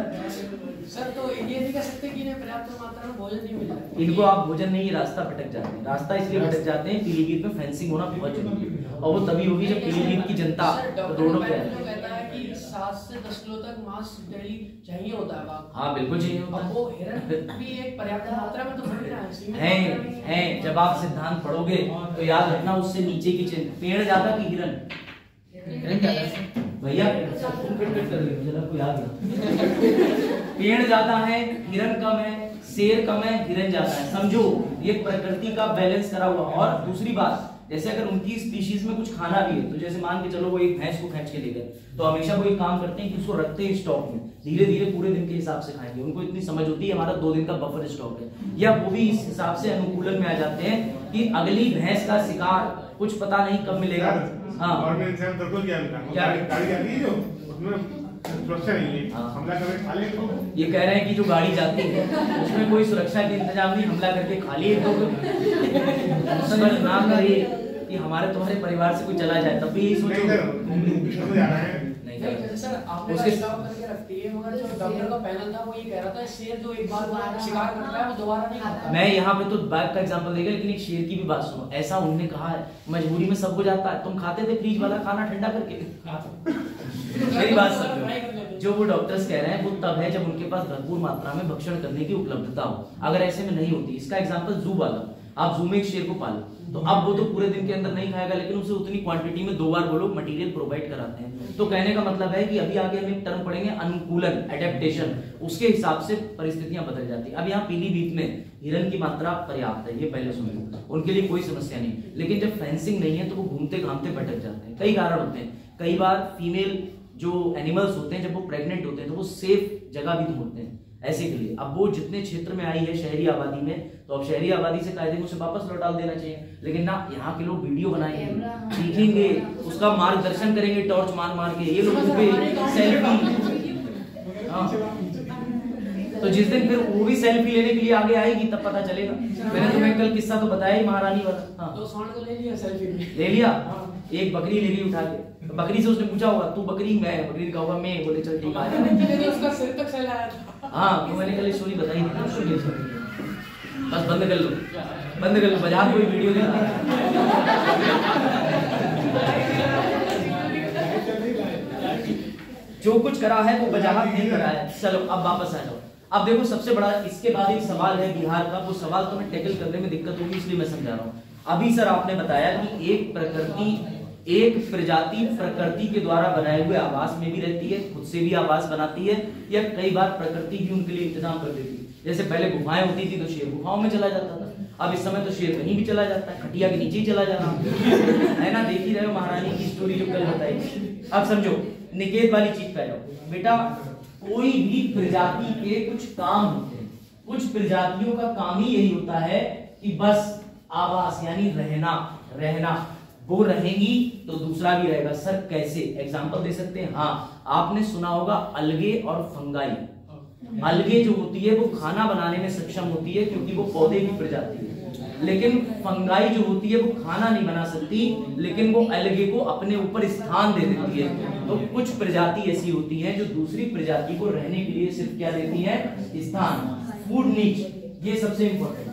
सर तो ये नहीं कह सकते कि इन्हें पर्याप्त मात्रा में भोजन नहीं मिल रहा है। इनको आप भोजन नहीं, रास्ता भटक जाते हैं। रास्ता इसलिए भटक जाते हैं, पीलीभीत में फेंसिंग होना बहुत जरूरी है, और वो तभी होगी जब पीलीभीत की जनता रोडों पे। कहता है कि 7 से 10 किलो तक मांस डेली चाहिए होता है बाघ। हाँ बिल्कुल चाहिए होता है। वो हिरण भी एक पर्याप्त मात्रा में तो मिल रहा है। जब आप सिद्धांत पढ़ोगे तो याद रखना उससे नीचे की चीज, पेड़ ज्यादा कि हिरण? भैया पेड़ ज्यादा है, हिरण कम है, शेर कम है, हिरण ज्यादा है। समझो ये प्रकृति का बैलेंस करा हुआ। और दूसरी बात, जैसे अगर उनकी स्पीशीज में कुछ खाना भी है, तो जैसे मान के चलो वो एक भैंस को खींच के ले गए, तो हमेशा वो एक काम करते हैं कि उसको रखते हैं स्टॉक में, धीरे धीरे पूरे दिन के हिसाब से खाएंगे। उनको इतनी समझ होती है हमारा 2 दिन का बफर स्टॉक है, या वो भी इस हिसाब से अनुकूलन में आ जाते हैं कि अगली भैंस का शिकार कुछ पता नहीं कब मिलेगा। हाँ और मैं इंसान तो क्या गाड़ी आती है जो उसमें सुरक्षा नहीं है, हमला करके खा ले। तो ये कह रहे हैं कि जो गाड़ी जाती है उसमें कोई सुरक्षा के इंतजाम नहीं, हमला करके खा लिए। तो समझ ना करे कि हमारे तुम्हारे परिवार से कोई चला जाए, तब भी यही सोचो। सर आपने स्टॉक करके रखती है, मगर जो डॉक्टर का पैनल था वो ये कह रहा था शेर जो एक बार शिकार करता है वो दोबारा नहीं खाता। मैं यहाँ पे तो बाघ का एग्जांपल देगा, लेकिन एक शेर की भी बात सुनो। ऐसा उन्होंने कहा है, मजबूरी में सबको जाता है। तुम खाते थे फ्रीज वाला खाना ठंडा करके? मेरी बात समझो, जो वो डॉक्टर्स कह रहे हैं वो तब है जब उनके पास भरपूर मात्रा में भक्षण करने की उपलब्धता हो। अगर ऐसे में नहीं होती, इसका एग्जांपल जू वाला, आप जू में एक शेर को पालो, तो अब वो तो पूरे दिन के अंदर नहीं खाएगा, लेकिन उसे उतनी क्वांटिटी में 2 बार वो लोग मटेरियल प्रोवाइड कराते हैं। तो कहने का मतलब है कि अभी आगे हम एक टर्म पढ़ेंगे अनुकूलन, एडेप्टेशन, उसके हिसाब से परिस्थितियां बदल जाती है। अब यहाँ पीलीभीत में हिरन की मात्रा पर्याप्त है, ये पहले सुन लो, उनके लिए कोई समस्या नहीं। लेकिन जब फेंसिंग नहीं है तो वो घूमते घामते भटक जाते हैं। कई कारण होते हैं। कई बार फीमेल जो एनिमल्स होते हैं जब वो प्रेग्नेंट होते हैं तो वो सेफ जगह भी ढूंढते हैं ऐसे के लिए। अब वो जितने क्षेत्र में आई है शहरी आबादी में, तो अब शहरी आबादी से कायदे में उसे वापस लौटा देना चाहिए। लेकिन ना, यहाँ के लोग वीडियो बनाएंगे, सीखेंगे, उसका मार्गदर्शन करेंगे टॉर्च मार मार के, ये लोग सेल्फी। तो जिस दिन फिर वो भी सेल्फी लेने के लिए आगे आएगी तब पता चलेगा। मैंने तुम्हें कल किस्सा तो बताया ही महारानी वाला। हाँ, तो सांड को ले लिया सेल्फी ले लिया। एक बकरी ले ली उठा के, तो बकरी से उसने पूछा होगा तू बकरी? मैं बकरी का होगा मैं। बोले चल ठीक है। उसका सिर तक सहलाया था। हाँ, तो मैंने कल स्टोरी बताई थी। बस बंद कर लो, बंद कर लो, बाजार कोई वीडियो देखा। जो कुछ करा है वो वजाहत नहीं करा है। चलो अब वापस आ जाओ। अब देखो सबसे बड़ा इसके बाद एक सवाल है बिहार का, वो सवाल तो मैं टैकल करने में दिक्कत होगी इसलिए मैं समझा रहा हूँ। अभी सर आपने बताया कि एक प्रजाति प्रकृति के द्वारा बनाए हुए आवास में भी रहती है, खुद से भी आवास बनाती है, या कई बार प्रकृति भी उनके लिए इंतजाम कर देती है। जैसे पहले गुफाएं होती थी तो शेर गुफाओं में चला जाता था, अब इस समय तो शेर कहीं भी चला जाता है, खटिया के नीचे ही चला जाना है ना। देख ही रहे हो महारानी की स्टोरी जो कल बताई। अब समझो निकेत वाली चीज कह रहा बेटा, कोई भी प्रजाति के कुछ काम होते हैं। कुछ प्रजातियों का काम ही यही होता है कि बस आवास यानी रहना, वो रहेंगी तो दूसरा भी रहेगा। सर कैसे? एग्जांपल दे सकते हैं? हाँ, आपने सुना होगा अलगे और फंगाई। अलगे जो होती है वो खाना बनाने में सक्षम होती है क्योंकि वो पौधे की प्रजाति है, लेकिन फंगाई जो होती है वो खाना नहीं बना सकती, लेकिन वो अलगे को अपने ऊपर स्थान दे देती है। तो कुछ प्रजाति ऐसी होती है जो दूसरी प्रजाति को रहने के लिए सिर्फ क्या देती है? स्थान, फूड नीड्स। ये सबसे इंपॉर्टेंट।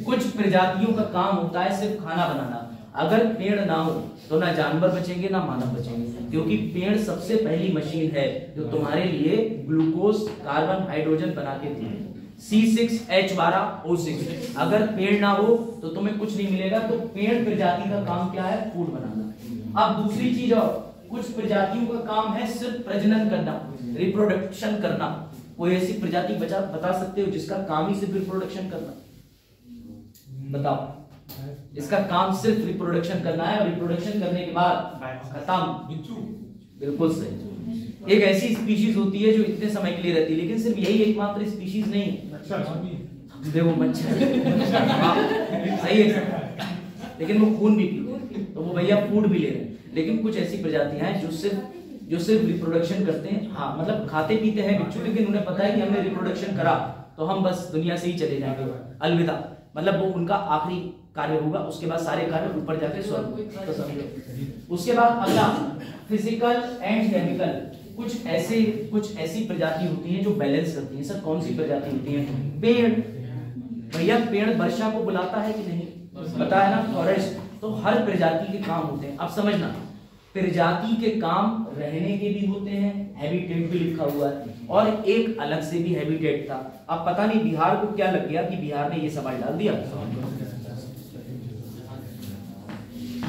कुछ प्रजातियों का काम होता है सिर्फ खाना बनाना। अगर पेड़ ना हो तो ना जानवर बचेंगे ना मानव बचेंगे, क्योंकि पेड़ सबसे पहली मशीन है जो तुम्हारे लिए ग्लूकोज, कार्बन, हाइड्रोजन बना के देती है। C6H12O6। अगर पेड़ ना हो तो तुम्हें कुछ नहीं मिलेगा। तो पेड़ प्रजाति का काम क्या है? फूड बनाना। अब दूसरी चीज और, कुछ प्रजातियों का काम है सिर्फ प्रजनन करना, रिप्रोडक्शन करना। कोई ऐसी प्रजाति बता सकते हो जिसका काम ही सिर्फ रिप्रोडक्शन करना? बताओ। इसका काम सिर्फ रिप्रोडक्शन करना है और रिप्रोडक्शन करने के बाद खत्म। बिल्कुल सही। एक ऐसी स्पीशीज होती है जो इतने समय के लिए रहती है, लेकिन सिर्फ यही एकमात्र स्पीशीज नहीं है। देखो मच्छर सही है, लेकिन वो खून भी पीते, तो वो भैया फूड भी ले रहे हैं। लेकिन कुछ ऐसी प्रजातियां हैं जो सिर्फ रिप्रोडक्शन करते हैं। हाँ, मतलब खाते पीते हैं बिच्छू, लेकिन उन्हें पता है कि हमने रिप्रोडक्शन करा तो हम बस दुनिया से ही चले जाएंगे, अलविदा। मतलब वो उनका आखिरी कार्य होगा, उसके बाद सारे कार्य ऊपर जाके स्वर्ग। तो समझो। उसके बाद अगला फिजिकल एंड केमिकल। कुछ ऐसी प्रजाति होती हैं जो बैलेंस करती हैं। सर कौन सी प्रजाति होती है? पेड़। भैया पेड़ वर्षा को बुलाता है कि नहीं? पता है ना, फॉरेस्ट। तो हर प्रजाति के काम होते हैं। अब समझना, प्रजाति के काम रहने के भी होते हैं, हैबिटेट भी लिखा हुआ है, और एक अलग से भी हैबिटेट था। अब पता नहीं बिहार को क्या लग गया कि बिहार ने ये सवाल डाल दिया।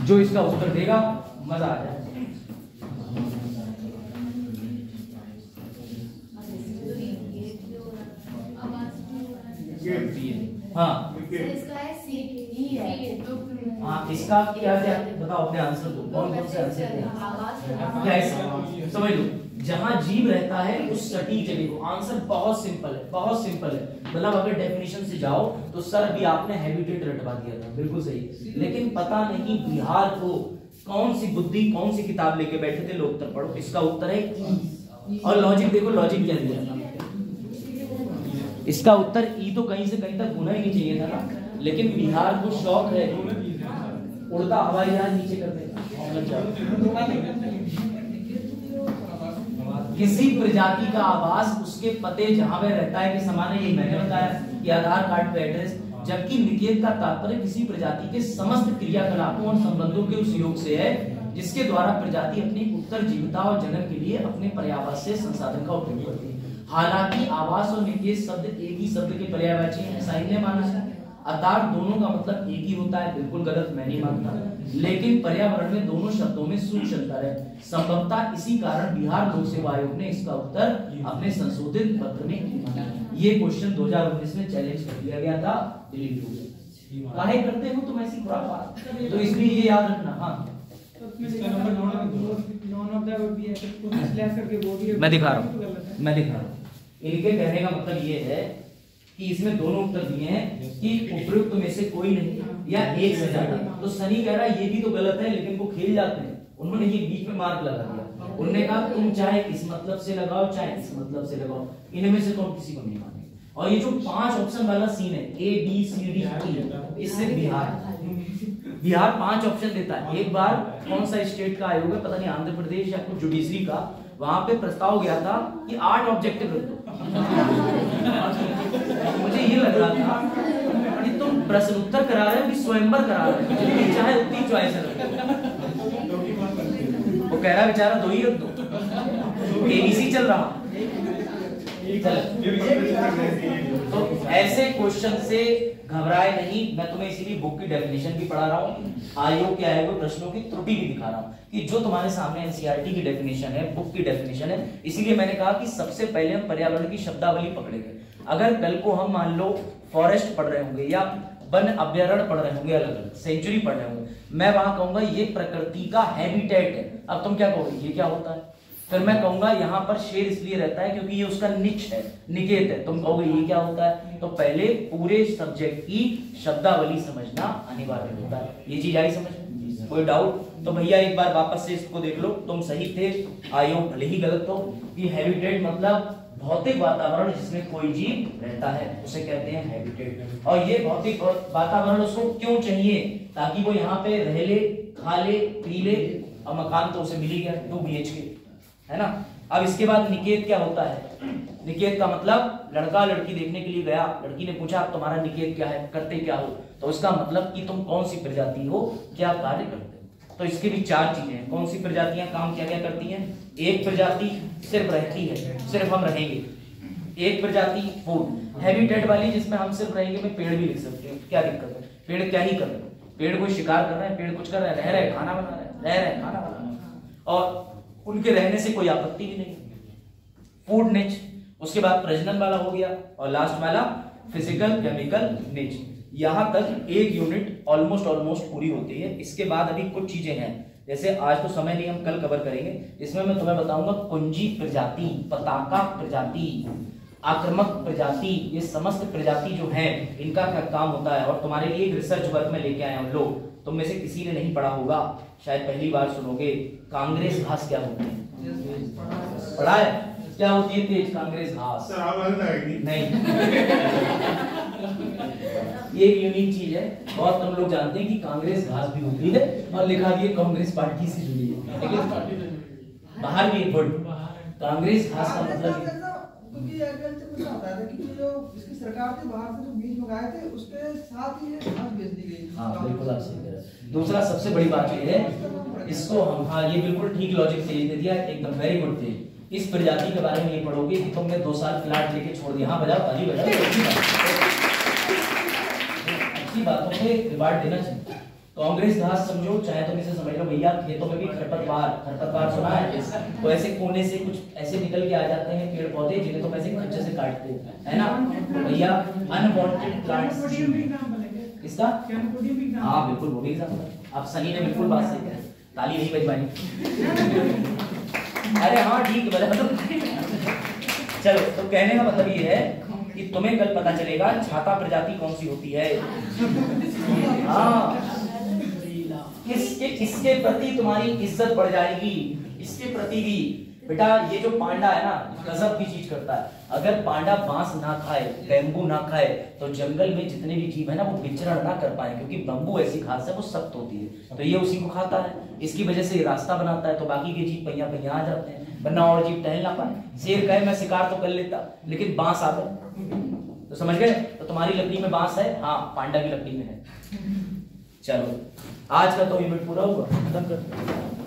जो इसका उत्तर देगा मजा आ जाए। हाँ इसका है सी ई है। हाँ, इसका क्या क्या बताओ अपने आंसर दो। कौन कौन से आंसर हैं? क्या है? समझ लो, जहां जीव रहता है उस सटीक जगह को। आंसर बहुत सिंपल है, बहुत सिंपल है। मतलब अगर डेफिनेशन से जाओ तो सर अभी आपने हैबिटेट रटवा दिया था, बिल्कुल सही। लेकिन पता नहीं बिहार को कौन सी बुद्धि, कौन सी किताब लेके बैठे थे, लो उत्तर पढ़ो। इसका उत्तर है ई। और लॉजिक देखो, लॉजिक क्या दिया था। इसका उत्तर ई तो कहीं से कहीं तक होना ही नहीं चाहिए था ना, लेकिन बिहार को शौक है उड़ता हवाई जहाज नीचे कर देगा। किसी प्रजाति का आवास उसके पते जहां वह रहता है के समान है, ये मैंने बताया कि आधार कार्ड पे एड्रेस। जबकि निकेत का तात्पर्य किसी प्रजाति के समस्त क्रियाकलापों और संबंधों के उस योग से है जिसके द्वारा प्रजाति अपनी उत्तरजीविता और जनन के लिए अपने पर्यावास्य संसाधन का उपयोग करती है। हालांकि आवास और निकेत शब्द एक ही शब्द के पर्यायवाची हैं, ऐसा ही माना है। अर्थात दोनों का मतलब एक ही होता है, बिल्कुल गलत मैं नहीं मानता। लेकिन पर्यावरण में दोनों शब्दों में सूक्ष्म अंतर है। संभवतः इसी कारण बिहार लोक सेवा आयोग ने इसका उत्तर अपने संशोधित पत्र में माना। ये क्वेश्चन 2019 में चैलेंज कर दिया गया था, डिलीट हो गया। काहे करते हो तुम ऐसी खुरापात? तो इसलिए ये याद रखना। हाँ मैं दिखा रहा हूँ। इनके कहने का मतलब ये है कि इसमें दोनों उत्तर दिए हैं कि उपयुक्त में से कोई नहीं या एक से ज्यादा। तो सनी कह रहा है ये भी तो गलत है, लेकिन वो खेल जाते हैं। उन्होंने ये बीच में मार्क लगा दिया। उन्होंने कहा तुम चाहे इस मतलब से लगाओ चाहे इस मतलब से लगाओ, इनमें से तुम किसी को नहीं मानेंगे। और ये जो 5 ऑप्शन वाला सीन है A B C D E, इससे बिहार 5 ऑप्शन देता है। एक बार कौन सा स्टेट का आयोग है पता नहीं, आंध्र प्रदेश या कुछ जुडिशरी का, वहां पे प्रस्ताव गया था कि 8 ऑब्जेक्टिव रख दो। मुझे ये लग रहा था कि तुम प्रश्न उत्तर करा रहे हो कि स्वयंवर करा रहे हो, जितनी चाहे उतनी चॉइस रखो। वो कह रहा बेचारा 2 ही रख दो, ABC चल रहा। तो ऐसे क्वेश्चन से घबराए नहीं। मैं तुम्हें इसीलिए बुक की डेफिनेशन भी पढ़ा रहा हूँ, आयोग के आए हुए प्रश्नों की त्रुटि भी दिखा रहा हूँ कि जो तुम्हारे सामने एनसीईआरटी की डेफिनेशन है, बुक की डेफिनेशन है। इसीलिए मैंने कहा कि सबसे पहले हम पर्यावरण की शब्दावली पकड़ेंगे। अगर कल को हम मान लो फॉरेस्ट पढ़ रहे होंगे या वन अभ्यारण्य पढ़ रहे होंगे, अलग अलग सेंचुरी पढ़ रहे होंगे, मैं वहां कहूंगा ये प्रकृति का हैबिटेट है। अब तुम क्या कहोगे ये क्या होता है? फिर मैं कहूंगा यहाँ पर शेर इसलिए रहता है क्योंकि ये उसका निच है, निकेत है। तुम कहोगे ये क्या होता है? तो पहले पूरे सब्जेक्ट की शब्दावली समझना अनिवार्य होता है। ये चीज आई समझ? कोई डाउट? तो भैया एक बार वापस से इसको देख लो। तुम सही थे, आयोग भले ही गलत हो। कि हैबिटेट मतलब भौतिक वातावरण जिसमें कोई जीव रहता है, उसे कहते हैं हैबिटेट। और ये भौतिक वातावरण उसको क्यों चाहिए? ताकि वो यहाँ पे रह ले, खा ले, पी ले। और मकान तो उसे मिल ही गया 2 BHK, है ना। अब इसके बाद निकेत क्या होता है? निकेत का मतलब लड़का लड़की देखने के लिए गया, लड़की ने पूछा तुम्हारा निकेत क्या है, करते क्या हो, तो उसका मतलब कि तुम कौन सी प्रजाति हो, क्या कार्य करते हो। तो इसके भी 4 चीजें हैं। कौन सी प्रजातियां काम क्या क्या करती हैं? एक प्रजाति सिर्फ रहती है, सिर्फ हम रहेंगे। एक प्रजाति फूड हैबिटेट वाली, जिसमें हम सिर्फ रहेंगे। मैं पेड़ भी लिख सकती हूँ, क्या दिक्कत है? पेड़ क्या ही कर रहे हैं, पेड़ कोई शिकार कर रहे हैं, पेड़ कुछ कर रहे हैं, रह रहे खाना बना रहे हैं, रह रहे खाना बना रहे हैं, और उनके रहने से कोई आपत्ति भी नहीं। फूड निच, उसके बाद प्रजनन वाला हो गया, और लास्ट वाला फिजिकल केमिकल निच। यहां तक एक यूनिट ऑलमोस्ट पूरी होती है। इसके बाद अभी कुछ चीजें हैं, जैसे आज तो समय नहीं, हम कल कवर करेंगे। इसमें मैं तुम्हें बताऊंगा कुंजी प्रजाति, पताका प्रजाति, आक्रामक प्रजाति, ये समस्त प्रजाति जो है इनका क्या काम होता है। और तुम्हारे लिए एक रिसर्च वर्क में लेके आए हम लोग, तुम में से किसी ने नहीं पढ़ा होगा, शायद पहली बार सुनोगे। कांग्रेस घास क्या होती है? पढ़ा है? क्या होती है तेज कांग्रेस घास? नहीं ये एक यूनिक चीज है, बहुत कम लोग जानते हैं कि कांग्रेस घास भी होती है, और लिखा भी है कांग्रेस पार्टी से जुड़ी है, लेकिन बाहर भी एक वर्ड कांग्रेस घास का मतलब क्योंकि एग्रीकल्चर में क्या होता है कि जो इसकी सरकार से बाहर से जो बीज मंगाए थे उसके साथ ही ये घास बेच दी गई। हाँ बिल्कुल आप सही कह रहे हैं। दूसरा सबसे बड़ी बात ये है, इसको हम, हाँ ये बिल्कुल ठीक लॉजिक तेज दे दिया, एकदम वेरी गुड तेज। इस प्रजाति के बारे में ये पढ़ोगे कि तुमने 2 साल प्लाट लेके छोड़ दिया। हाँ बजाओ, ताली बजाओ, अच्छी बातों पे रिवार्ड देना चाहिए। कांग्रेस घास समझो, चाहे तुम इसे समझ लो भैया खेतों में भी खरपतवार सुना है, तो ऐसे कोने से कुछ ऐसे निकल के आ जाते हैं पेड़ पौधे, जिन्हें तुम ऐसे खच्चे से काटते हो, है ना भैया, अनवांटेड प्लांट्स। इसका हाँ बिल्कुल वो भी एग्जाम्पल, आप सही ने बिल्कुल बात सही कही, ताली नहीं बजवानी। अरे हाँ ठीक है, चलो। तो कहने का मतलब ये है कि तुम्हें कल पता चलेगा छाता प्रजाति कौन सी होती है। हाँ इसके प्रति तुम्हारी इज्जत बढ़ जाएगी, इसके प्रति भी। बेटा ये जो पांडा है ना, गजब की चीज करता है। अगर पांडा बांस ना खाए, बैम्बू ना खाए, तो जंगल में जितने भी जीव है ना वो विचरण ना कर पाए, क्योंकि बम्बू ऐसी घास है वो सख्त होती है, तो ये उसी को खाता है। इसकी वजह से ये रास्ता बनाता है, तो बाकी के जीव पहिया पहिया आ जाते हैं, वरना और जीव टहल ना पाए। शेर कहे मैं शिकार तो कर लेता, लेकिन बांस आ गए, तो समझ गए। तो तुम्हारी लकड़ी में बांस है, हाँ पांडा की लकड़ी में है। चलो आज का तो यूनिट पूरा हुआ, खत्म करते हैं।